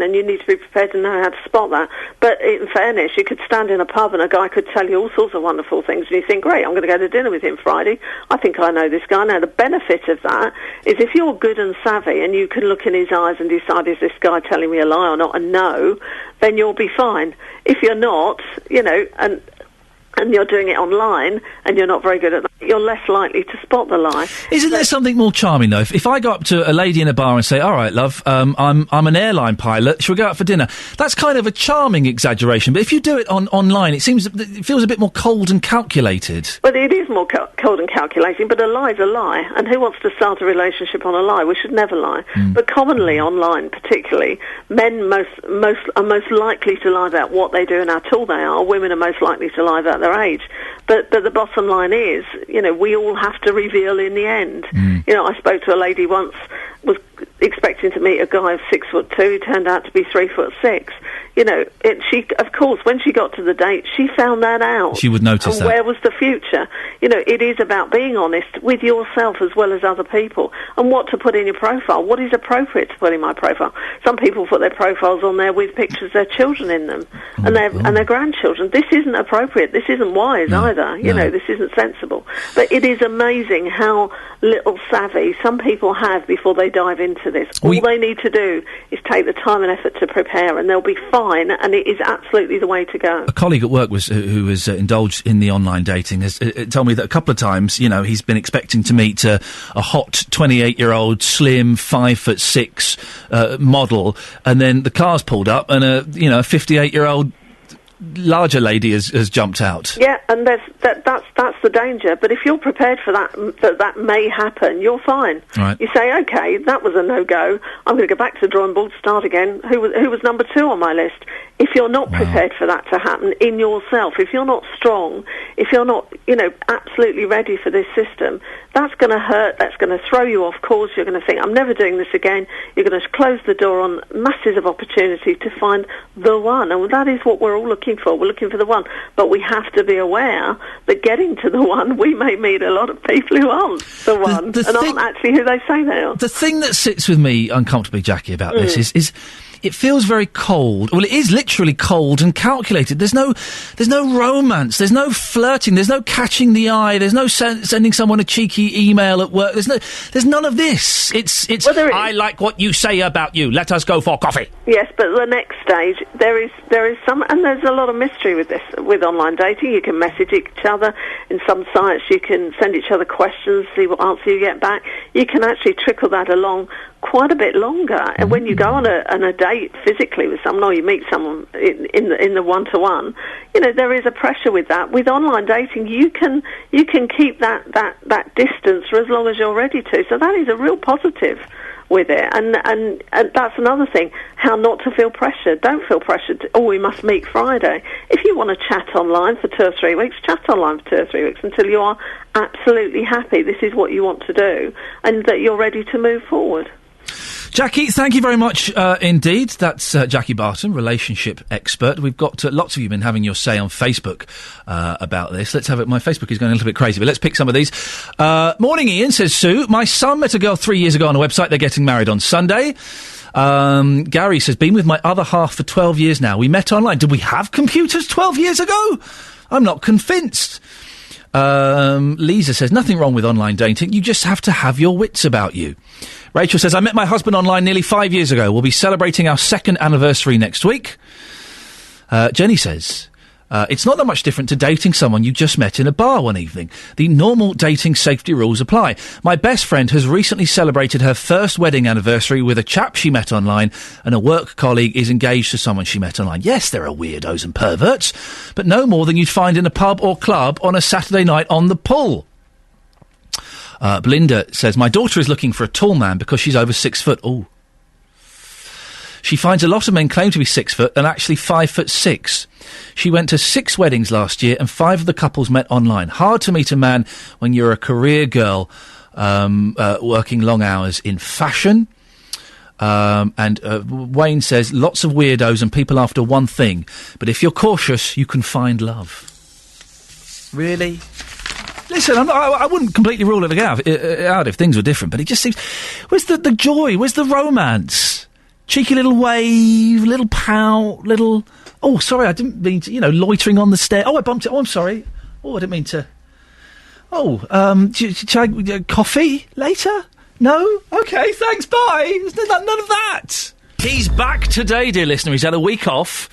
and you need to be prepared to know how to spot that. But in fairness, you could stand in a pub and a guy could tell you all sorts of wonderful things, and you think, great, I'm going to go to dinner with him Friday. I think I know this guy. Now, the benefit of that is if you're good and savvy and you can look in his eyes and decide, is this guy telling me a lie or not, and no, then you'll be fine. If you're not, and you're doing it online and you're not very good at that, you're less likely to spot the lie. Isn't there something more charming, though? If I go up to a lady in a bar and say, all right, love, I'm an airline pilot, shall we go out for dinner? That's kind of a charming exaggeration, but if you do it online, it feels a bit more cold and calculated. Well, it is more cold and calculating, but a lie's a lie, and who wants to start a relationship on a lie? We should never lie. But commonly, online particularly, men are most likely to lie about what they do and how tall they are. Women are most likely to lie about their age. But the bottom line is, we all have to reveal in the end. I spoke to a lady once, was expecting to meet a guy of 6'2", he turned out to be 3'6". She, of course, when she got to the date, she found that out. She would notice that. Where was the future? It is about being honest with yourself as well as other people, and what to put in your profile. What is appropriate to put in my profile? Some people put their profiles on there with pictures of their children in them, and their grandchildren. This isn't appropriate. This isn't wise either. This isn't sensible. But it is amazing how little savvy some people have before they dive into this. All they need to do is take the time and effort to prepare, and they'll be fine, and it is absolutely the way to go. A colleague at work who was indulged in the online dating has told me that a couple of times, he's been expecting to meet a hot 28-year-old, slim, 5'6" model, and then the car's pulled up, and a 58-year-old larger lady has jumped out. Yeah, and that's the danger. But if you're prepared for that may happen, you're fine. Right. You say, okay, that was a no-go. I'm going to go back to the drawing board, start again. Who was number 2 on my list? If you're not prepared for that to happen in yourself, if you're not strong, if you're not, absolutely ready for this system, that's going to hurt, that's going to throw you off course. You're going to think, I'm never doing this again. You're going to close the door on masses of opportunity to find the one. And that is what we're all looking for. We're looking for the one. But we have to be aware that getting to the one, we may meet a lot of people who aren't the one aren't actually who they say they are. The thing that sits with me uncomfortably, Jackie, about this is it feels very cold. Well, it is literally cold and calculated. There's no romance. There's no flirting. There's no catching the eye. There's no sending someone a cheeky email at work. There's none of this. It's I like what you say about you. Let us go for coffee. Yes, but the next stage, there is some, and there's a lot of mystery with this, with online dating. You can message each other. In some sites, you can send each other questions, see what answer you get back. You can actually trickle that along quite a bit longer. And when you go on a date physically with someone, or you meet someone in the one-to-one, there is a pressure with that. With online dating, you can keep that distance for as long as you're ready to. So that is a real positive with it, and that's another thing, how not to feel pressured. Don't feel pressured we must meet Friday. If you want to chat online for 2 or 3 weeks, chat online for 2 or 3 weeks until you are absolutely happy this is what you want to do and that you're ready to move forward. Jackie, thank you very much indeed. That's Jackie Barton, relationship expert. We've got lots of you been having your say on Facebook about this. Let's have it. My Facebook is going a little bit crazy, but let's pick some of these. Morning, Iain, says Sue. My son met a girl 3 years ago on a website. They're getting married on Sunday. Gary says, been with my other half for 12 years now. We met online. Did we have computers 12 years ago? I'm not convinced. Lisa says, nothing wrong with online dating. You just have to have your wits about you. Rachel says, I met my husband online nearly 5 years ago. We'll be celebrating our 2nd anniversary next week. Jenny says, it's not that much different to dating someone you just met in a bar one evening. The normal dating safety rules apply. My best friend has recently celebrated her 1st wedding anniversary with a chap she met online, and a work colleague is engaged to someone she met online. Yes, there are weirdos and perverts, but no more than you'd find in a pub or club on a Saturday night on the pull. Belinda says, my daughter is looking for a tall man because she's over 6 foot. Ooh. She finds a lot of men claim to be 6 foot and actually 5'6". She went to 6 weddings last year and 5 of the couples met online. Hard to meet a man when you're a career girl working long hours in fashion. And Wayne says, lots of weirdos and people after one thing. But if you're cautious, you can find love. Really? Listen, I wouldn't completely rule it out if things were different, but it just seems... Where's the joy? Where's the romance? Cheeky little wave, little pout, little... Oh, sorry, I didn't mean to, loitering on the stair. Oh, I bumped it. Oh, I'm sorry. Oh, I didn't mean to... Oh, coffee later? No? OK, thanks, bye. None of that. He's back today, dear listener. He's had a week off.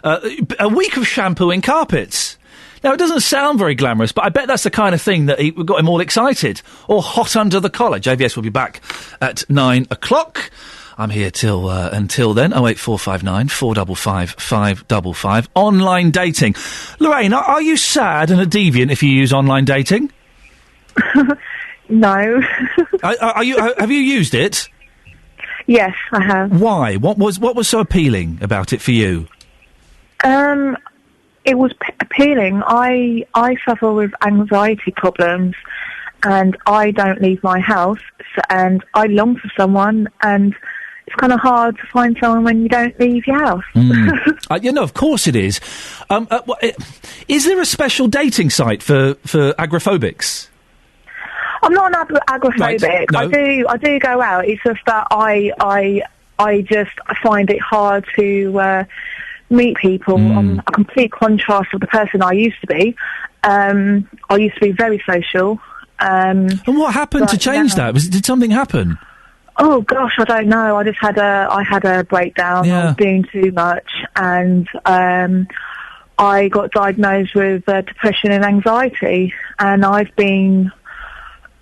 A week of shampooing carpets. Now, it doesn't sound very glamorous, but I bet that's the kind of thing that got him all excited. Or hot under the collar. JVS will be back at 9 o'clock. I'm here until then. 08459 455 555. Online dating. Lorraine, are you sad and a deviant if you use online dating? No. Have you used it? Yes, I have. Why? What was so appealing about it for you? It was appealing. I suffer with anxiety problems, and I don't leave my house, and I long for someone, and it's kind of hard to find someone when you don't leave your house. Of course it is. Is there a special dating site for agoraphobics? I'm not an agoraphobic. Right, no. I do go out. It's just that I just find it hard to meet people. I'm a complete contrast of the person I used to be. I used to be very social. And what happened to change that? Did something happen? Oh gosh, I don't know. I had a breakdown. Yeah. I was doing too much, and I got diagnosed with depression and anxiety, and I've been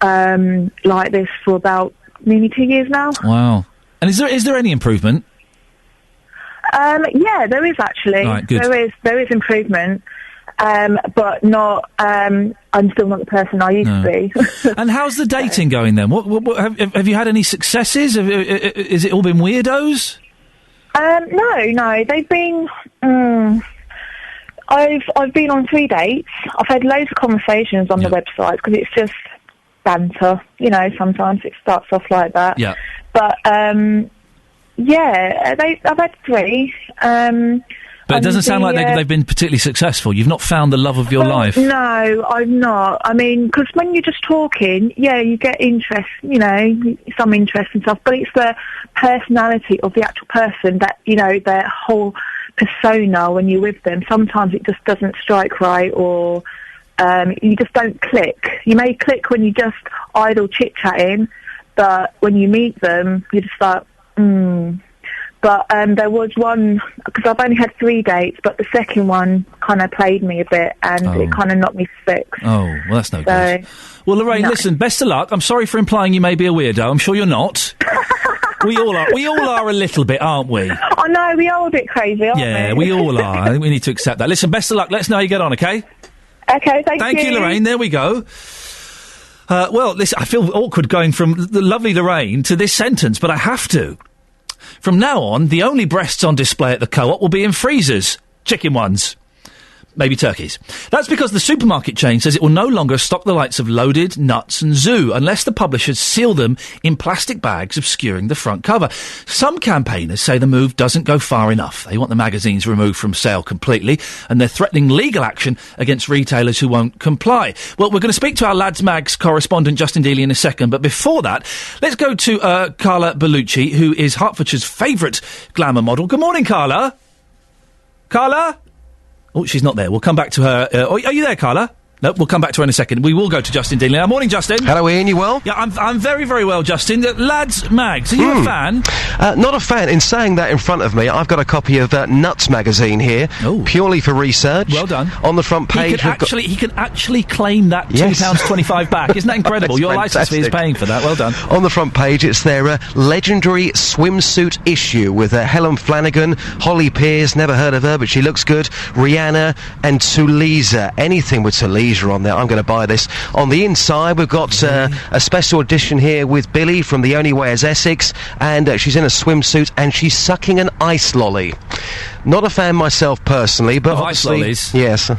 like this for about nearly 2 years now. Wow. And is there any improvement? Yeah, there is actually. Right, good. There is improvement, but not. I'm still not the person I used to be. And how's the dating going then? What have you had any successes? Is it all been weirdos? No, they've been. I've been on 3 dates. I've had loads of conversations on the website because it's just banter. Sometimes it starts off like that. Yeah. But yeah, I've had 3. But it doesn't sound like they've been particularly successful. You've not found the love of your life. No, I've not. I mean, because when you're just talking, yeah, you get interest, some interest and stuff, but it's the personality of the actual person that, their whole persona when you're with them. Sometimes it just doesn't strike right, or you just don't click. You may click when you're just idle chit-chatting, but when you meet them, you're just like, But there was one, because I've only had 3 dates, but the second one kind of played me a bit, and it kind of knocked me for 6. Oh, well, that's no good. Well, Lorraine, listen, best of luck. I'm sorry for implying you may be a weirdo. I'm sure you're not. We all are. We all are a little bit, aren't we? I know, we are a bit crazy, aren't we? Yeah, we all are. I think we need to accept that. Listen, best of luck. Let us know how you get on, okay? Okay, thank you. Thank you, Lorraine. There we go. Well, listen, I feel awkward going from the lovely Lorraine to this sentence, but I have to. From now on, the only breasts on display at the Co-op will be in freezers. Chicken ones. Maybe turkeys. That's because the supermarket chain says it will no longer stock the likes of Loaded, Nuts and Zoo unless the publishers seal them in plastic bags obscuring the front cover. Some campaigners say the move doesn't go far enough. They want the magazines removed from sale completely, and they're threatening legal action against retailers who won't comply. Well, we're going to speak to our Lads Mags correspondent Justin Dealey in a second, but before that, let's go to Carla Bellucci, who is Hertfordshire's favourite glamour model. Good morning, Carla. Carla? Oh, she's not there. We'll come back to her. Are you there, Carla? No, we'll come back to her in a second. We will go to Justin Dealey now. Morning, Justin. Hello, Ian. You well? Yeah, I'm very, very well, Justin. Lads Mags, are you a fan? Not a fan. In saying that in front of me, I've got a copy of Nuts magazine here, purely for research. Well done. On the front page, he can actually claim that £2.25 back. Isn't that incredible? Your licence fee is paying for that. Well done. On the front page, it's their legendary swimsuit issue with Helen Flanagan, Holly Pearce, never heard of her, but she looks good, Rihanna, and Tulisa. Anything with Tulisa on there, I'm going to buy this. On the inside, we've got a special edition here with Billy from The Only Way is Essex, and she's in a swimsuit and she's sucking an ice lolly. Not a fan myself personally, but obviously, ice lollies. Yes.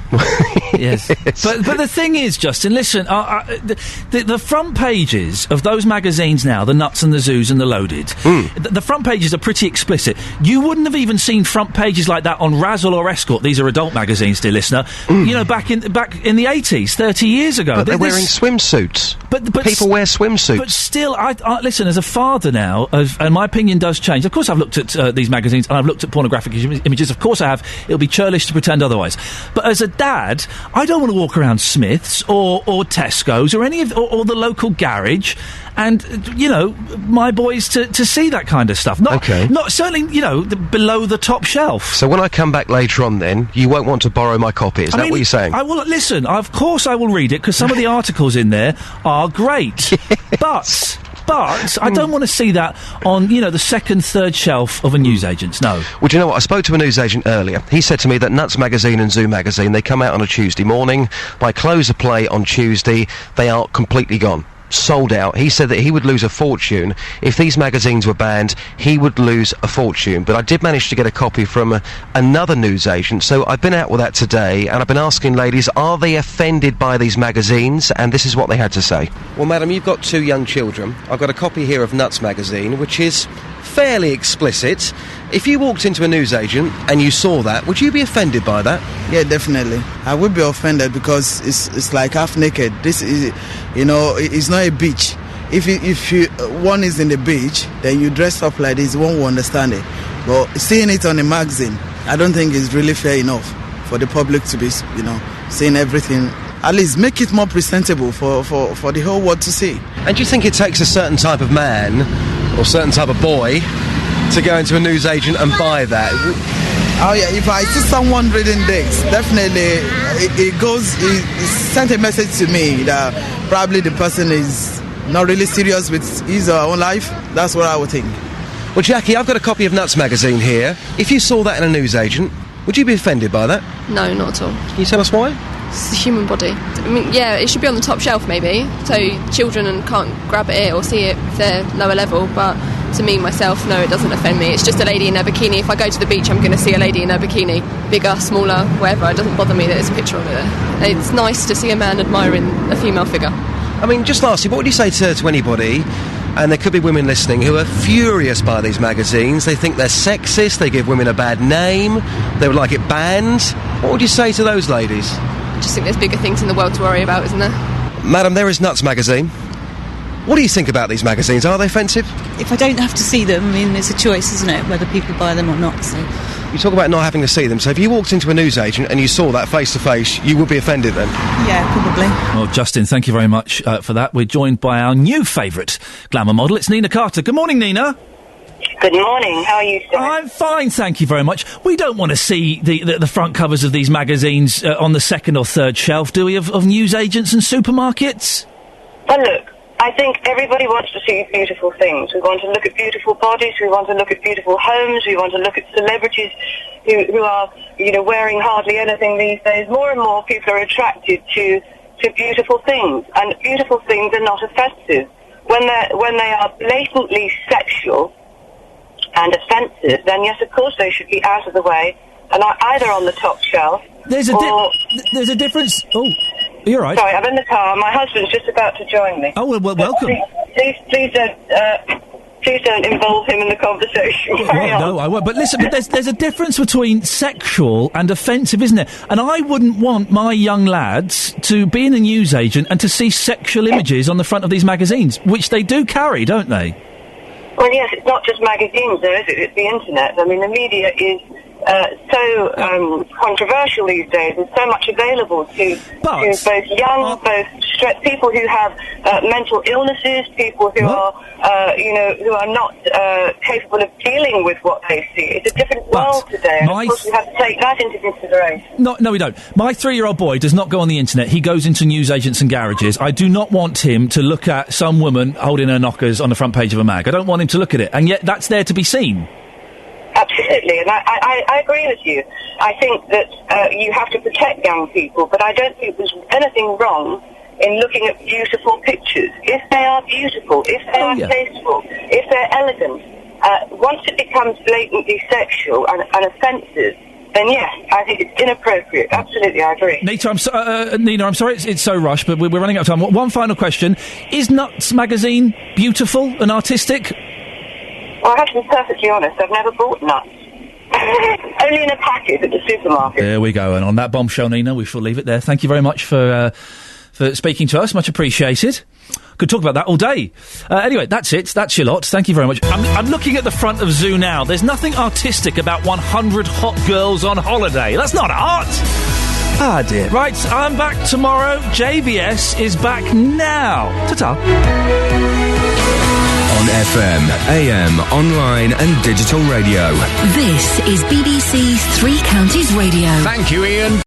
Yes. But the thing is, Justin, listen, the front pages of those magazines now, the Nuts and the Zoos and the Loaded, the front pages are pretty explicit. You wouldn't have even seen front pages like that on Razzle or Escort. These are adult magazines, dear listener. Back in the 80s, 30 years ago. But they're wearing swimsuits. But people wear swimsuits. But still, I listen, as a father now, and my opinion does change. Of course, I've looked at these magazines and I've looked at pornographic images. Of course I have. It'll be churlish to pretend otherwise. But as a dad, I don't want to walk around Smith's or Tesco's or any of or the local garage my boys to see that kind of stuff. Not certainly, below the top shelf. So when I come back later on, then you won't want to borrow my copy. Is that what you're saying? I will listen. Of course, I will read it because some of the articles in there are great. Yes. But I don't want to see that on, the second, third shelf of a newsagent's, no. Well, do you know what? I spoke to a newsagent earlier. He said to me that Nuts Magazine and Zoo Magazine, they come out on a Tuesday morning. By close of play on Tuesday, they are completely gone. Sold out. He said that he would lose a fortune if these magazines were banned. He would lose a fortune. But I did manage to get a copy from another newsagent, so I've been out with that today, and I've been asking ladies, are they offended by these magazines? And this is what they had to say. Well, madam, you've got 2 young children. I've got a copy here of Nuts Magazine, which is fairly explicit. If you walked into a newsagent and you saw that, would you be offended by that? Yeah, definitely. I would be offended because it's like half naked. This is, it's not a beach. If one is in the beach, then you dress up like this, one will understand it. But seeing it on a magazine, I don't think is really fair enough for the public to be, seeing everything. At least make it more presentable for the whole world to see. And do you think it takes a certain type of man or certain type of boy to go into a newsagent and buy that? Oh yeah, if I see someone reading this, definitely it sent a message to me that probably the person is not really serious with his or her own life. That's what I would think. Well, Jackie, I've got a copy of Nuts Magazine here. If you saw that in a newsagent, would you be offended by that? No, not at all. Can you tell us why? It's the human body. I mean, yeah, it should be on the top shelf maybe, so children can't grab at it or see it if they're lower level, but to me, myself, no, it doesn't offend me. It's just a lady in her bikini. If I go to the beach, I'm going to see a lady in her bikini. Bigger, smaller, whatever. It doesn't bother me that there's a picture of it there. It's nice to see a man admiring a female figure. I mean, just lastly, what would you say to anybody, and there could be women listening, who are furious by these magazines? They think they're sexist, they give women a bad name, they would like it banned. What would you say to those ladies? I just think there's bigger things in the world to worry about, isn't there? Madam, there is Nuts Magazine. What do you think about these magazines? Are they offensive? If I don't have to see them, I mean, it's a choice, isn't it, whether people buy them or not, so... You talk about not having to see them, so if you walked into a newsagent and you saw that face-to-face, you would be offended then? Yeah, probably. Well, Justin, thank you very much for that. We're joined by our new favourite glamour model. It's Nina Carter. Good morning, Nina. Good morning. How are you, sir? I'm fine, thank you very much. We don't want to see the front covers of these magazines on the second or third shelf, do we, of newsagents and supermarkets? Well, look, I think everybody wants to see beautiful things. We want to look at beautiful bodies. We want to look at beautiful homes. We want to look at celebrities who are, wearing hardly anything these days. More and more people are attracted to beautiful things, and beautiful things are not offensive. When they are blatantly sexual and offensive, then yes, of course they should be out of the way and either on the top shelf. There's a difference. Oh, you're right. Sorry, I'm in the car. My husband's just about to join me. Oh, well, welcome. Please don't involve him in the conversation. No, I won't. But listen, there's a difference between sexual and offensive, isn't there? And I wouldn't want my young lads to be in a newsagent and to see sexual images on the front of these magazines, which they do carry, don't they? Well, yes, it's not just magazines, though, is it? It's the internet. I mean, the media is so controversial these days. There's so much available to both young, people who have mental illnesses, people who are, who are not capable of dealing with what they see. It's a different world today, and of course we have to take that into consideration. No, we don't. My 3-year-old boy does not go on the internet. He goes into newsagents and garages. I do not want him to look at some woman holding her knockers on the front page of a mag. I don't want him to look at it, and yet that's there to be seen. Absolutely, and I agree with you. I think that you have to protect young people, but I don't think there's anything wrong in looking at beautiful pictures. If they are beautiful, if they are tasteful, if they're elegant, once it becomes blatantly sexual and offensive, then yes, I think it's inappropriate. Absolutely, I agree. Nina, I'm sorry it's so rushed, but we're running out of time. One final question. Is Nuts Magazine beautiful and artistic? Well, I have to be perfectly honest, I've never bought nuts. Only in a packet at the supermarket. There we go, and on that bombshell, Nina, we shall leave it there. Thank you very much for speaking to us, much appreciated. Could talk about that all day. Anyway, that's it, that's your lot, thank you very much. I'm looking at the front of Zoo now. There's nothing artistic about 100 hot girls on holiday. That's not art! Ah, dear. Right, I'm back tomorrow. JVS is back now. Ta-ta. On FM, AM, online and digital radio. This is BBC Three Counties Radio. Thank you, Iain.